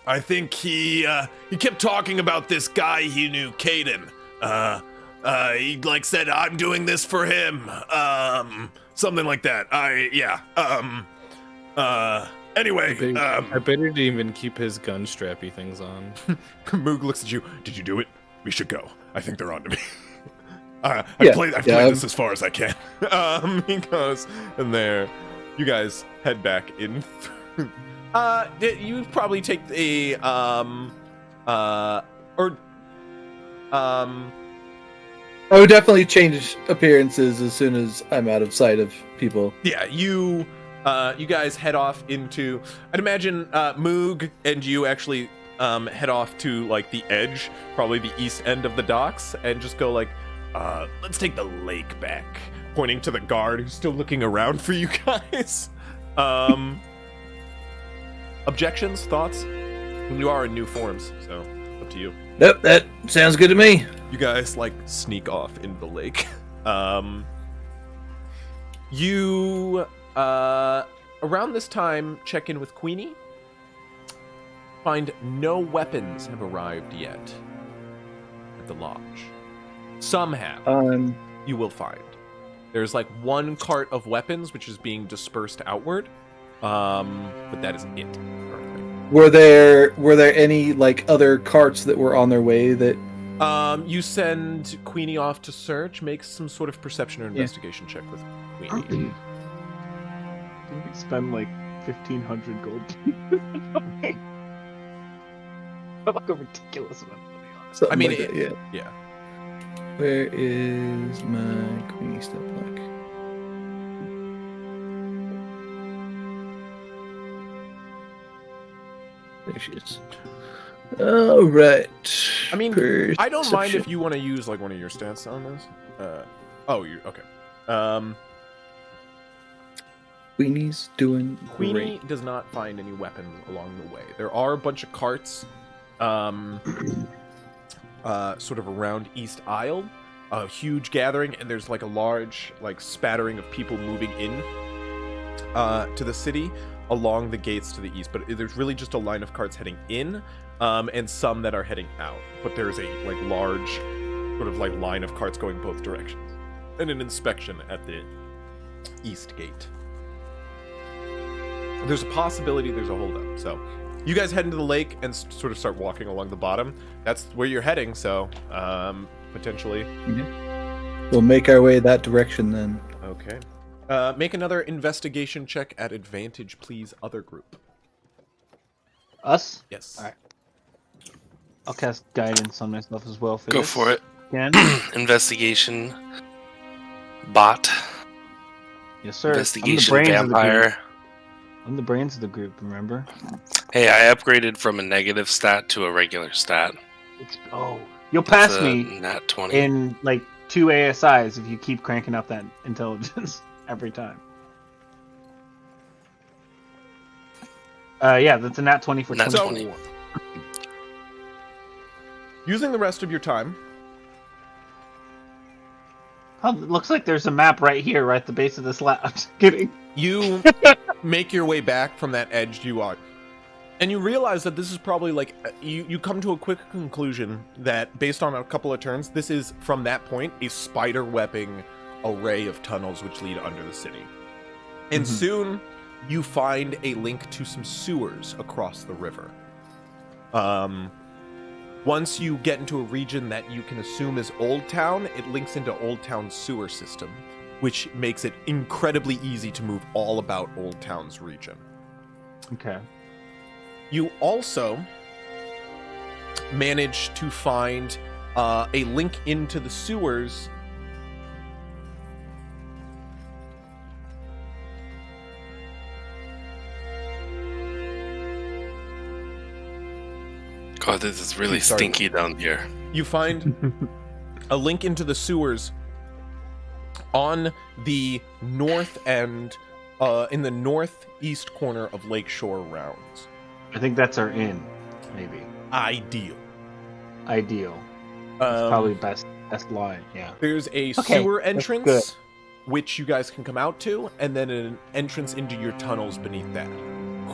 I think he kept talking about this guy he knew, Caden. He said, I'm doing this for him. Something like that. Anyway, I bet he didn't even keep his gun strappy things on. Moog looks at you. Did you do it? We should go. I think they're on to me. I've played this as far as I can. He goes, and there, you guys head back in. You probably take a I would definitely change appearances as soon as I'm out of sight of people. Yeah, you guys head off into. I'd imagine Moog and you actually head off to like the edge, probably the east end of the docks, and just go like, let's take the lake back, pointing to the guard who's still looking around for you guys. Objections, thoughts? You are in new forms, so up to you. Nope, that sounds good to me. You guys like sneak off into the lake. You around this time check in with Queenie. Find no weapons have arrived yet at the lodge. Some have. You will find. There's like one cart of weapons which is being dispersed outward. But that is it currently. Were there any like other carts that were on their way that you send Queenie off to search, make some sort of perception or investigation check with Queenie. We spend like 1,500 gold. Like a ridiculous amount of money on it. something I mean, like that, Yeah. Where is my Queenie step luck? There she is. All right. I mean, I don't mind if you want to use like one of your stats on this. You're okay. Queenie's doing Queenie great. does not find any weapons along the way. There are a bunch of carts, sort of around East Isle, a huge gathering, and there's like a large like spattering of people moving in to the city along the gates to the east. But there's really just a line of carts heading in, and some that are heading out. But there's a like large sort of like line of carts going both directions, and an inspection at the east gate. There's a possibility there's a holdup. So you guys head into the lake and sort of start walking along the bottom. That's where you're heading, so potentially. Mm-hmm. We'll make our way that direction then. Okay. Make another investigation check at advantage, please, other group. Us? Yes. Alright. I'll cast guidance on myself as well for Go this. for it. Again. Investigation. Bot. Yes, sir. Investigation vampire. I'm the brains of the group, remember? Hey, I upgraded from a negative stat to a regular stat. You'll It's pass a me nat 20. in like 2 ASIs if you keep cranking up that intelligence every time. Yeah, that's a nat 20 for Nat 24. 20. Using the rest of your time, Oh, it looks like there's a map right here, right at the base of this lab. I'm just kidding. you make your way back from that edge you are. And you realize that this is probably like, you come to a quick conclusion that based on a couple of turns, this is, from that point, a spider webbing array of tunnels which lead under the city. And soon, you find a link to some sewers across the river. Once you get into a region that you can assume is Old Town, it links into Old Town's sewer system, which makes it incredibly easy to move all about Old Town's region. Okay. You also manage to find a link into the sewers. God, this is really Sorry. stinky down here. You find a link into the sewers on the north end, in the northeast corner of Lakeshore Rounds. I think that's our inn, maybe. Ideal. Ideal. Probably best line, yeah. There's a Okay, sewer that's entrance, good. which you guys can come out to, and then an entrance into your tunnels beneath that.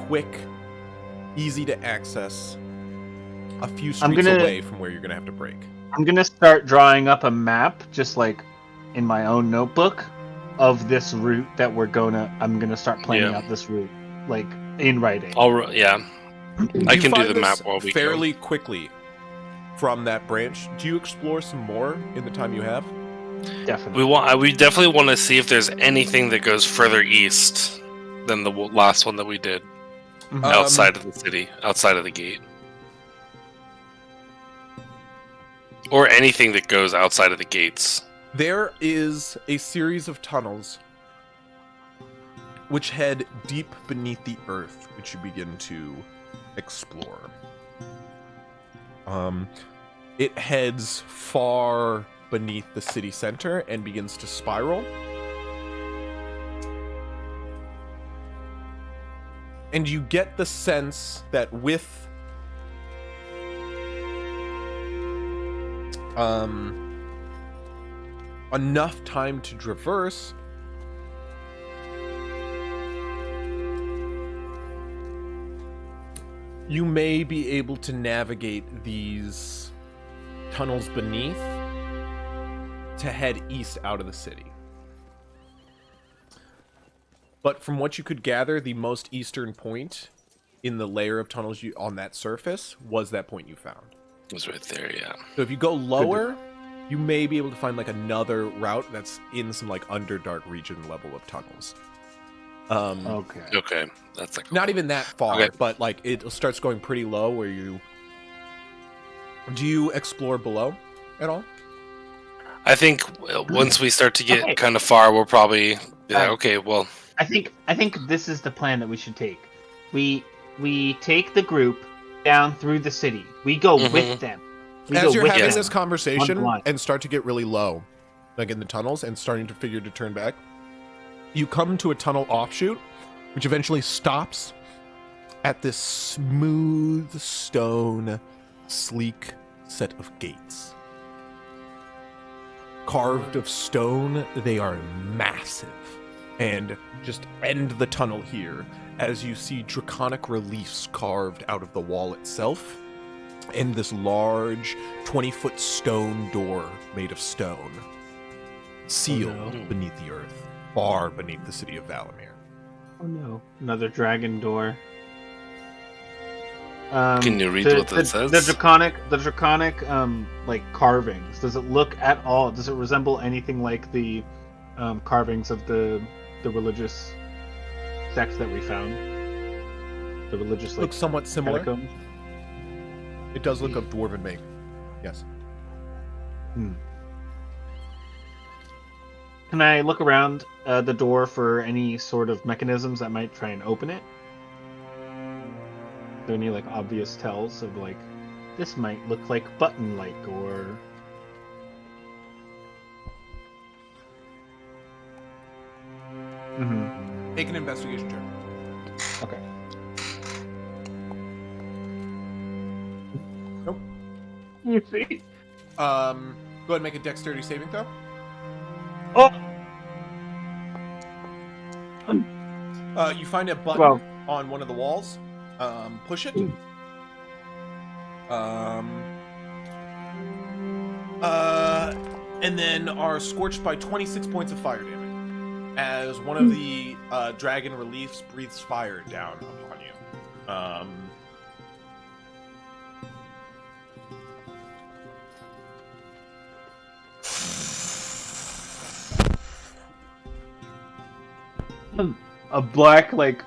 Quick, easy to access, a few streets away from where you're going to have to break. I'm gonna start drawing up a map, just like in my own notebook, of this route that I'm gonna start planning out this route, like in writing. Yeah. I You can do find the this map while we fairly go. quickly from that branch. Do you explore some more in the time you have? Definitely. We definitely want to see if there's anything that goes further east than the last one that we did outside of the city, outside of the gate, or anything that goes outside of the gates. There is a series of tunnels which head deep beneath the earth, which you begin to explore. It heads far beneath the city center and begins to spiral. And you get the sense that with enough time to traverse, you may be able to navigate these tunnels beneath to head east out of the city. But from what you could gather, the most eastern point in the layer of tunnels on that surface was that point you found. It was right there, yeah. So if you go lower, you may be able to find like another route that's in some like Underdark region level of tunnels. Okay, that's like Not even that far, Okay. but like it starts going pretty low where you... Do you explore below at all? I think once we start to get kind of far, we'll probably be like, Alright. okay, well, I think this is the plan that we should take. We take the group down through the city. We go with them. As you're having them. this conversation On line. and start to get really low, like in the tunnels, and starting to figure to turn back, you come to a tunnel offshoot, which eventually stops at this smooth stone, sleek set of gates. Carved of stone, they are massive, and just end the tunnel here as you see draconic reliefs carved out of the wall itself, and this large 20-foot stone door made of stone, sealed beneath the earth, far beneath the city of Valamir. Oh no! Another dragon door. Can you read what that says? The draconic, like carvings. Does it look at all? Does it resemble anything like the carvings of the religious sects that we found? The religious like Looks somewhat similar. catacombs? It does look of dwarven make. Yes. Can I look around the door for any sort of mechanisms that might try and open it? Are there any like obvious tells of like this might look like button-like or? Mm-hmm. Make an investigation check. Okay. Nope. You see? Go ahead and make a dexterity saving throw. Oh. You find a button Well. on one of the walls. Push it. And then are scorched by 26 points of fire damage as one of the dragon reliefs breathes fire down upon you. A black like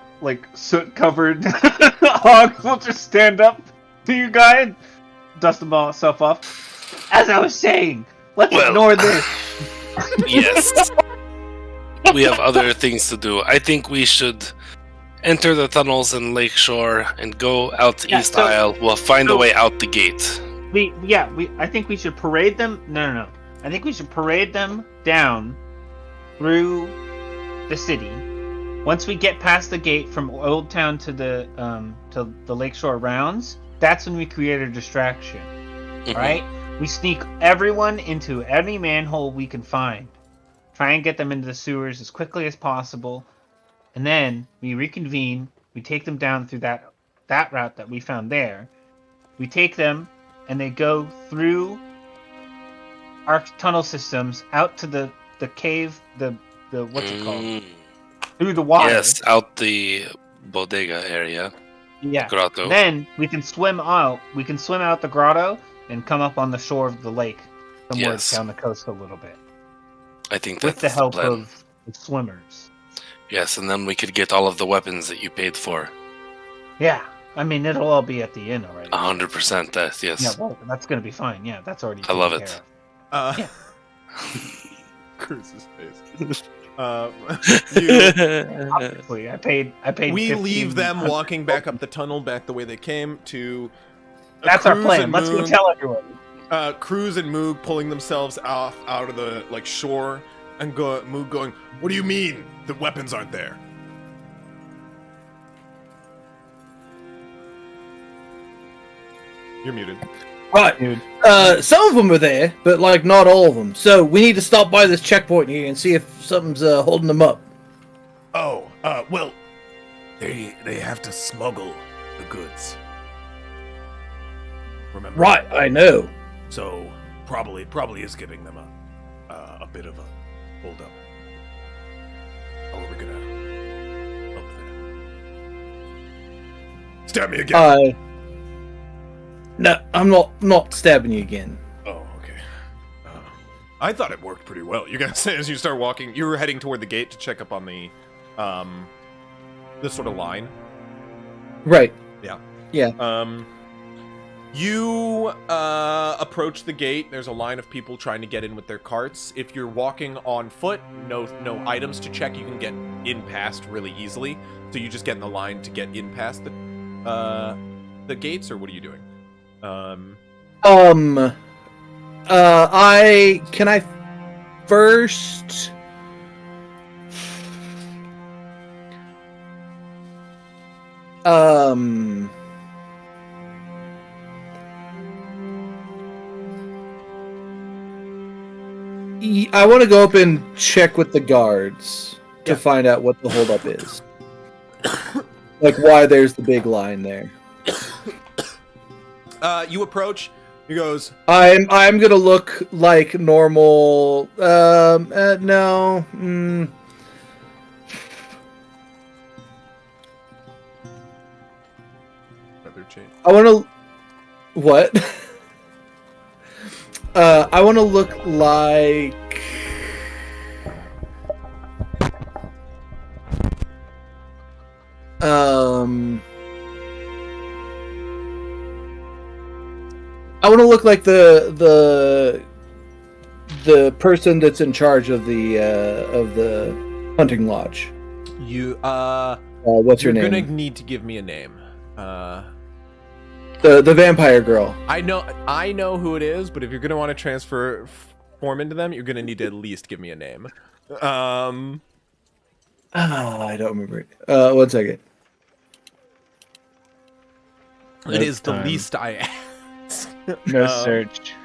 soot covered hog will just stand up to you guys, dust himself off. As I was saying, let's ignore this. Yes. We have other things to do. I think we should enter the tunnels in Lakeshore and go out Yeah, East so- Isle. We'll find a so- way out the gate. I think we should parade them. No. I think we should parade them down through the city. Once we get past the gate from Old Town to the Lakeshore rounds, that's when we create a distraction. Mhm. Right? We sneak everyone into any manhole we can find. Try and get them into the sewers as quickly as possible. And then we reconvene. We take them down through that route that we found there. We take them, and they go through our tunnel systems out to the cave, the what's it called? Mm. Through the water. Yes, out the bodega area. Yeah. Grotto. Then we can swim out. We can swim out the grotto and come up on the shore of the lake, somewhere Yes. down the coast a little bit, I think with that's the help plan. of the swimmers. Yes, and then we could get all of the weapons that you paid for. Yeah. I mean, it'll all be at the inn already. 100%. That yes. Yeah, well, that's gonna be fine. Yeah, that's already. I love taken it. care of. Uh, Yeah. Cruz's face. You, Obviously, I paid. we 15 leave them walking back up the tunnel back the way they came to. That's our Cruz plan. and Let's go Moog- tell everyone. Cruz and Moog pulling themselves out of the shore, and Moog going, "What do you mean the weapons aren't there?" You're muted. Right. Dude. Some of them are there, but like not all of them. So we need to stop by this checkpoint here and see if something's holding them up. Oh, well, they have to smuggle the goods. Remember? Right, I know. So probably is giving them a bit of a hold up. How are we gonna? Oh, there. Stab me again. No, I'm not stabbing you again. Oh, okay. I thought it worked pretty well. You guys, as you start walking, you were heading toward the gate to check up on the sort of line. Right. Yeah. Yeah. You approach the gate. There's a line of people trying to get in with their carts. If you're walking on foot, no items to check. You can get in past really easily. So you just get in the line to get in past the gates, or what are you doing? I first. I want to go up and check with the guards to Yeah. find out what the holdup is. Like why there's the big line there. You approach. He goes, I'm gonna look like normal. No. Feather chain. I want to. What? I want to look like. I want to look like the person that's in charge of the hunting lodge. You What's her you're name? gonna need to give me a name. The vampire girl. I know who it is, but if you're gonna want to transfer form into them, you're gonna need to at least give me a name. I don't remember it. 1 second. It is the time. least I ask. No search.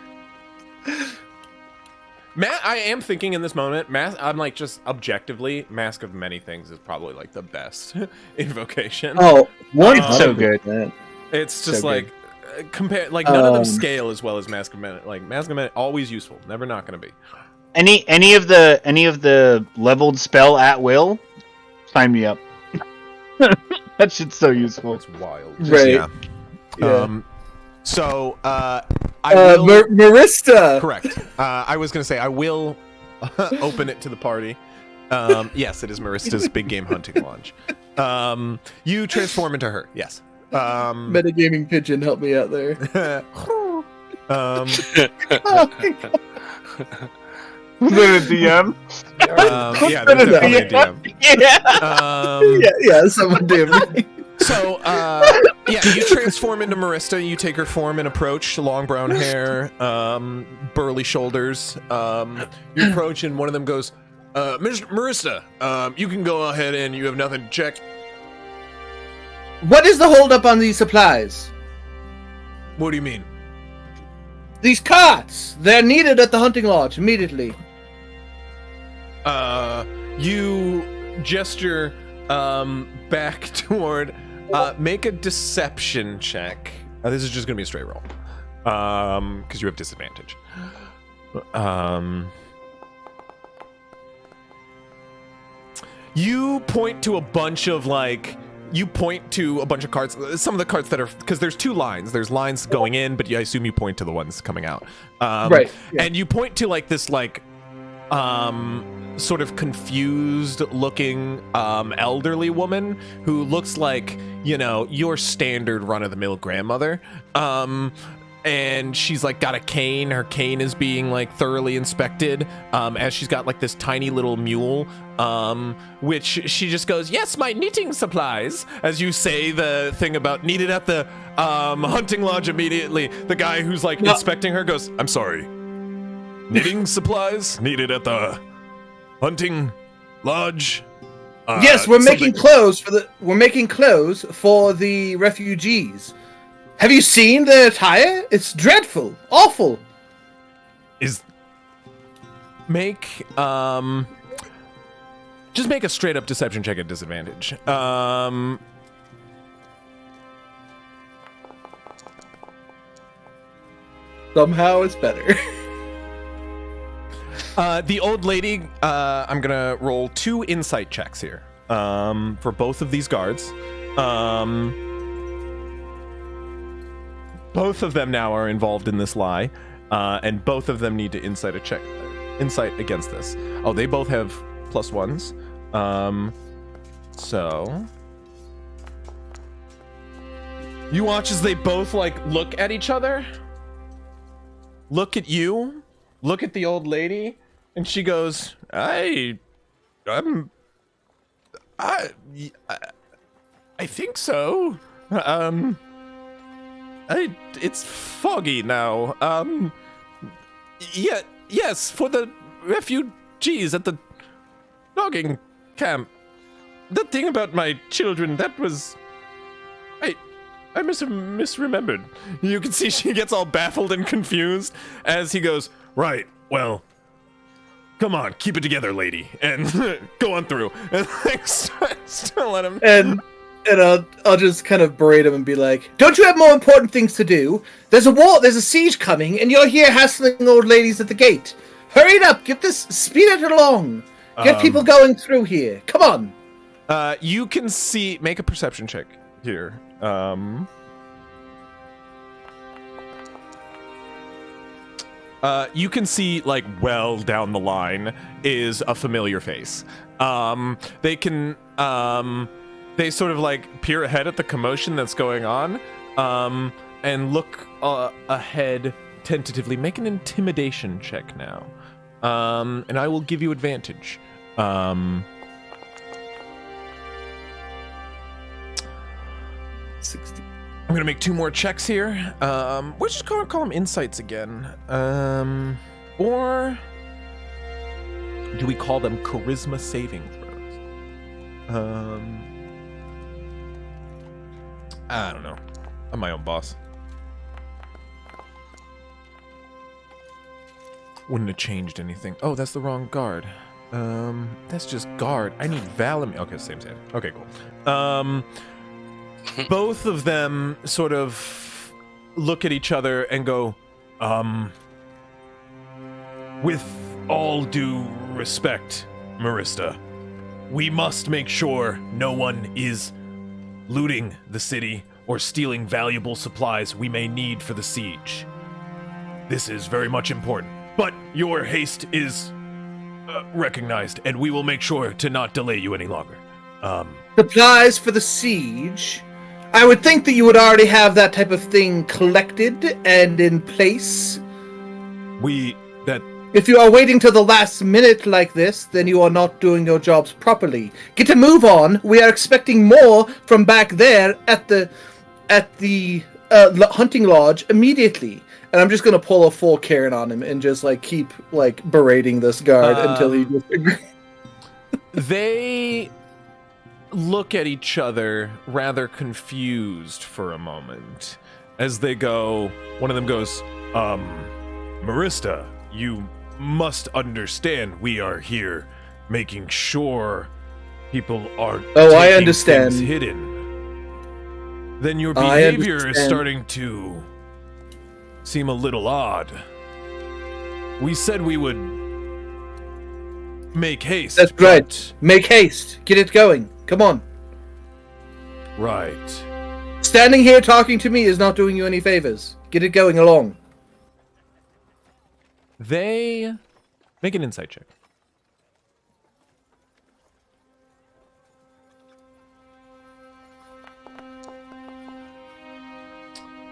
I am thinking in this moment, I'm like just objectively, Mask of Many Things is probably like the best invocation. Oh, It's so good. 100%. It's just so like compare like none of them scale as well as Mask of Many. Like Mask of Many, always useful, never not gonna be. Any of the leveled spell at will, sign me up. That shit's so useful. It's wild. Right. Yeah. Yeah. So I will. Marista. Correct. I was gonna say I will open it to the party. Yes, it is Marista's big game hunting launch. You transform into her. Yes. Metagaming pigeon, help me out there. um, Was it a DM? yeah, there's definitely a DM. Yeah. Yeah, someone damn right. So, yeah, you transform into Marista. You take her form and approach. Long brown hair, burly shoulders. You approach, and one of them goes, Marista, you can go ahead and you have nothing to check. What is the holdup on these supplies? What do you mean? These carts! They're needed at the hunting lodge immediately. You gesture back toward. Make a deception check. This is just gonna be a straight roll, because you have disadvantage. You point to a bunch of carts. Some of the carts that are, because there's two lines. There's lines going in, but I assume you point to the ones coming out. Right. Yeah. And you point to like this sort of confused looking elderly woman who looks like, you know, your standard run-of-the-mill grandmother. And she's like got a cane. Her cane is being like thoroughly inspected, as she's got like this tiny little mule, which she just goes, yes, my knitting supplies, as you say the thing about needed at the hunting lodge immediately. The guy who's like inspecting her goes, I'm sorry, knitting supplies needed at the hunting lodge. Yes, we're making clothes for the refugees. Have you seen the attire? It's dreadful, awful. Just make a straight up deception check at disadvantage. Somehow it's better. The old lady, I'm gonna roll 2 insight checks here, for both of these guards. Both of them now are involved in this lie, and both of them need to insight against this. Oh, they both have +1s. So you watch as they both like look at each other, look at you, look at the old lady, and she goes, I think so. It's foggy now. Yeah, yes, for the refugees at the logging camp. The thing about my children, that was... I misremembered. You can see she gets all baffled and confused as he goes, right, well, come on, keep it together, lady, and go on through. And like starts to let him... And I'll just kind of berate him and be like, don't you have more important things to do? There's a siege coming, and you're here hassling old ladies at the gate. Hurry it up, speed it along. Get people going through here. Come on. You can see, make a perception check here. You can see, like, well down the line is a familiar face. They sort of like peer ahead at the commotion that's going on, and look ahead tentatively. Make an intimidation check now. And I will give you advantage. 60. I'm gonna make 2 more checks here. We're just gonna call them insights again. Or do we call them charisma saving throws? I don't know. I'm my own boss. Wouldn't have changed anything. Oh, that's the wrong guard. That's just guard. I need Valim. Okay, same. Okay, cool. Both of them sort of look at each other and go, with all due respect, Marista, we must make sure no one is looting the city or stealing valuable supplies we may need for the siege. This is very much important, but your haste is recognized, and we will make sure to not delay you any longer. Supplies for the siege? I would think that you would already have that type of thing collected and in place. If you are waiting till the last minute like this, then you are not doing your jobs properly. Get a move on. We are expecting more from back there at the hunting lodge immediately. And I'm just gonna pull a full Karen on him and just keep berating this guard until he just agrees. They look at each other rather confused for a moment as they go. One of them goes, Marista, you must understand we are here making sure people are I understand. things hidden. Then your behavior is starting to seem a little odd. We said we would make haste. That's right. Make haste. Get it going. Come on. Right. Standing here talking to me is not doing you any favors. Get it going along. They make an insight check.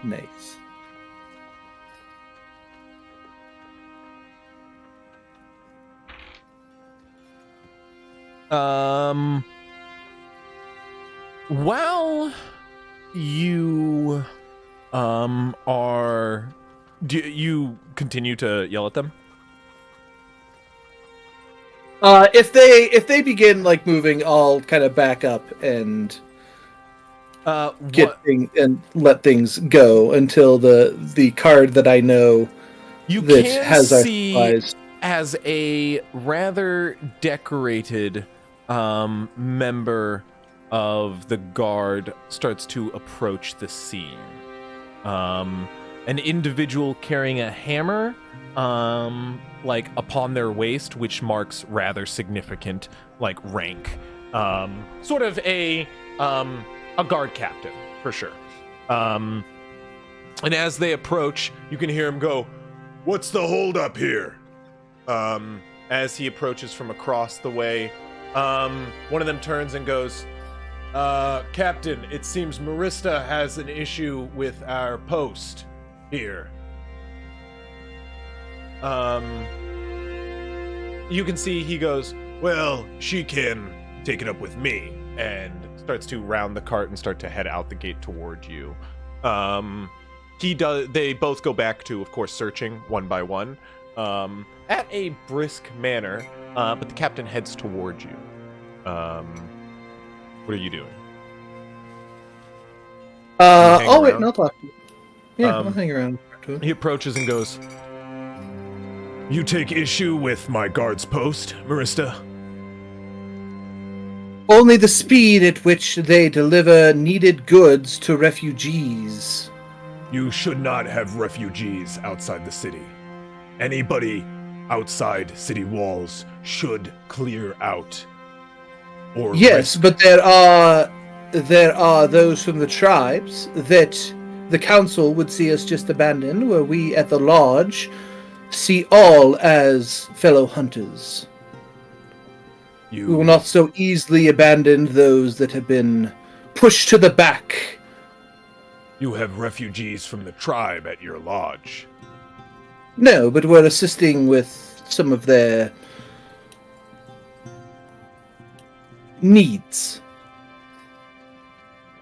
Nice. While you do you continue to yell at them? If they begin moving, I'll kind of back up and and let things go until the card that I know you that can has our see supplies. As a rather decorated member of the guard starts to approach the scene. An individual carrying a hammer upon their waist, which marks rather significant rank. Sort of a guard captain for sure. And as they approach, you can hear him go, "What's the holdup here?" As he approaches from across the way, one of them turns and goes, Captain, it seems Marista has an issue with our post here. You can see he goes, well, she can take it up with me, and starts to round the cart and start to head out the gate toward you. They both go back to, of course, searching one by one. At a brisk manner, but the captain heads toward you. What are you doing? I'll wait and I'll talk to you. Yeah, I'll hang around. He approaches and goes, you take issue with my guard's post, Marista? Only the speed at which they deliver needed goods to refugees. You should not have refugees outside the city. Anybody outside city walls should clear out. Or yes, but there are those from the tribes that the council would see us just abandon, where we at the lodge see all as fellow hunters. We will not so easily abandon those that have been pushed to the back You have refugees from the tribe at your lodge. No, but we're assisting with some of their needs.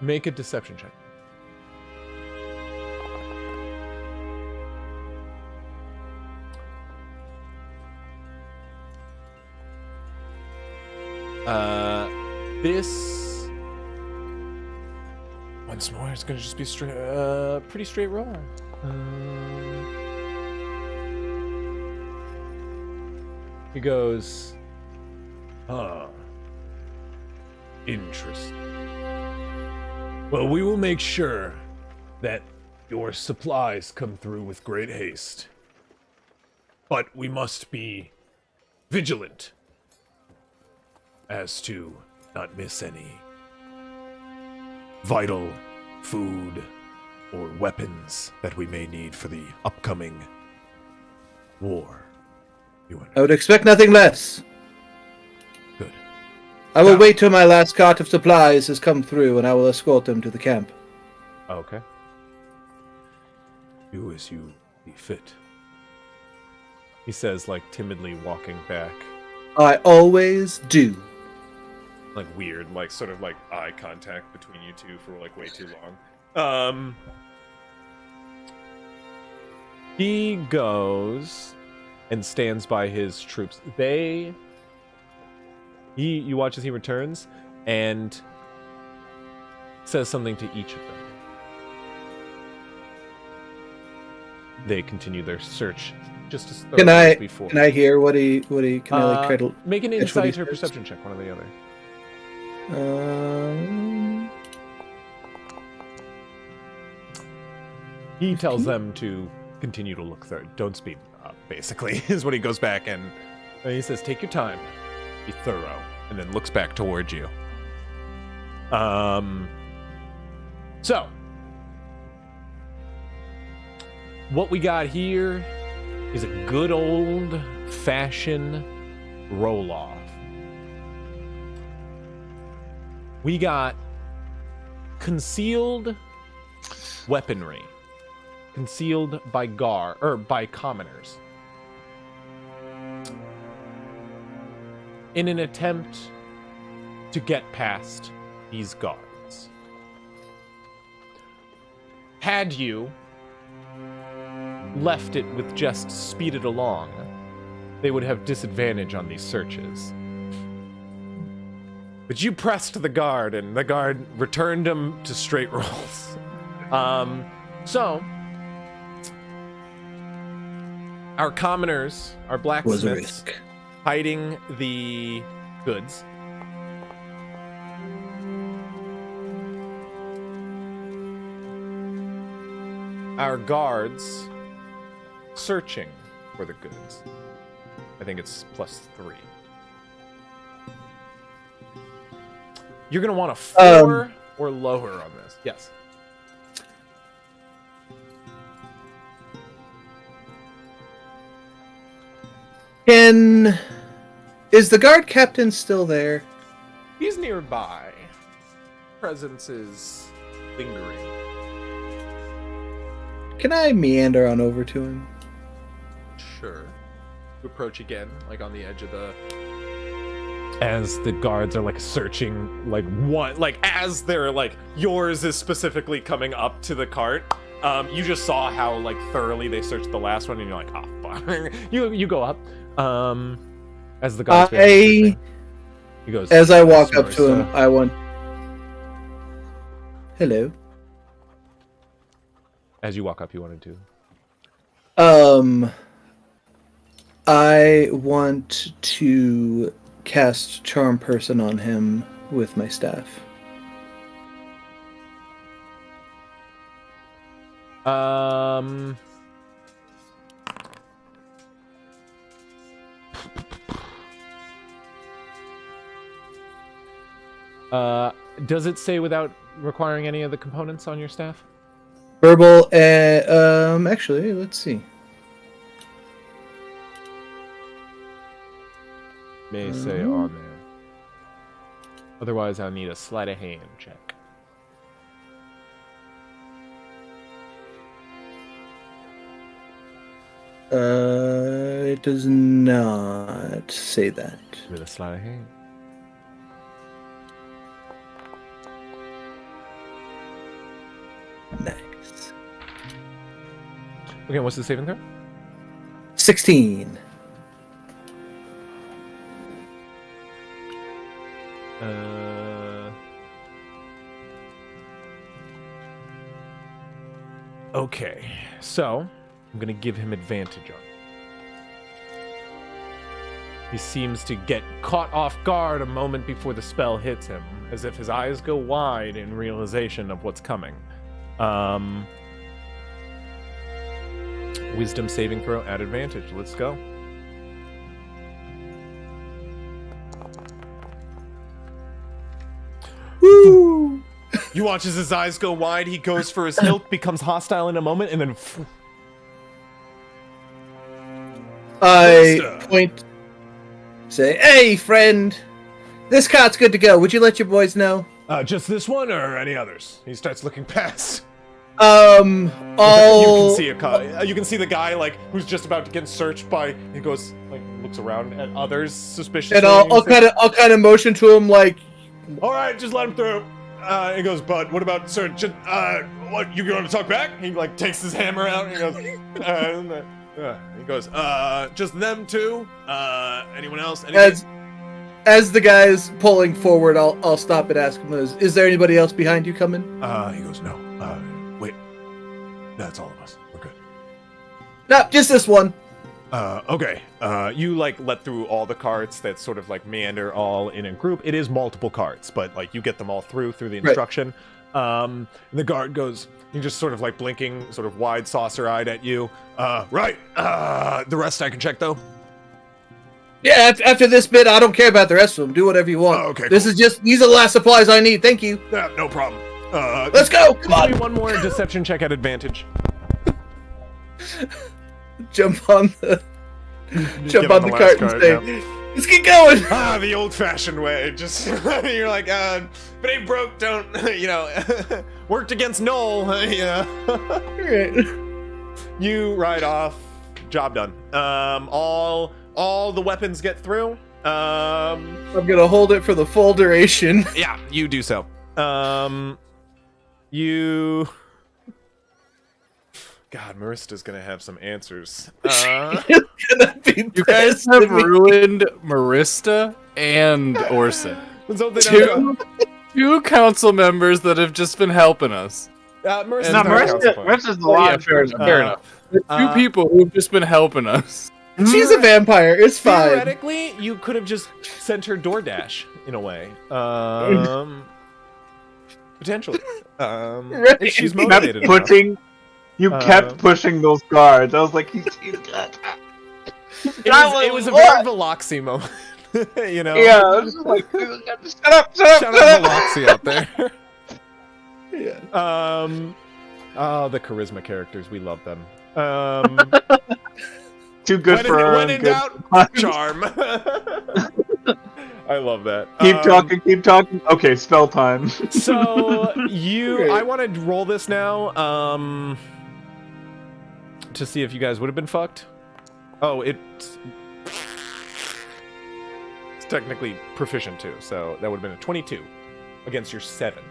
Make a deception check. This once more, it's gonna just be straight, pretty straight roll. He goes, Interesting. Well, we will make sure that your supplies come through with great haste. But we must be vigilant as to not miss any vital food or weapons that we may need for the upcoming war. I would expect nothing less. Good. I will Now- wait till my last cart of supplies has come through, and I will escort them to the camp. okay. Do as you see fit. He says, like timidly walking back, I always do. like weird, like sort of like eye contact between you two for like way too long. He goes and stands by his troops. You watch as he returns and says something to each of them. They continue their search just as thoroughly as before. Can I hear what he can I like try to Make an catch what he insight or says? perception check, one or the other. He tells them to continue to look through. Don't speed up, basically, is what he goes back and he says, take your time, be thorough, and then looks back towards you. So, what we got here is a good old-fashioned roll-off. We got concealed weaponry, concealed by by commoners, in an attempt to get past these guards. Had you left it with just speeded along, they would have disadvantage on these searches. But you pressed the guard, and the guard returned him to straight rolls. So, our commoners, our was a blacksmiths, risk. hiding the goods. Our guards searching for the goods. I think it's +3. You're gonna want a 4 or lower on this. Yes. Is the guard captain still there? He's nearby. Presence is lingering. Can I meander on over to him? Sure. You approach again, like on the edge of the. As the guards are like searching, like one, like as they're like yours is specifically coming up to the cart. You just saw how like thoroughly they searched the last one, and you're like, oh fuck. you go up. As the guards. He goes. As I walk up "Sorry, to him, sir." I want. Hello. As you walk up, you wanted to. I want to cast Charm Person on him with my staff. Does it say without requiring any of the components on your staff? Verbal, actually, let's see. May say on there. Otherwise, I'll need a sleight of hand check. It does not say that. With a sleight of hand. Nice. Okay, what's the saving throw? 16. Okay, so I'm gonna give him advantage on it. He seems to get caught off guard a moment before the spell hits him, as if his eyes go wide in realization of what's coming. Wisdom saving throw at advantage. Let's go. Woo! You watch as his eyes go wide. He goes for his hilt, becomes hostile in a moment, and then I point. Say, hey, friend. This cart's good to go. Would you let your boys know? just this one or any others? He starts looking past. All. You can see you can see the guy like who's just about to get searched by. He goes like looks around at others suspiciously. And I'll kind of motion to him like, all right, just let him through. He goes, but what about sir? Just, what you going to talk back? He like takes his hammer out and he goes, just them two. Anyone else? As the guy's pulling forward, I'll stop and ask him, is there anybody else behind you coming? He goes, no. Wait, that's all of us. We're good. No, just this one. Okay. You like let through all the carts that sort of like meander all in a group. It is multiple carts, but like you get them all through the instruction. Right. The guard goes, he just sort of like blinking, sort of wide saucer-eyed at you. Right. The rest I can check though. Yeah, after this bit, I don't care about the rest of them. Do whatever you want. Oh, okay. These are the last supplies I need. Thank you. No problem. Let's go. Come on. Give me one more deception check at advantage. Jump on the cart and say, let's get going. The old-fashioned way. Just you're like, if it ain't broke, don't worked against Noel. Right. You ride off. Job done. All the weapons get through. I'm gonna hold it for the full duration. Yeah, you do so. God, Marista's gonna have some answers. You guys have ruined Marista and Orson. Two council members that have just been helping us. Marista's the law. Fair enough. Two people who have just been helping us. She's a vampire. It's fine. Theoretically, you could have just sent her DoorDash in a way. Potentially. If she's motivated enough. You kept pushing those guards. I was like, he's got. It was a very Veloxy moment. Yeah, I was just like, shut up. Shout out Veloxy out there. Yeah. Oh, the charisma characters, we love them. Too good for her. When in doubt, charm. I love that. Keep talking. Okay, spell time. So I want to roll this now. To see if you guys would have been fucked. Oh, it's technically proficient too, so that would have been a 22 against your 7.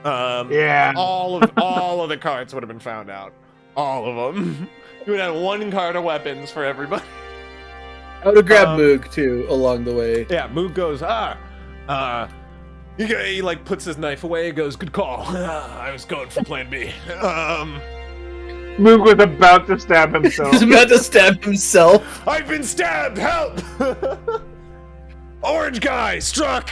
Yeah. All of the cards would have been found out. All of them. You would have one card of weapons for everybody. I would have grabbed Moog too along the way. Yeah, Moog goes, he like puts his knife away, goes, good call. I was going for plan B. Moog was about to stab himself. He's about to stab himself. I've been stabbed! Help! Orange guy struck!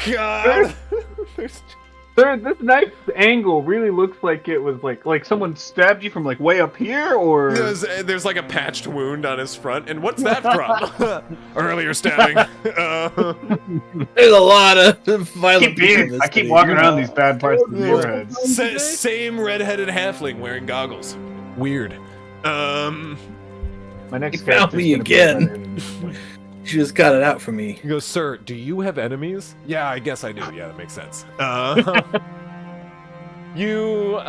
This knife angle really looks like it was like someone stabbed you from like way up here, or there's like a patched wound on his front, and what's that from? Earlier stabbing. There's a lot of violent. I keep walking around these bad parts of the neighborhood. Same red-headed halfling wearing goggles. Weird. My next he found me again. She just got it out for me. He goes, sir, do you have enemies? Yeah, I guess I do. Yeah, that makes sense. You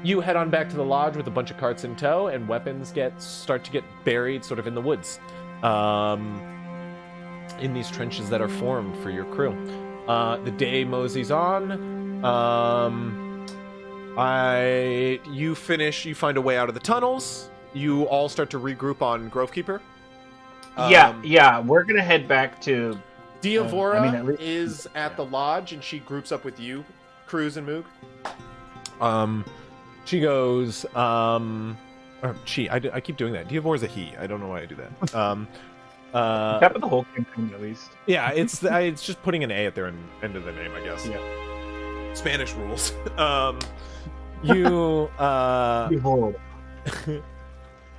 You head on back to the lodge with a bunch of carts in tow, and weapons start to get buried sort of in the woods, in these trenches that are formed for your crew. The day moseys on. You find a way out of the tunnels. You all start to regroup on Grovekeeper. Yeah, we're gonna head back to. Diavora at least- is at the lodge, and she groups up with you, Cruz and Moog. She goes, or she. I keep doing that. Diavora's a he. I don't know why I do that. That was the whole campaign, at least. Yeah, it's just putting an A at their end of the name, I guess. Yeah. Spanish rules. You Behold.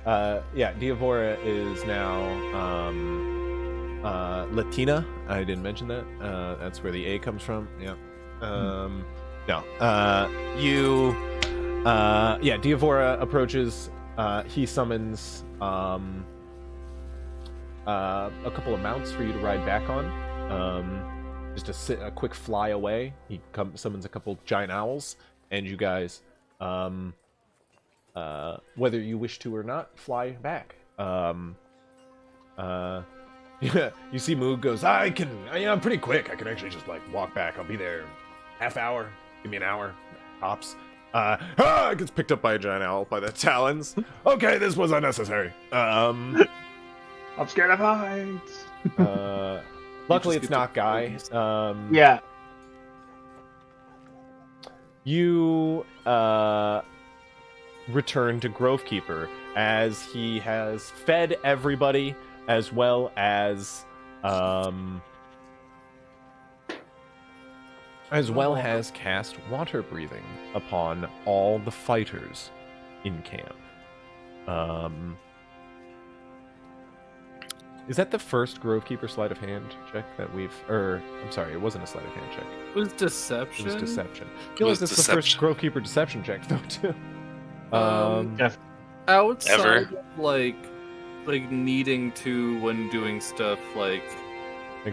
yeah, Diavora is now Latina. I didn't mention that. That's where the A comes from. Yeah. No. Diavora approaches. He summons a couple of mounts for you to ride back on. Just a quick fly away. He summons a couple giant owls, and you guys, whether you wish to or not, fly back. You see Moog goes, I'm pretty quick. I can actually just walk back. I'll be there half hour. Give me an hour, tops. Gets picked up by a giant owl by the talons. Okay, this was unnecessary. I'm scared of heights. Luckily, it's not Guy. Yeah. You return to Grovekeeper as he has fed everybody, as well as cast water breathing upon all the fighters in camp. Is that the first Grovekeeper sleight of hand check that we've... I'm sorry, it wasn't a sleight of hand check. It was deception. It was deception. I feel like this is the first Grovekeeper deception check, though, too. Outside of, like needing to, when doing stuff, like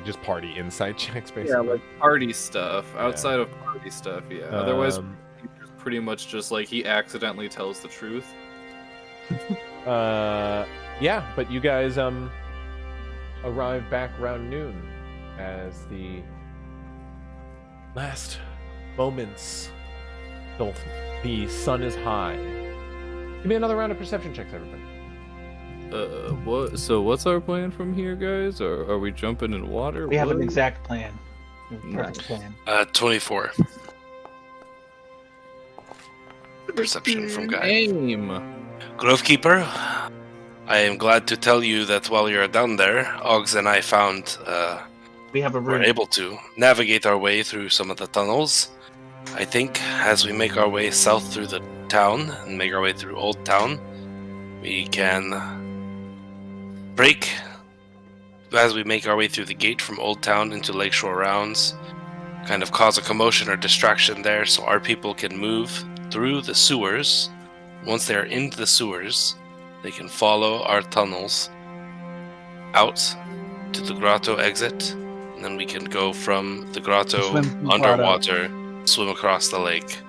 just party insight checks, basically. Yeah, like party stuff. Outside of party stuff, yeah. Otherwise, it's pretty much just like he accidentally tells the truth. Yeah, but you guys arrive back around noon as the last moments till the sun is high. Give me another round of perception checks, everybody. What? So what's our plan from here, guys? Or are we jumping in water? We have an exact plan. Perfect plan. 24. Perception from Guy. Aim. Grovekeeper, I am glad to tell you that while you're down there, Oggs and I found we have a we're route. able to navigate our way through some of the tunnels. I think as we make our way south through the town and make our way through Old Town, we can break as we make our way through the gate from Old Town into Lakeshore Rounds, kind of cause a commotion or distraction there so our people can move through the sewers. Once they're into the sewers, they can follow our tunnels out to the grotto exit, and then we can go from the grotto underwater, swim across the lake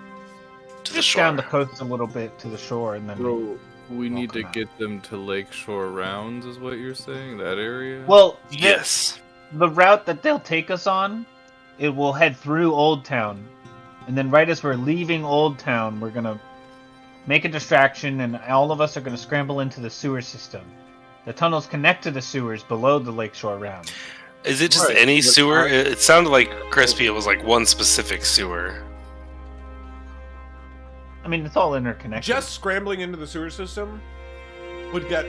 to the shore. Down the coast a little bit to the shore, and then. Bro, we need to get them to Lakeshore Rounds, is what you're saying? That area? Well, yes. The route that they'll take us on, it will head through Old Town, and then right as we're leaving Old Town, we're gonna make a distraction, and all of us are gonna scramble into the sewer system. The tunnels connect to the sewers below the Lakeshore Round. Is it just any sewer? It sounded like Crispy. It was like one specific sewer. I mean, it's all interconnected. Just scrambling into the sewer system would get...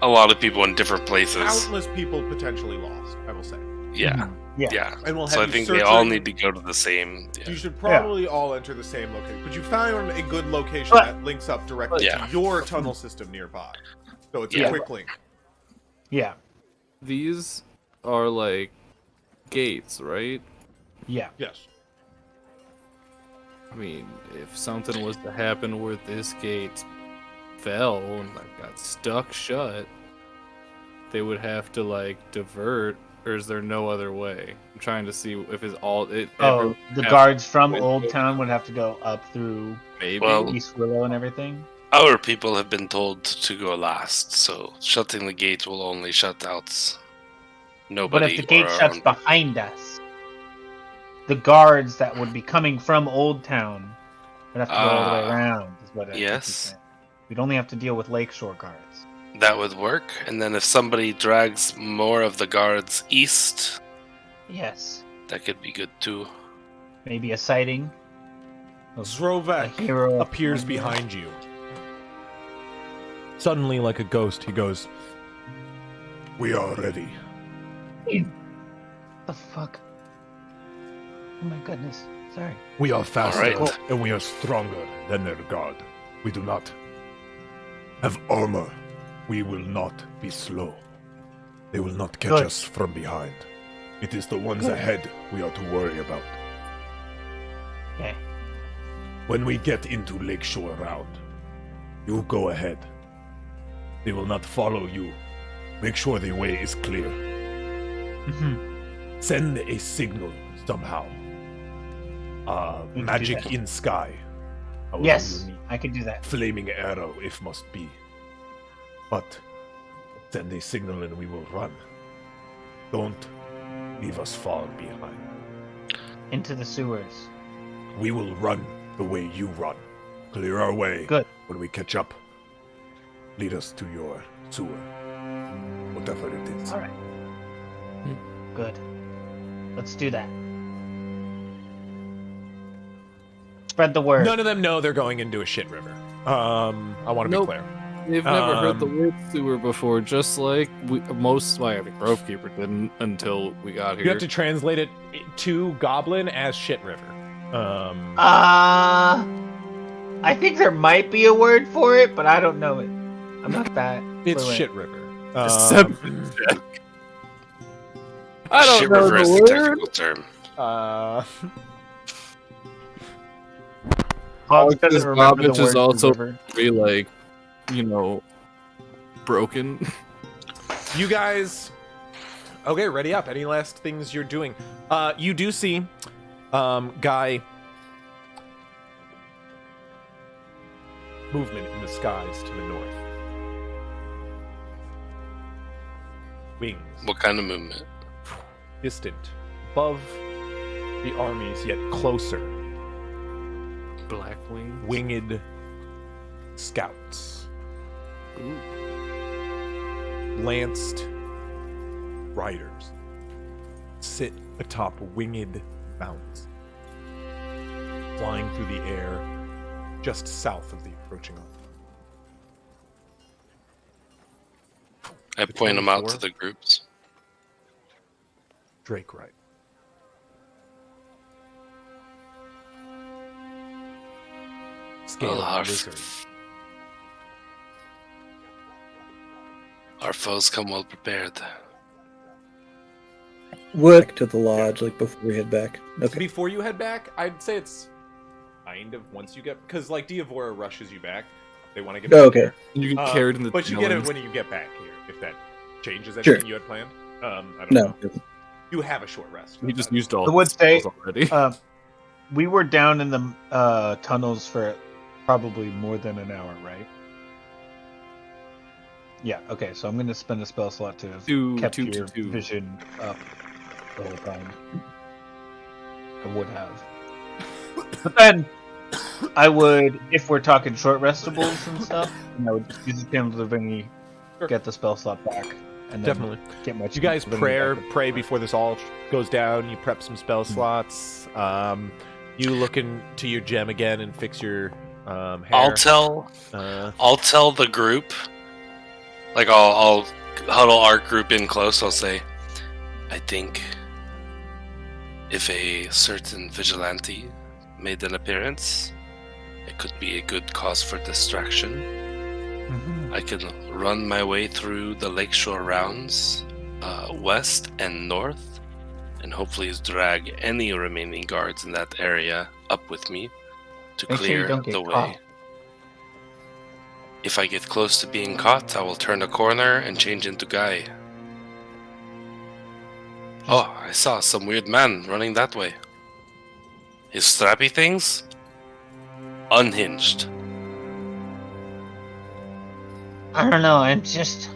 A lot of people in different places. Countless people potentially lost, I will say. Yeah. Yeah. And we'll have so I you think searching... they all need to go to the same. Yeah. You should probably all enter the same location. But you found a good location that links up directly to your tunnel system nearby. So it's a quick link. Yeah. These are like gates, right? Yeah. Yes. I mean, if something was to happen where this gate fell and got stuck shut, they would have to divert or is there no other way? I'm trying to see if it's all it. Oh, the guards from Old Town would have to go up through Maybe. Well, East Willow and everything. our people have been told to go last, so shutting the gate will only shut out But nobody. if the gate or our shuts own- behind us, the guards that would be coming from Old Town would have to go all the way around. Is what I think he's yes. saying. We'd only have to deal with Lakeshore guards. That would work. And then if somebody drags more of the guards east, Yes, that could be good too. maybe a sighting. A Zrovek hero appears behind you. Suddenly, like a ghost, he goes, We are ready. The fuck? Oh my goodness! Sorry. We are faster right. and we are stronger than their god. We do not have armor. We will not be slow. They will not catch Good. us from behind. It is the ones Good. ahead we are to worry about. Okay. When we get into Lakeshore Round, you go ahead. They will not follow you. Make sure the way is clear. Mm-hmm. Send a signal somehow. We can do Magic that. in sky. However Yes, you need. I could do that. Flaming arrow if must be. But send a signal and we will run. Don't leave us far behind. Into the sewers. We will run the way you run. Clear our way. Good. When we catch up, lead us to your sewer. Whatever it is. All right. Good. Let's do that. Spread the word. none of them know they're going into a shit river. I want to Nope. be clear. They've never heard the Um, word sewer before, just like most. Well, I think Grovekeeper didn't until we got here. You have to translate it to Goblin as shit river. I think there might be a word for it, but I don't know it. I'm not that. It's fluent. shit river. Deception check. I don't Shit know river is the the word. technical term. Hobbs Because doesn't remember the Bobbage is word for also river. very, like, broken. You guys, okay, ready up. Any last things you're doing? You do see, Guy, movement in the skies to the north. Wings, What kind of movement? distant, above the armies, yet closer. Black wings. Winged scouts, Ooh. lanced riders sit atop winged mounts, flying through the air just south of the approaching army. I point them out to 24. the groups. Drake right. Scale our, lizard. our foes come well prepared. What to the lodge, like before we head back? Okay. Before you head back, I'd say it's kind of once you get, because like Diavora rushes you back. They want to get Oh, back okay. here. You can carry it in the But you get it talons. when you get back here, if that changes Sure. anything you had planned. I don't No. know. You have a short rest. You just used all I would the say- spells already. We were down in the tunnels for probably more than an hour, right? Yeah. Okay. So I'm going to spend a spell slot to have kept your vision up the whole time. I would have, but then I would, if we're talking short restables and stuff, and I would just use the Candle Divinity, get the spell slot back, and then Definitely. get my. You guys Divinity back. pray before this all goes down. You prep some spell slots. You look into your gem again and fix your hair. I'll tell the group. Like I'll huddle our group in close. I'll say, I think if a certain vigilante made an appearance, it could be a good cause for distraction. Mhm. I can run my way through the lakeshore rounds, west and north, and hopefully drag any remaining guards in that area up with me to Make sure you clear don't get the way. caught. If I get close to being caught, I will turn a corner and change into Guy. Oh, I saw some weird man running that way. His strappy things? Unhinged. I don't know. I'm just.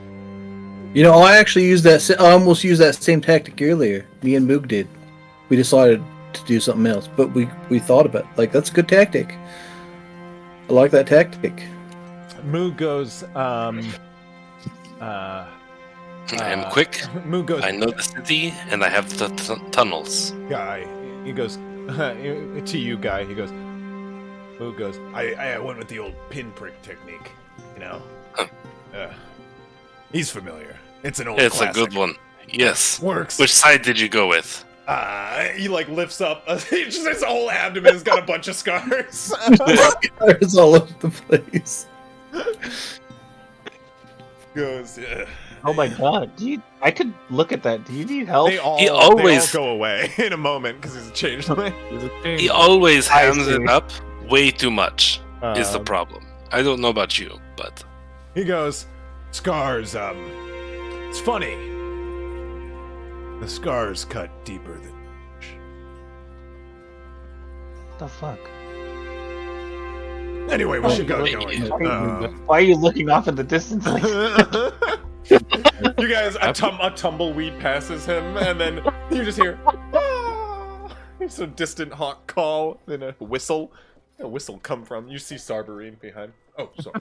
You know, I actually used that. I almost used that same tactic earlier. Me and Moog did. We decided to do something else, but we thought about it. Like, that's a good tactic. I like that tactic. Moo goes, I am quick. Moo goes, I know the city, and I have the tunnels. Guy. He goes, to you, Guy. He goes, Moo goes, I went with the old pinprick technique, you know? He's familiar. It's an old It's classic. a good one. Yes. Works. Which side did you go with? He like lifts up. His whole abdomen has got a bunch of scars. It's all over the place. Goes. Oh my god! I could look at that. Do you need help? They all always- go away in a moment because he's changed. He always I hands see. it up way too much. Is the Um, problem? I don't know about you, but He goes, scars. It's funny. The scars cut deeper than. What the fuck? Anyway, we should go. Why are you looking off in the distance? Like, You guys, a tumbleweed passes him, and then you just hear it's a distant hawk call, then a whistle. Where'd a whistle come from? You see Sarberine behind. Oh, sorry.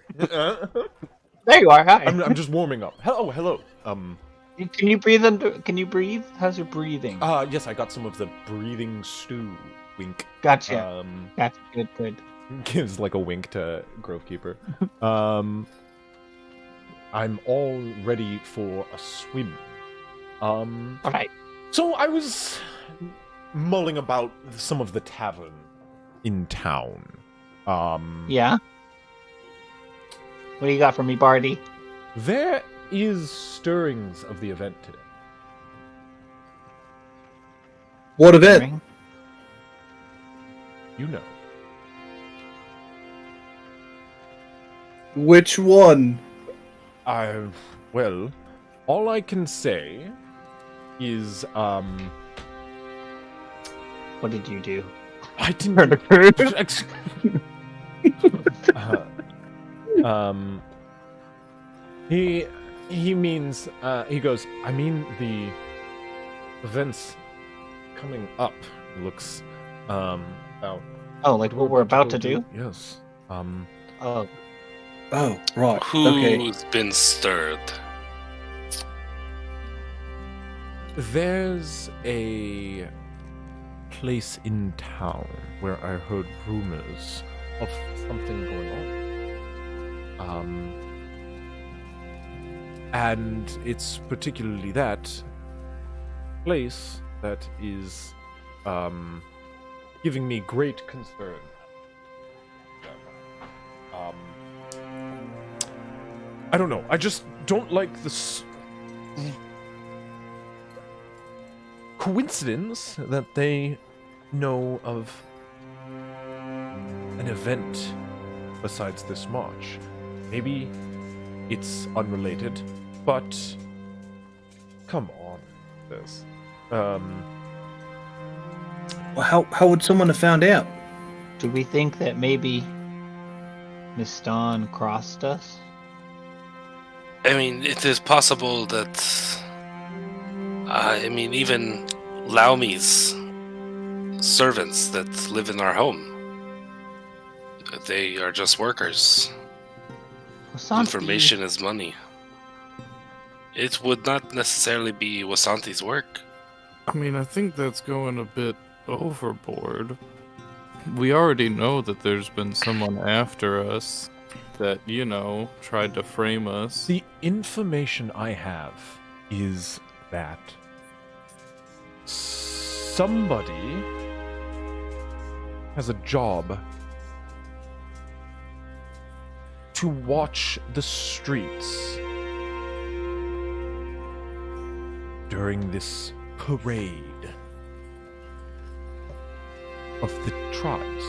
there you are. Hi. I'm just warming up. Hello, hello. Can you breathe under? Can you breathe? How's your breathing? Yes, I got some of the breathing stew. Wink. Gotcha. Gotcha. Good. Gives like a wink to Grovekeeper. I'm all ready for a swim. All right. So I was mulling about some of the tavern in town. Yeah. What do you got for me, Barty? There is stirrings of the event today. What event? You know. Which one? Well, all I can say is, What did you do? I didn't. He means, he goes, I mean the events coming up. Looks, about. Oh, like what we're about to do? Yes. Oh, Oh, right. Okay. who's been stirred? There's a place in town where I heard rumors of something going on. And it's particularly that place that is giving me great concern. I don't know. I just don't like this coincidence that they know of an event besides this march. Maybe it's unrelated, but come on, this. Well, how would someone have found out? do we think that maybe Miss Dawn crossed us? I mean, it is possible that. Even Laumi's servants that live in our home. They are just workers. Wasanti- Information is money. It would not necessarily be Wasanti's work. I mean, I think that's going a bit overboard. We already know that there's been someone after us that, tried to frame us. The information I have is that somebody has a job to watch the streets during this parade of the tribes.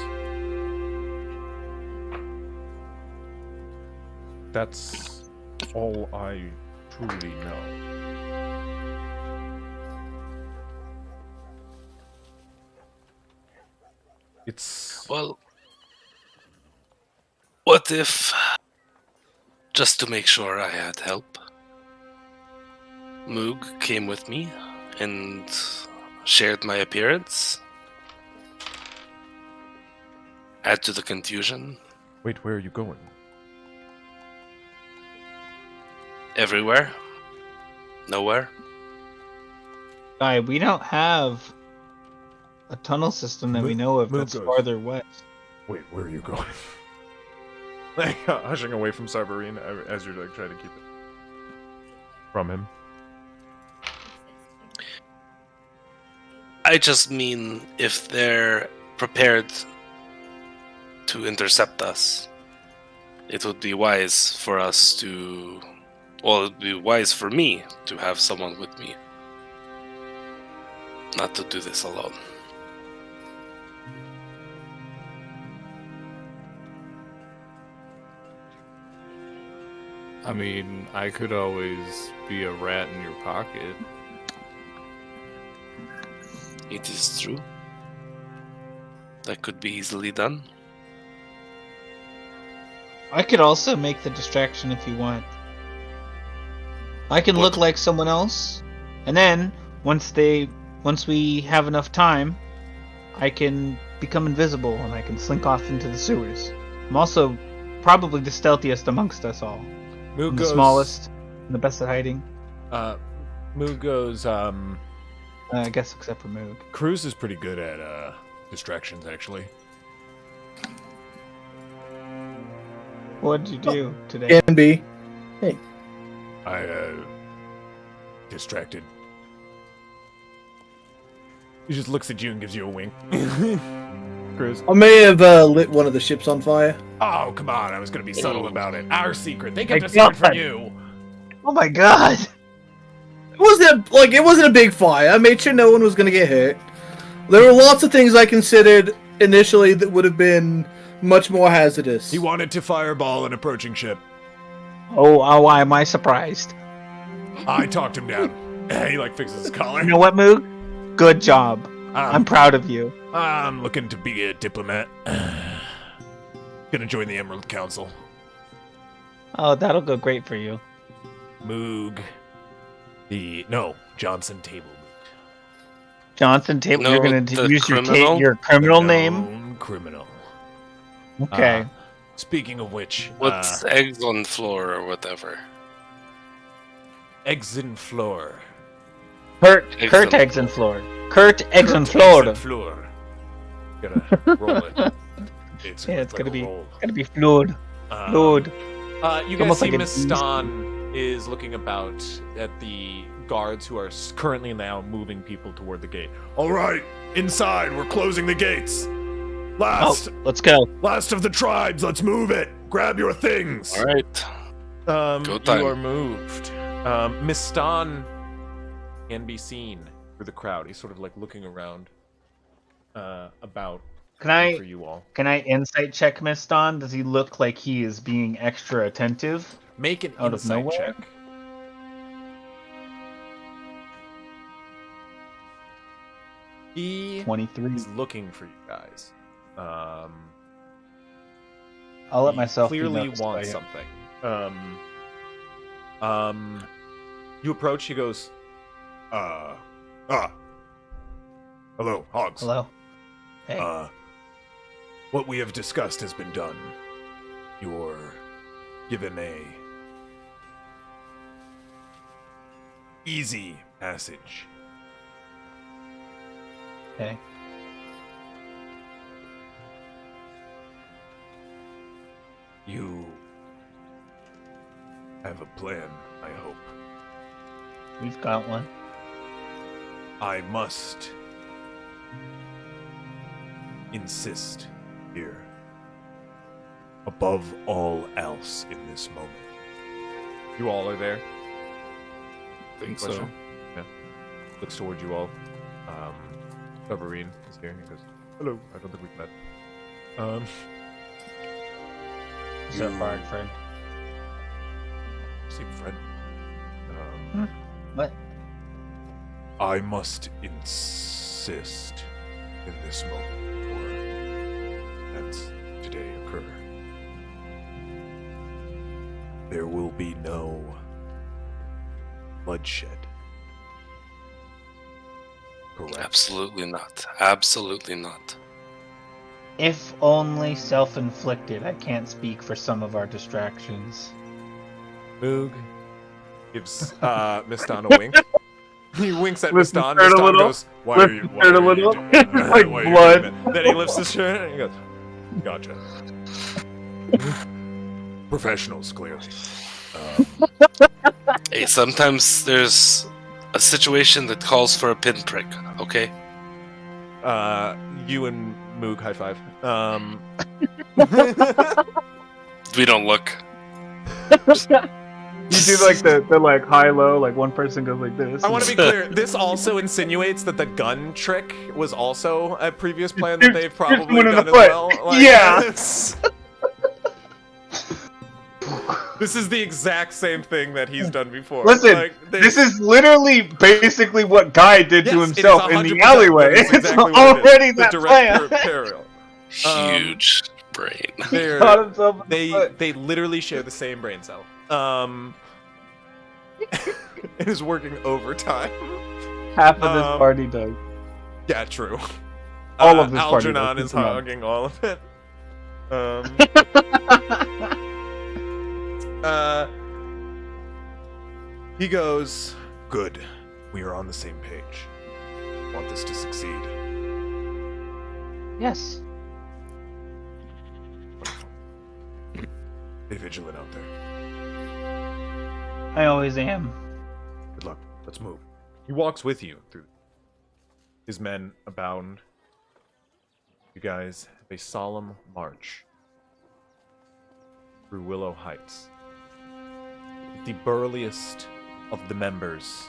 That's all I truly know. It's Well, what if, just to make sure I had help, Moog came with me and shared my appearance? Add to the confusion. wait. Where are you going? Everywhere? Nowhere? Guy, we don't have a tunnel system that we know of that's Moog goes. farther west. Wait, where are you going? Like hushing away from Sarberine as you're like trying to keep it from him. I just mean if they're prepared to intercept us, it would be wise for us to... Well, it would be wise for me to have someone with me. Not to do this alone. I mean, I could always be a rat in your pocket. It is true. That could be easily done. I could also make the distraction if you want. I can What? look like someone else, and then once we have enough time, I can become invisible and I can slink off into the sewers. I'm also probably the stealthiest amongst us all. Moog I'm the goes, smallest, and the best at hiding. Moog goes, I guess except for Moog. Cruz is pretty good at distractions, actually. What did you do today? Can be. I distracted. He just looks at you and gives you a wink. Cruz. I may have lit one of the ships on fire. Oh, come on. I was going to be subtle about it. Our secret. They kept My a secret from God. you. Oh my god! It wasn't a big fire. I made sure no one was gonna get hurt. There were lots of things I considered initially that would have been much more hazardous. He wanted to fireball an approaching ship. Oh, why am I surprised? I talked him down. He like fixes his collar. You know what, Moog? Good job. I'm proud of you. I'm looking to be a diplomat. Gonna join the Emerald Council. Oh, that'll go great for you. Moog. Johnson Table. Johnson Table, No, you're gonna the use criminal? your criminal The name? known criminal. Okay. Speaking of which, What's eggs on floor or whatever? eggs and floor. Kurt Excellent. eggs and floor. Kurt eggs and Eggs floor. and floor. Gotta roll it. It's Yeah, it's like gonna a be roll. fluid. Fluid. You guys Almost see like an Miss Easter. Stan is looking about at the guards who are currently now moving people toward the gate. All right, inside. We're closing the gates. Oh, let's go. Last of the tribes. Let's move it. Grab your things. All right. Go time. You are moved. Miss Stan can be seen through the crowd. He's sort of like looking around about for you all. Can I insight check Miss Dawn? Does he look like he is being extra attentive? Make an Out of insight nowhere? check. He 23. is looking for you guys. I'll let he myself be clearly noticed by wants him. something. You approach. He goes, hello, Hogs. Hello. Hey. What we have discussed has been done. You're given a easy passage. Okay. You have a plan, I hope. We've got one. I must insist here, above all else in this moment. You all are there? Think so. Question? Yeah. Looks towards you all. Severine is here. He goes, hello. I don't think we've met. So far, friend. Same friend. What? I must insist in this moment, or there will be no bloodshed. Correct. Absolutely not. Absolutely not. If only self-inflicted. I can't speak for some of our distractions. Moog gives Miss Dawn a wink. He winks at Miss Lifts his Dawn. shirt Miss a Dawn little. goes, why are you Lifts his shirt a little. doing that? Like Why are you blood. doing that? Then he lifts his shirt and he goes, gotcha. Professionals, clearly. Hey, sometimes there's a situation that calls for a pinprick, okay? You and Moog high five. We don't look. You do like the like high low, like one person goes like this. I want to be clear. This also insinuates that the gun trick was also a previous plan that they've probably someone in done the as foot. well. Yeah. This is the exact same thing that he's done before. Listen, Like, this is literally basically what Guy did to yes, it is himself in the 100%. alleyway. That is It's exactly what it is. already The that direct plan. parallel. Huge brain. They're- Caught himself in the foot. they literally share the same brain cell. It is working overtime. Half of this um, party does. Yeah, true. All of this party Algernon does. is hogging all of it. He goes, good. We are on the same page. Want this to succeed. Yes. Stay vigilant out there. I always am. Good luck. Let's move. He walks with you through. His men abound. You guys have a solemn march through Willow Heights. The burliest of the members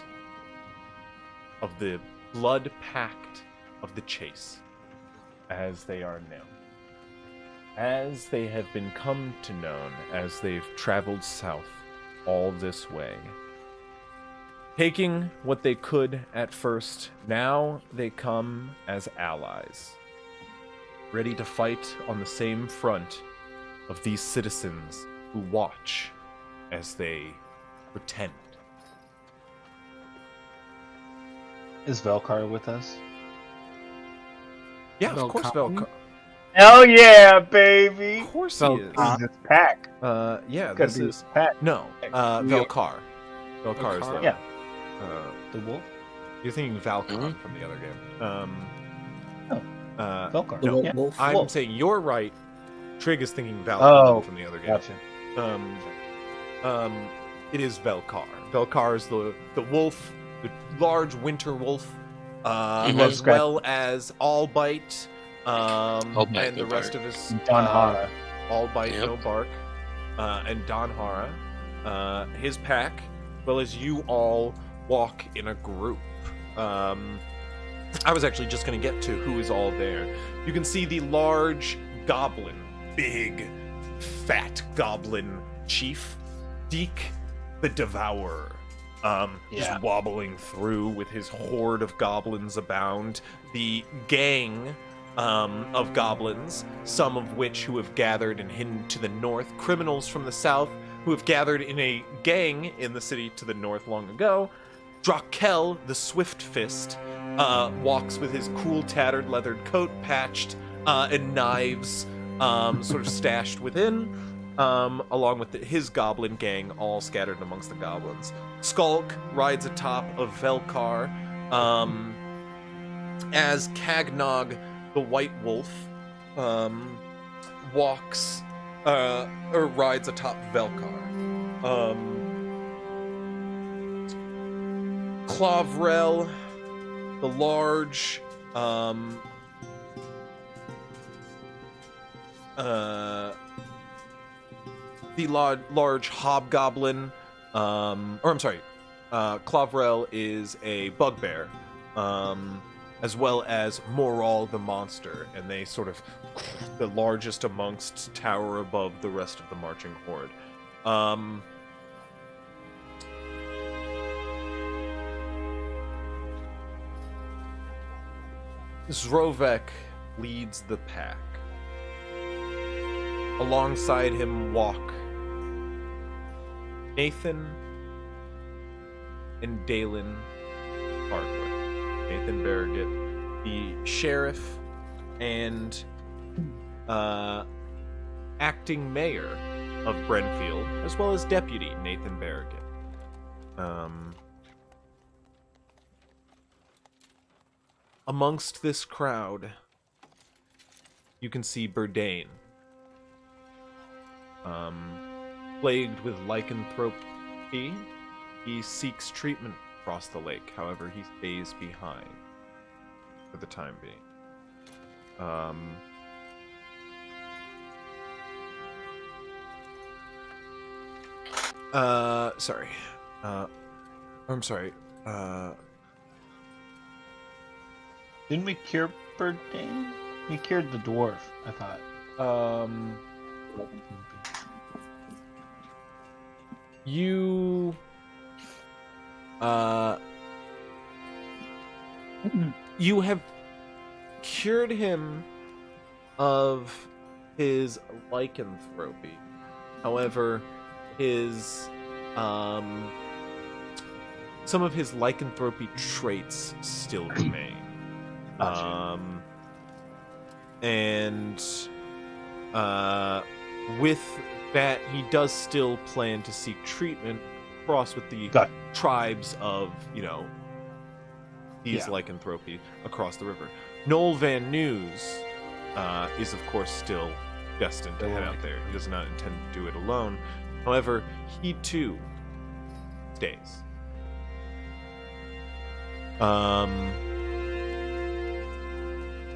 of the blood pact of the chase, as they are known. As they have been come to known as they've traveled south all this way. Taking what they could at first, now they come as allies. Ready to fight on the same front of these citizens who watch as they pretend. Is Velkar with us? Yeah, of course, Velkar. Hell yeah, baby! Of course he is. This pack. Yeah, Gotta this be is... pack. No, Velkar. Velkar is the... Yeah. Uh, The wolf? you're thinking Valkar from the other game. Velkar. No, Yeah. I'm Wolf. saying you're right. Trig is thinking Valkar Oh, from the other game. Gotcha. It is Velkar. Velkar is the wolf, the large winter wolf, loves as scratch. well as Allbite, Allbite, and no the rest bark. of his Donhara. Allbite, Yep. no bark, and Donhara, his pack, as well as you all walk in a group. I was actually just going to get to who is all there. You can see the large goblin, big, fat goblin chief, Deke the Devourer, Yeah. just wobbling through with his horde of goblins abound. The gang of goblins, some of which who have gathered and hidden to the north, criminals from the south who have gathered in a gang in the city to the north long ago. Drakel, the Swift Fist, walks with his cool tattered leathered coat patched and knives sort of stashed within, along with his goblin gang all scattered amongst the goblins. Skulk rides atop of Velkar, as Cagnog, the White Wolf, walks or rides atop Velkar. Clavrel, the large, large hobgoblin, Clavrel is a bugbear, as well as Moral the monster, and they sort of, the largest amongst, tower above the rest of the marching horde. Zrovek leads the pack. Alongside him walk Nathan and Dalen Hartwood. Nathan Barragate, the sheriff and acting mayor of Brenfield, as well as deputy Nathan Barragate. Amongst this crowd, you can see Burdane, plagued with lycanthropy. He seeks treatment across the lake. However, he stays behind for the time being. Sorry. I'm sorry. Didn't we cure Birdane? We cured the dwarf, I thought. You you have cured him of his lycanthropy. However, his some of his lycanthropy traits still remain. And with that, he does still plan to seek treatment across with the tribes of, these lycanthropy across the river. Noel Van News is, of course, still destined to head out there. He does not intend to do it alone. However, he too stays.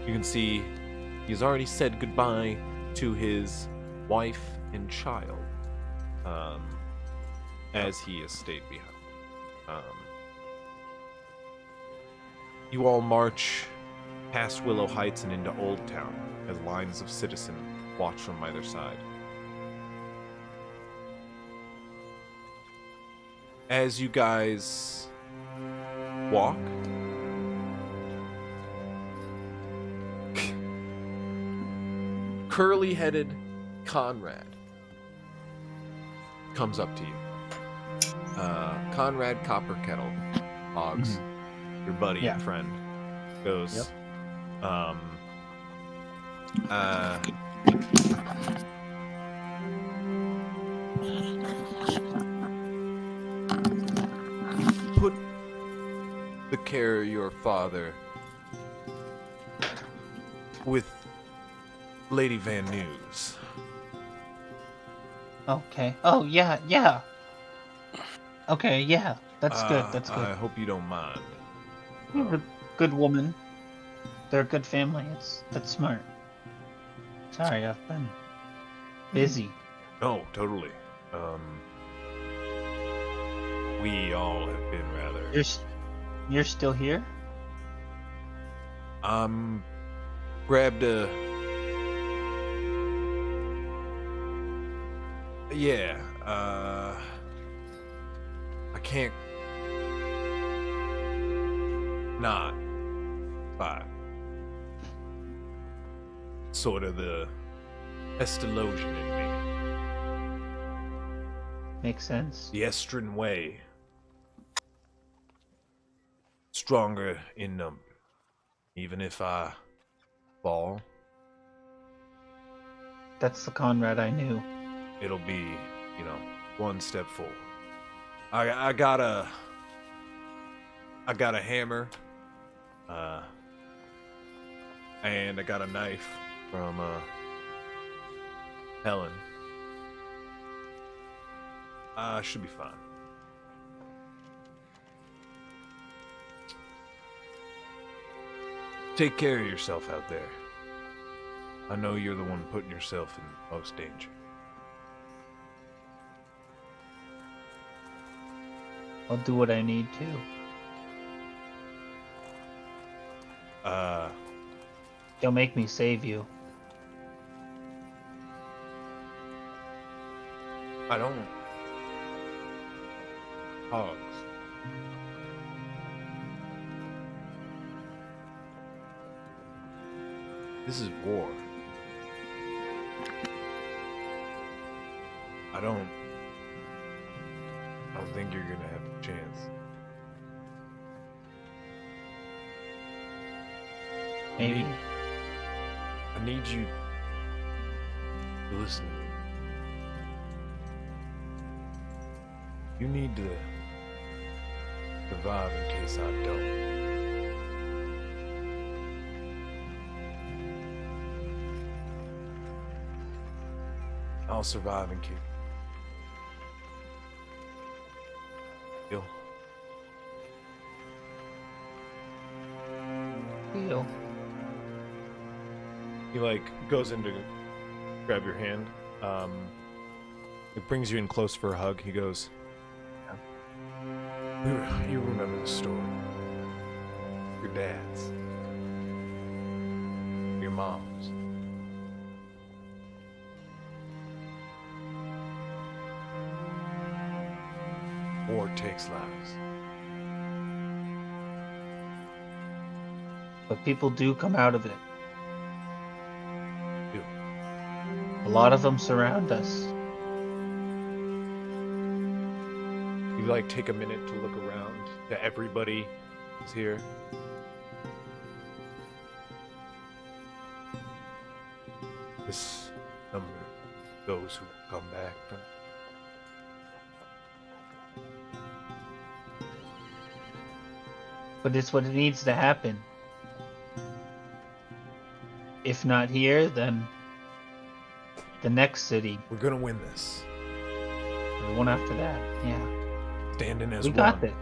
You can see he's already said goodbye to his wife and child, as he has stayed behind. You all march past Willow Heights and into Old Town as lines of citizens watch from either side. As you guys walk, curly-headed Conrad comes up to you. Conrad Copperkettle, Hogs, your buddy and friend, goes, put the care of your father with Lady Van News. Okay. Oh, yeah. Okay, yeah. That's good. That's good. I hope you don't mind. You're a good woman. They're a good family. That's smart. Sorry, I've been busy. No, totally. We all have been rather. You're still here? Grabbed a. Yeah, I can't not, but sort of the Estalogian in me. Makes sense. The Estrin way. Stronger in number. Even if I fall, That's the Conrad I knew. it'll be, one step forward. I got a hammer, and I got a knife from Helen. Should be fine. Take care of yourself out there. I know you're the one putting yourself in most danger. I'll do what I need to. Don't make me save you. I don't. Hogs. This is war. I don't I don't think you're gonna have a chance. Maybe. I need you to listen. You need to survive in case I don't. I'll survive in case. You'll. Deal. He like goes in to grab your hand. It brings you in close for a hug. He goes, "You remember the story? Your dad's, your mom's. War takes lives. But people do come out of it. Do. A lot of them surround us. You like take a minute to look around to everybody who's here. This number, those who come back from. But it's what needs to happen. If not here, then the next city, We're gonna win this. the one after that. Yeah, Standing as we one. got this.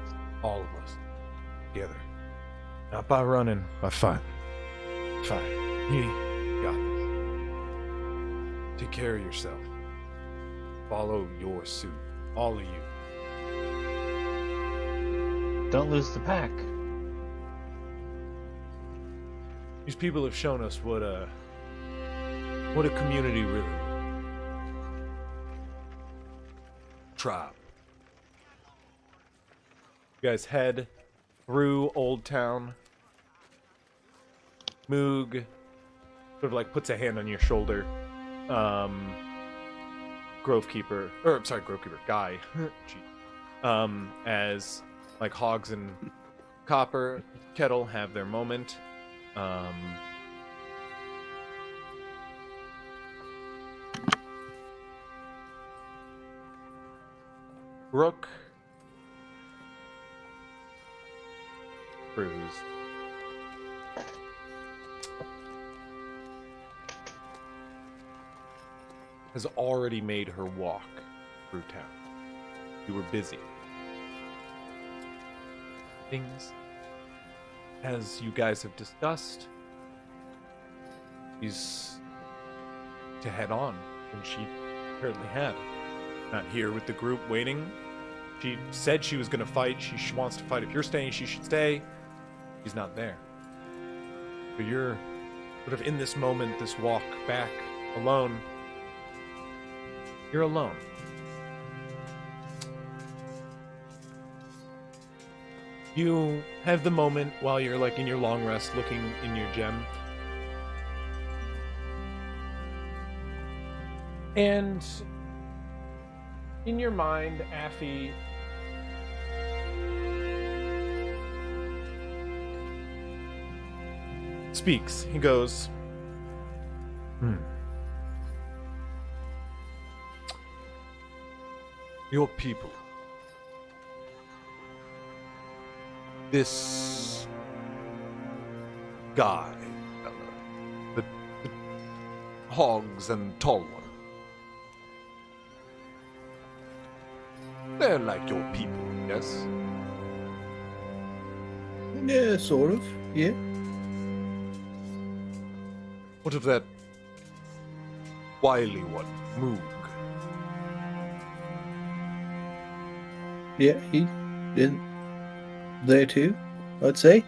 All of us. Together. Not by running, by fighting. Fight. You got this. Take care of yourself. Follow your suit. All of you. Don't lose the pack. These people have shown us what a community really is. Tribe. You guys head through Old Town. Moog sort of like puts a hand on your shoulder. Grovekeeper, Guy. Gee. As like Hogs and Copper Kettle have their moment. Brooke, Cruz, has already made her walk through town. You were busy. Things, as you guys have discussed, is to head on, and she apparently had. Not here with the group waiting. She said she was going to fight. She wants to fight. If you're staying, she should stay. She's not there. So you're sort of in this moment, this walk back alone. You're alone. You have the moment while you're like in your long rest looking in your gem. And in your mind, Affy speaks. He goes, Your people. This guy, the Hogs and Tall One. They're like your people, yes? Yeah, sort of. Yeah. What of that wily one, Moog? Yeah, he did there too, I'd say.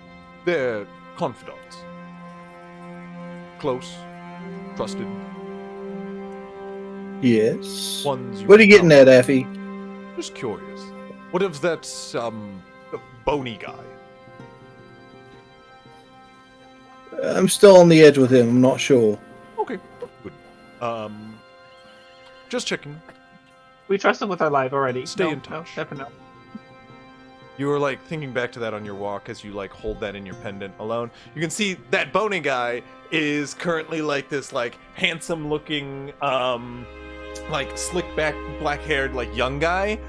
They're confidants. Close, trusted. Yes. Ones you What are you can getting count at, on. Affy? Just curious. What of that, bony guy? I'm still on the edge with him, I'm not sure. Okay, good. Just checking. We trust him with our life already. Stay No, in touch. No, definitely. You were like thinking back to that on your walk as you like hold that in your pendant alone. You can see that bony guy is currently like this like handsome looking like slick back black haired like young guy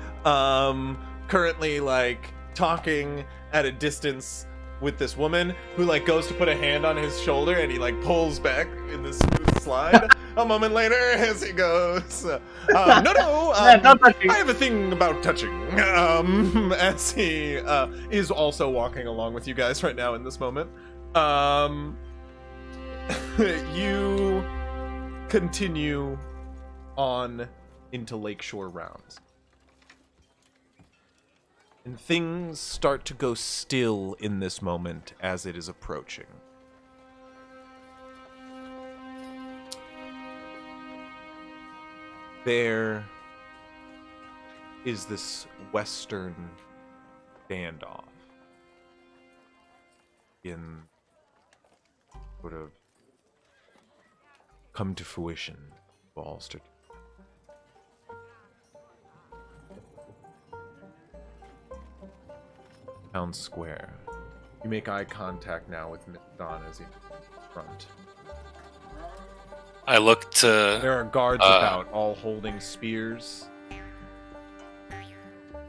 currently like talking at a distance with this woman who like goes to put a hand on his shoulder and he like pulls back in this smooth slide. A moment later as he goes no don't touch me. I have a thing about touching as he is also walking along with you guys right now in this moment. You continue on into Lakeshore Rounds. And things start to go still in this moment as it is approaching. There is this western standoff in sort of come to fruition. All start. Town Square. You make eye contact now with Don as he's in front. I look to. There are guards about, all holding spears.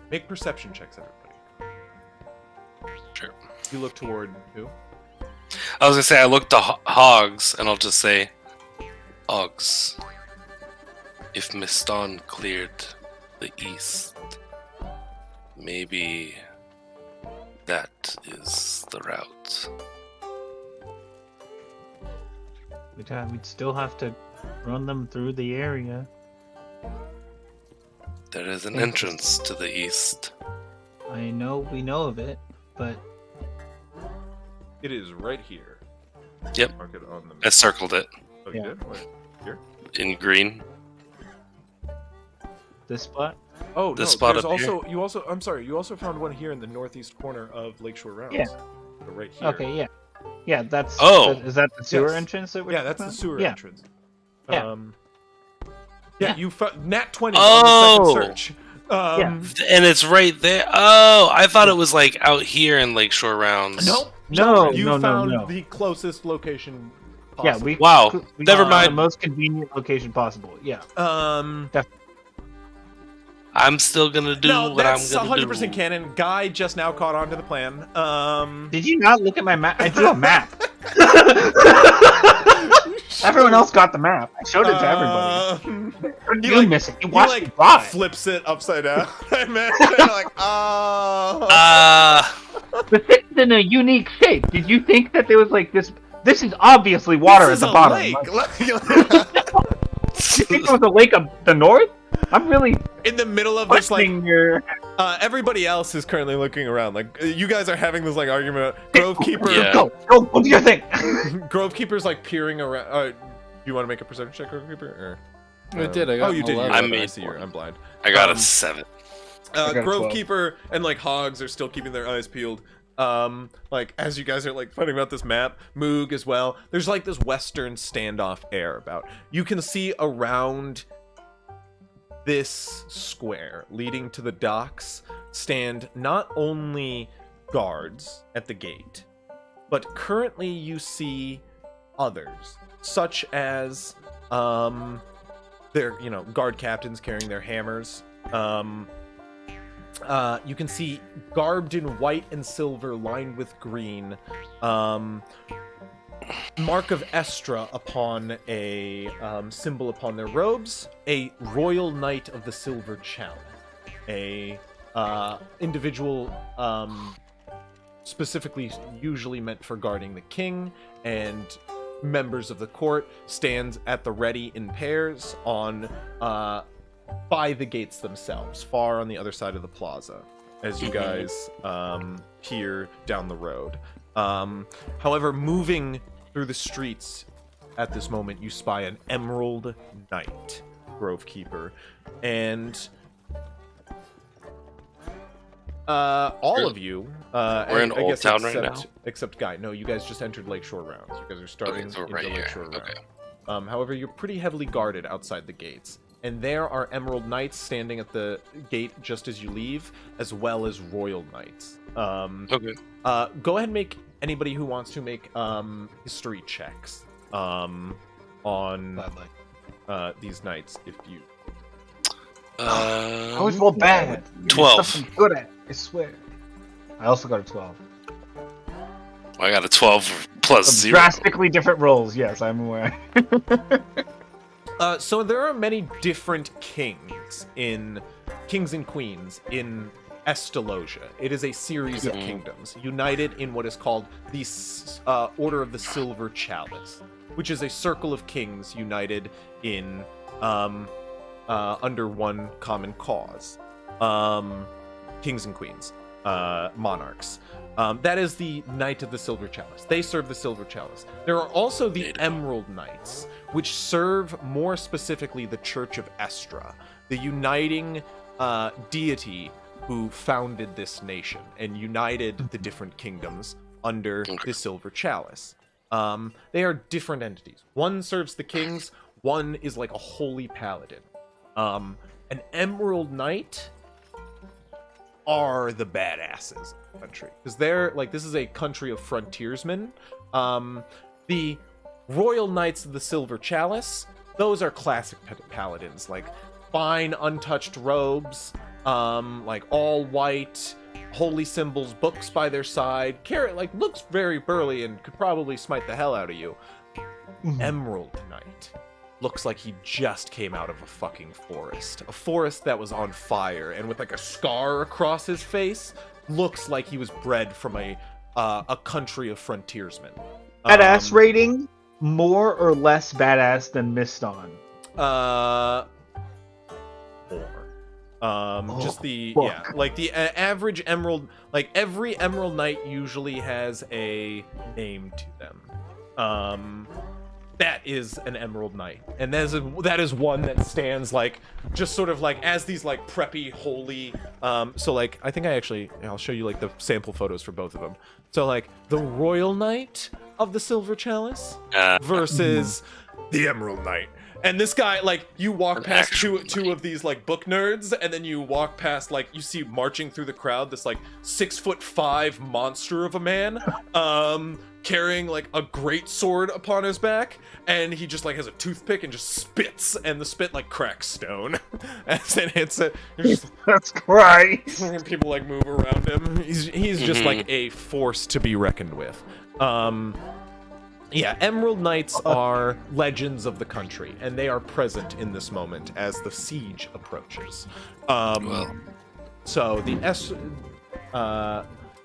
Make perception checks, everybody. Sure. You look toward who? I was gonna say I look to Hogs, and I'll just say, Hogs. If Miss Dawn cleared the east, maybe that is the route. We'd still have to run them through the area. There is an entrance to the east. I know we know of it, but It is right here. Yep. Mark it on the I circled it Oh, you Yeah. did? Wait, here? in green. this spot. Oh, This no, spot there's up here? also, you also, I'm sorry, you also found one here in the northeast corner of Lakeshore Rounds. Yeah. So right here. Okay, yeah, yeah. That's. Oh! Is that the sewer Yes. entrance that we're? Yeah, that's talking the about? sewer Yeah. entrance. Yeah. Yeah, you found Nat 20 on Oh! the second search. And it's right there. Oh, I thought it was like out here in Lakeshore Rounds. Nope. No, You no, found no. the closest location Yeah, possible. we. Wow, we never found mind. The most convenient location possible. Yeah. I'm still gonna do No, what that's I'm gonna 100% do. canon. Guy just now caught on to the plan. Did you not look at my map? I drew a map. Everyone else got the map. I showed it to everybody. You like- miss it. You He watched me like draw it. flips it upside down. I imagine like, oh. The thing's in a unique shape. Did you think that there was like this? This is obviously water This at is the a bottom. lake. You think there was a lake of the north? I'm really In the middle of this, like, questioning your. everybody else is currently looking around. Like, you guys are having this like argument. Grovekeeper, Yeah. Go do your thing. Grovekeeper's like peering around. Do you want to make a perception check, Grovekeeper? Or, I did, I got oh, you an did. You 11. got I it. made see you. I'm blind. I got Um, a 7. got a 12. Grovekeeper and like Hogs are still keeping their eyes peeled. Like as you guys are like fighting about this map, Moog as well. There's like this western standoff air about. You can see around this square leading to the docks stand not only guards at the gate, but currently you see others, such as their guard captains carrying their hammers. You can see garbed in white and silver lined with green, mark of Estra upon a symbol upon their robes, a royal knight of the silver chalice, a individual specifically usually meant for guarding the king and members of the court stands at the ready in pairs on by the gates themselves, far on the other side of the plaza, as you guys peer down the road. However, moving through the streets at this moment, you spy an Emerald Knight, Grovekeeper, and all of you. We're in I Old guess Town right now? Except Guy. No, you guys just entered Lakeshore Rounds. You guys are starting Okay, so into right here. Lakeshore Okay. Rounds. However, you're pretty heavily guarded outside the gates, and there are Emerald Knights standing at the gate just as you leave, as well as Royal Knights. Okay. Go ahead and make anybody who wants to make history checks on these knights if you. I always roll bad. 12. There's something good at, I swear. I also got a 12. I got a 12 plus 0. Drastically different rolls, yes, I'm aware. So there are many different kings and queens in Estalosia. It is a series of kingdoms united in what is called the Order of the Silver Chalice, which is a circle of kings united in under one common cause. Kings and queens, monarchs. That is the Knight of the Silver Chalice. They serve the Silver Chalice. There are also the Emerald Knights, which serve more specifically the Church of Estra, the uniting deity who founded this nation and united the different kingdoms under the Silver Chalice. They are different entities. One serves the kings, one is like a holy paladin. An Emerald Knight are the badasses of the country, because they're like, this is a country of frontiersmen. The Royal Knights of the Silver Chalice, those are classic paladins, like fine untouched robes, like all white, holy symbols, books by their side. Carrot like looks very burly and could probably smite the hell out of you. Emerald Knight looks like he just came out of a fucking forest. A forest that was on fire, and with like a scar across his face, looks like he was bred from a country of frontiersmen. Badass rating, more or less badass than Miston? More. Just the fuck. like the average emerald, like every Emerald Knight usually has a name to them. That is an Emerald Knight, and that is one that stands like just sort of like as these like preppy holy. So like I think I'll show you like the sample photos for both of them. So like the Royal Knight of the Silver Chalice versus the Emerald Knight. And this guy, like, you walk past two of these, like, book nerds, and then you walk past, like, you see marching through the crowd this, like, 6'5" monster of a man, carrying, like, a great sword upon his back, and he just, like, has a toothpick and just spits, and the spit, like, cracks stone as it hits it. That's Christ. People, like, move around him. He's just, like, a force to be reckoned with. Yeah, Emerald Knights are legends of the country, and they are present in this moment as the siege approaches. So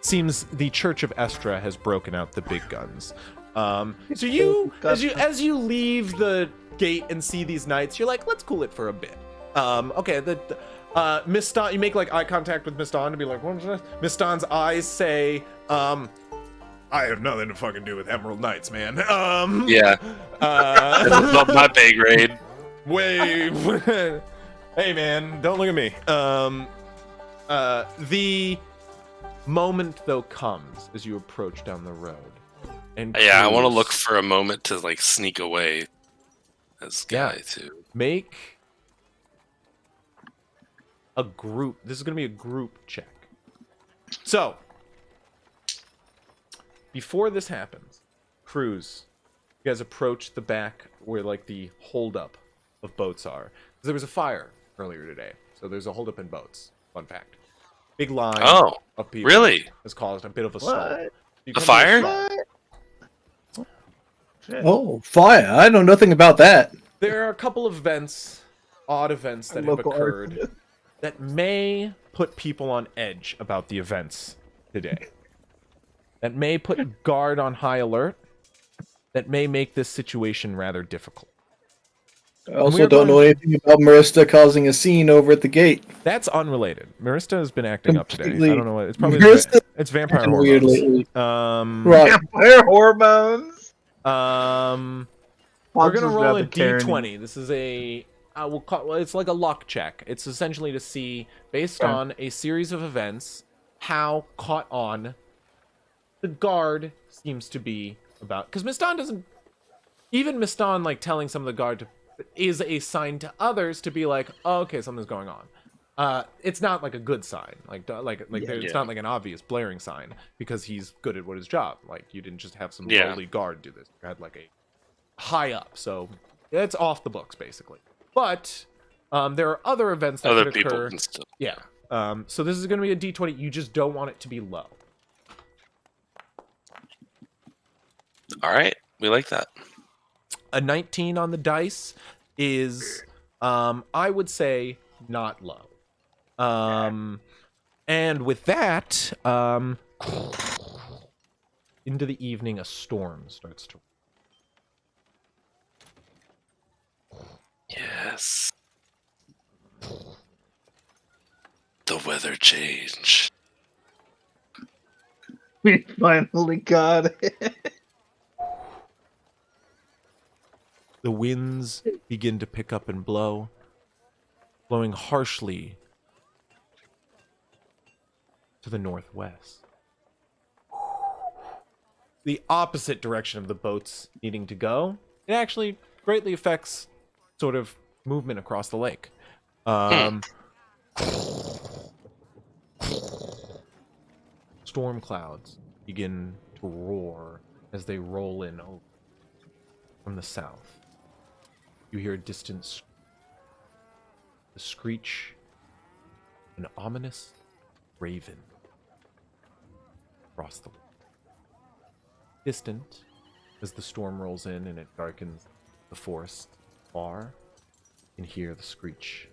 seems the Church of Estra has broken out the big guns. So you, as you leave the gate and see these knights, you're like, let's cool it for a bit. Okay, Miss Dawn, you make like eye contact with Miss Dawn to be like, what's this? Miss Dawn's eyes say, I have nothing to fucking do with Emerald Knights, man. Yeah. That's not my pay grade. Hey, man, don't look at me. The moment, though, comes as you approach down the road. And yeah, I want to look for a moment to, like, sneak away as guy, too. Make a group. This is going to be a group check. So, before this happens, Cruz, you guys approach the back where like the holdup of boats are. There was a fire earlier today, so there's a holdup in boats. Fun fact. Big line of people really has caused a bit of a stall. A fire? Oh, fire! I know nothing about that. There are a couple of events, odd events that have occurred that may put people on edge about the events today. That may put guard on high alert. That may make this situation rather difficult. I also don't know anything about Marista causing a scene over at the gate. That's unrelated. Marista has been acting up today. I don't know what it's probably. It's vampire weird hormones. lately. Right. Vampire hormones. We're gonna roll a d20. This is a it's like a luck check. It's essentially to see, based on a series of events, how caught on the guard seems to be about. Because Miston doesn't... Even Miston, like, telling some of the guard to is a sign to others to be like, oh, okay, something's going on. It's not like a good sign, it's not like an obvious blaring sign because he's good at what his job. Like you didn't just have some lowly guard do this. You had like a high up, so it's off the books basically. But there are other events that Other could people occur. can still. Yeah. So this is going to be a D20. You just don't want it to be low. All right, we like that. A 19 on the dice is, I would say, not low. And with that, into the evening, a storm starts to. Yes. The weather change. We finally got it. The winds begin to pick up and blow, blowing harshly to the northwest. The opposite direction of the boats needing to go. It actually greatly affects sort of movement across the lake. Storm clouds begin to roar as they roll in over from the south. You hear a distant the screech, an ominous raven across the lake. Distant, as the storm rolls in and it darkens the forest far, you can hear the screech.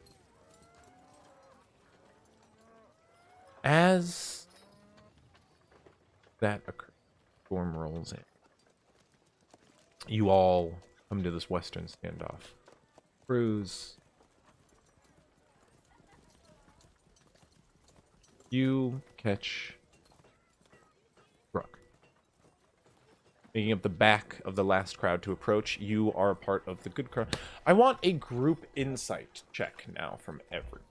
As that occurs, storm rolls in. You all come to this western standoff. Cruz, you catch Brooke. Making up the back of the last crowd to approach, you are a part of the good crowd. I want a group insight check now from everyone.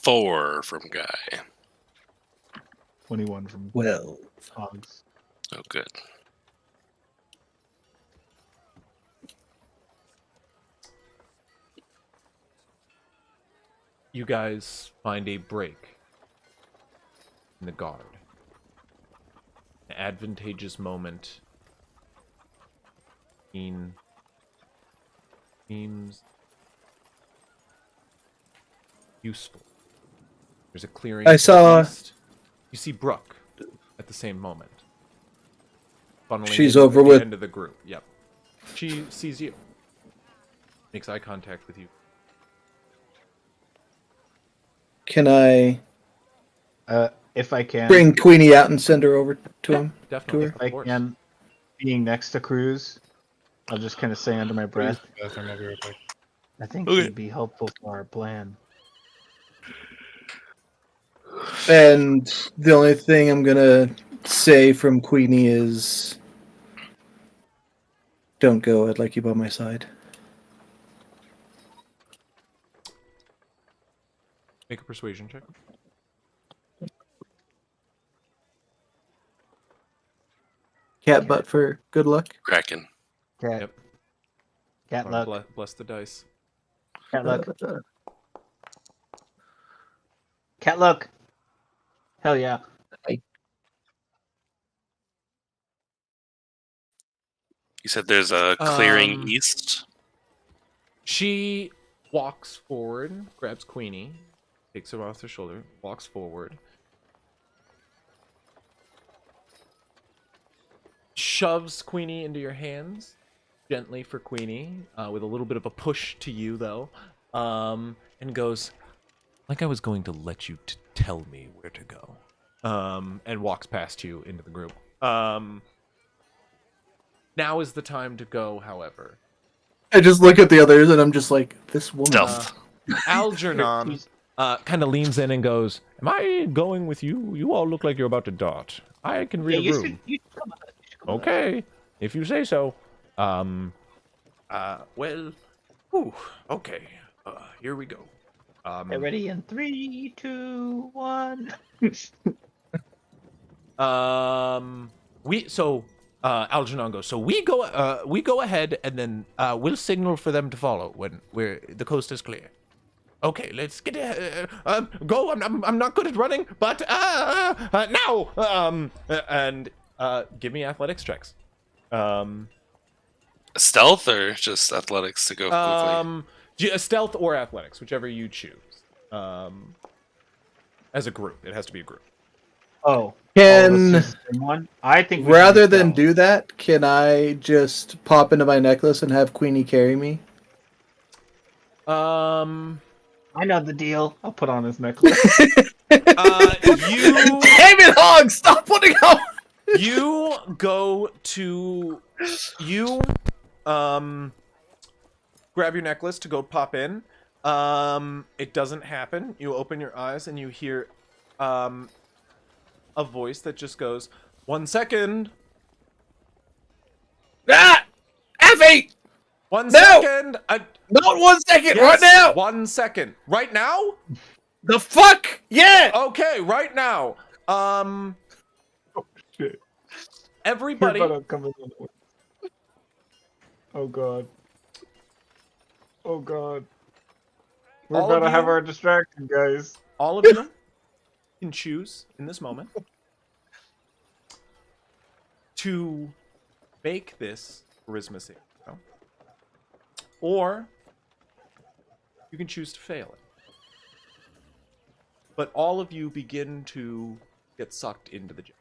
4 from Guy. 21 from Well. Hogs. Oh, good. You guys find a break in the guard. An advantageous moment. Seems useful. There's a clearing. I saw- east. You see Brooke at the same moment. Funneling She's in over at the with- end of the group. Yep. She sees you. Makes eye contact with you. Can I If I can, bring Queenie out and send her over to him? Definitely. To if I Of course. can, being next to Cruz, I'll just kind of say under my breath, Bathroom, I'll be right back. I think Okay. he'd be helpful for our plan. And the only thing I'm gonna say from Queenie is, "Don't go. I'd like you by my side." Make a persuasion check. Cat butt for good luck. Kraken. Cat, Yep. cat luck. Bless the dice. Cat luck. Cat luck. Hell yeah. You said there's a clearing Um, east. She walks forward, grabs Queenie, takes her off her shoulder, walks forward, shoves Queenie into your hands, gently for Queenie, with a little bit of a push to you, though, and goes, like I was going to let you tell me where to go, and walks past you into the group. Now is the time to go, however. I just look at the others and I'm just like, this woman. Stealth. Algernon kind of leans in and goes, "Am I going with you? You all look like you're about to dart. I can read a room." You should come out. You should come out. Okay, if you say so. Well, whew, okay. Here we go. Get ready in 3, 2, 1. Algernon goes, so we go ahead and then we'll signal for them to follow when the coast is clear. Okay, let's get go. I'm not good at running, but now and give me athletics checks. Stealth or just athletics to go quickly? Stealth or athletics, whichever you choose. As a group, it has to be a group. Oh. Can let's choose the same one. I think we rather should than stealth. do that, can I just pop into my necklace and have Queenie carry me? I know the deal. I'll put on his necklace. You Damn it, Hog! Stop putting out. you go to grab your necklace to go pop in. It doesn't happen. You open your eyes and you hear a voice that just goes, 1 second. Ah, Effie! 1 No! second. Not 1 second, Yes, right now. 1 second. Right now? The fuck? Yeah. Okay, right now. Shit. Everybody. We're about to come in. Oh god. Oh god. We're All about of to have you- our distraction, guys. All of you can choose in this moment to make this charisma save, or you can choose to fail it. But all of you begin to get sucked into the gym.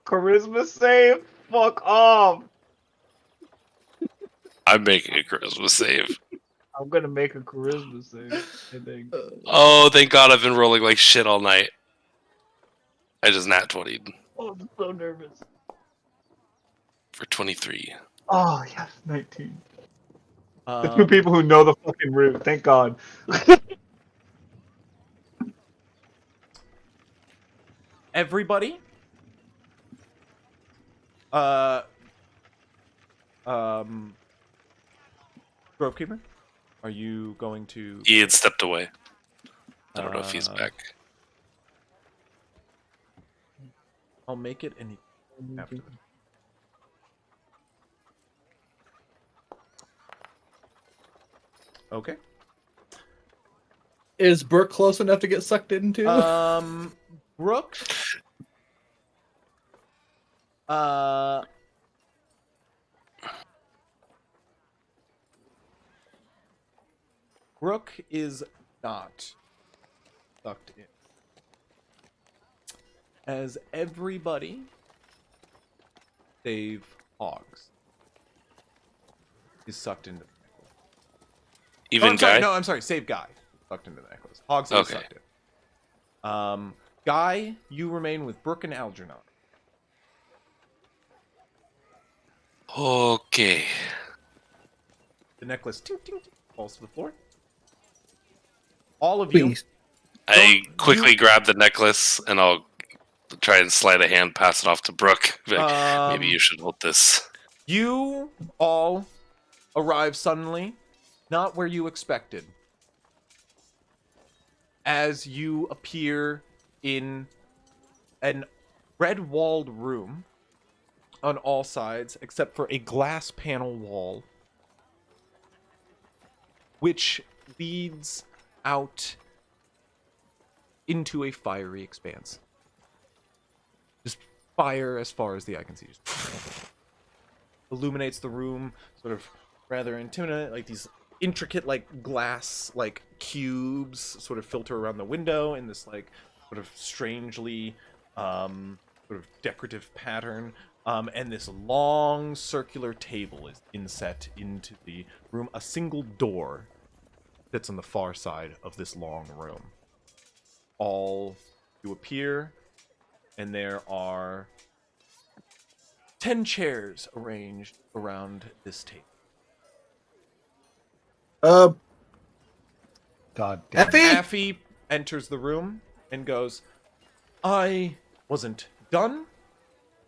Charisma save? Fuck off! I'm making a charisma save. I'm gonna make a charisma save, I think. Oh, thank God I've been rolling like shit all night. I just nat 20 Oh, I'm so nervous. for 23. Oh, yes, 19. The two people who know the fucking route, thank God. Everybody. Grovekeeper, are you going to? He had stepped away. I don't know if he's back. I'll make it any after. Okay. Is Brooke close enough to get sucked into? Brooke. Brooke is not sucked in. As everybody, save Hogs, is sucked into the necklace. Even Guy? I'm sorry. Save Guy. Sucked into the necklace. Hogs is Okay. sucked in. Guy, you remain with Brooke and Algernon. Okay. The necklace ting, ting, ting, falls to the floor. All of you. Please. I quickly grab the necklace and I'll try and slide a hand, pass it off to Brooke. Be like, maybe you should hold this. You all arrive suddenly, not where you expected. As you appear in an red-walled room on all sides, except for a glass panel wall, which leads out into a fiery expanse. Just fire as far as the eye can see. Just illuminates the room, sort of rather intimate, like these intricate like glass like cubes sort of filter around the window in this like sort of strangely sort of decorative pattern, and this long circular table is inset into the room. A single door sits on the far side of this long room. All you appear, and there are 10 chairs arranged around this table. God damn. Effie? Affy enters the room and goes, I wasn't done.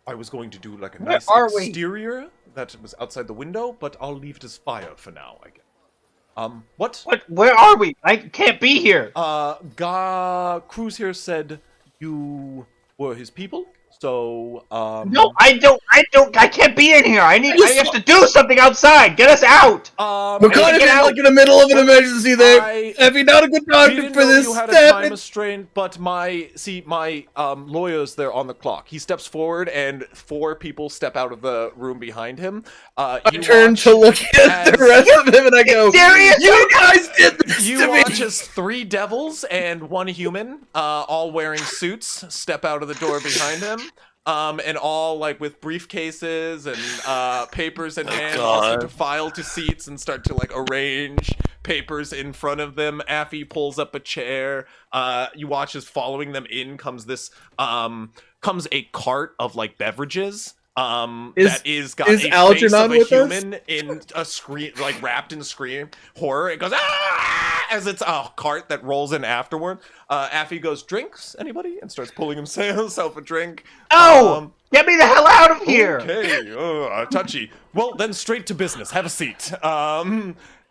I was going to do like a Where nice are we? exterior that was outside the window, but I'll leave it as fire for now, I guess. What? What? Where are we? I can't be here. Cruz here said you were his people. So, No, I can't be in here. I have to do something outside. Get us out. We're I kind of get out. like in the middle of an emergency there. Effie, not a good time didn't for know this. you had a Step time it. restraint, but my lawyer's there on the clock. He steps forward, and 4 people step out of the room behind him. I turn to look at the rest of him, and I go, Serious? "You guys did this You to me." watch as 3 devils and 1 human, all wearing suits, step out of the door behind him. And all like with briefcases and papers in hand, all start to file to seats and start to like arrange papers in front of them. Affy pulls up a chair. You watch as following them in comes a cart of like beverages. That is got is a Algernon face of a with us? human in a screen, like wrapped in scream horror. It goes ah! As it's a cart that rolls in afterward. Affy goes, "Drinks, anybody?" and starts pulling himself a drink. Oh, get me the hell out of here! Okay, touchy. Well, then straight to business. Have a seat.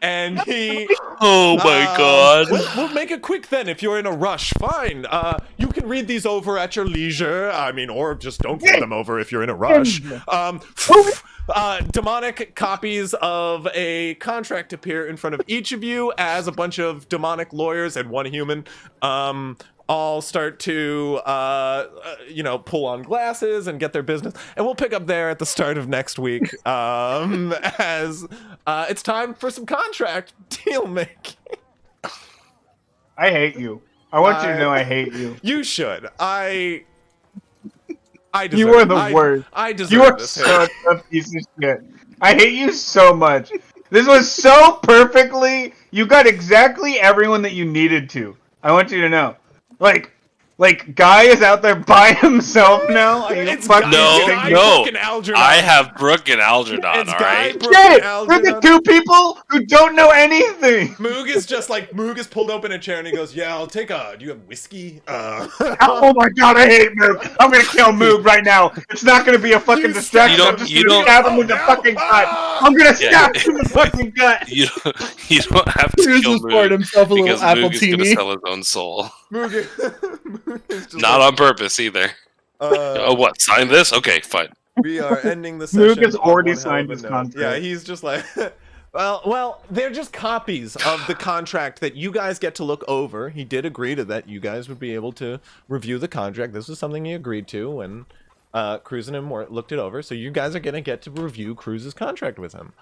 And he. Oh my god. We'll make it quick then. If you're in a rush, fine. You can read these over at your leisure. I mean, or just don't read them over if you're in a rush. Demonic copies of a contract appear in front of each of you as a bunch of demonic lawyers and 1 human all start to pull on glasses and get their business, and we'll pick up there at the start of next week as it's time for some contract deal making. I hate you. I want you to know I hate you. You should. I deserve. You are the worst. I deserve You are this. such a piece of shit. I hate you so much. This was so perfectly. You got exactly everyone that you needed to. I want you to know. Like, Guy is out there by himself now. Are you It's fucking No, kidding me? no. Brooke and Algernon. I have Brooke and Algernon, It's Guy, alright? Brooke, and Shit! We're the Algernon. 2 people who don't know anything. Moog is just like, Moog is pulled open a chair and he goes, "Yeah, I'll take do you have whiskey?" Oh my god, I hate Moog. I'm gonna kill Moog right now. It's not gonna be a fucking You distraction. don't- I'm just you gonna don't- stab him in the Oh, no. fucking gut. Ah! I'm gonna Yeah. stab him in the fucking gut. You don't have to Cruz kill was pouring Moog himself a little because apple Moog is going to teeny. sell his own soul. Moog is just Not like, on purpose either. Oh, what? Sign this? Okay, fine. We are ending the session. Moog has on already one hell signed of a his note. contract. Yeah, he's just like, well, they're just copies of the contract that you guys get to look over. He did agree to that. You guys would be able to review the contract. This was something he agreed to, and Cruz and him looked it over. So you guys are gonna get to review Cruz's contract with him.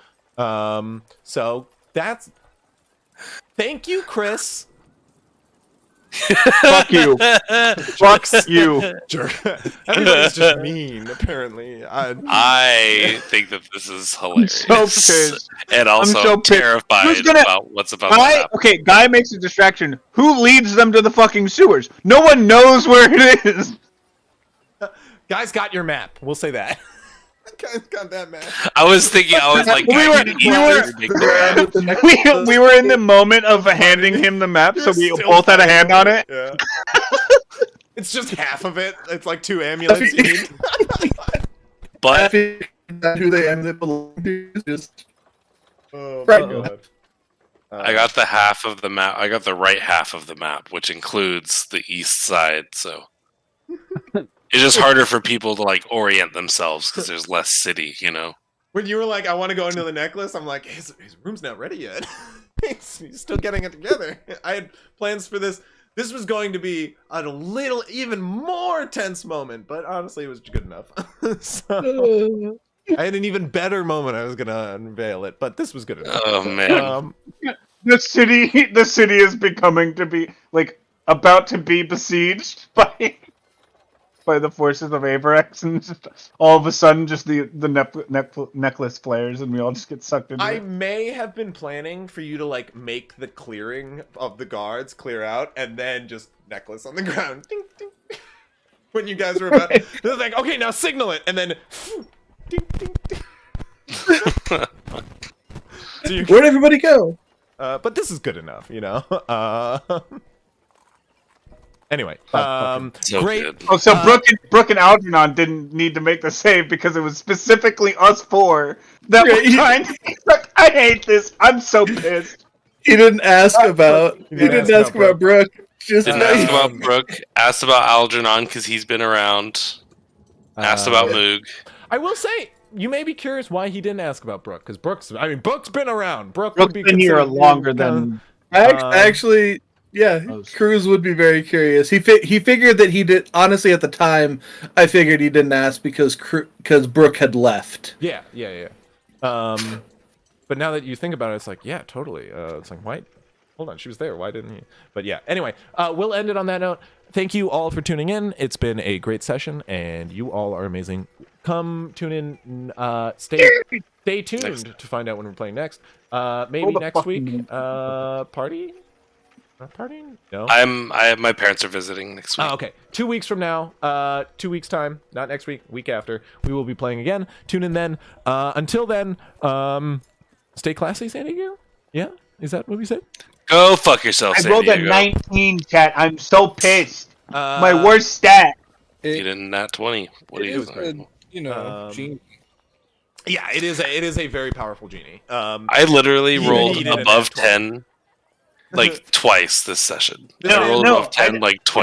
So that's. Thank you, Chris. Fuck you. Fuck you. Jerk. Everybody's just mean, apparently. I think that this is So hilarious. pissed. And also so pissed. terrified Who's gonna- about what's about to Guy, happen. okay, Guy makes a distraction. Who leads them to the fucking sewers? No one knows where it is. Guys got your map. We'll say that. Guys got that map. I was like, We were- we were in the moment of handing him the map, so we You're still both had a hand on it. Yeah. It's just half of it. It's like 2 amulets you need. But Effie, that who they ended belong to is just Oh, Right. God. I got the half of the map. I got the right half of the map, which includes the east side. So it's just harder for people to like orient themselves because there's less city, you know. When you were like, "I want to go into the necklace," I'm like, his room's not ready yet. He's still getting it together. I had plans for this. This was going to be a little, even more tense moment, but honestly, it was good enough. So, I had an even better moment. I was gonna unveil it, but this was good enough. Oh man. The city is becoming to be like about to be besieged by the forces of Avirex, and just, all of a sudden, just the necklace flares, and we all just get sucked into I it. may have been planning for you to like make the clearing of the guards clear out, and then just necklace on the ground. Ding, ding. When you guys were about, it was like, okay, now signal it, and then. Ding, ding, ding. So you, where'd everybody go? but this is good enough, you know. Anyway, So great. good. Oh, so Brooke and Algernon didn't need to make the save because it was specifically us 4 that were trying to. Look, I hate this. I'm so pissed. He didn't ask about. He didn't ask about Brooke. Just Didn't ask about Brooke. Asked about Algernon because he's been around. Asked about Moog. I will say, you may be curious why he didn't ask about Brooke, because Brooke's been around. Brooke would Brooke's be been here considered longer than. Actually, yeah, Cruz would be very curious. He figured that he did. Honestly, at the time, I figured he didn't ask because Brooke had left. Yeah. But now that you think about it, it's like, yeah, totally. It's like, why? Hold on, she was there. Why didn't he? But yeah. Anyway, we'll end it on that note. Thank you all for tuning in. It's been a great session, and you all are amazing. Come tune in. Stay tuned to find out when we're playing next. Maybe next week. Party? Not partying? No. My parents are visiting next week. Oh, okay. 2 weeks from now. 2 weeks time. Not next week. Week after. We will be playing again. Tune in then. Until then. Stay classy, San Diego. Yeah. Is that what we said? Go fuck yourself, I San rolled a Diego. 19, chat. I'm so pissed. My worst stat. You didn't nat 20. What are you doing? Genie. Yeah, it is a very powerful genie. I literally rolled needed a above nat 20. 10 like twice this session. No, I rolled no, above 10 like 20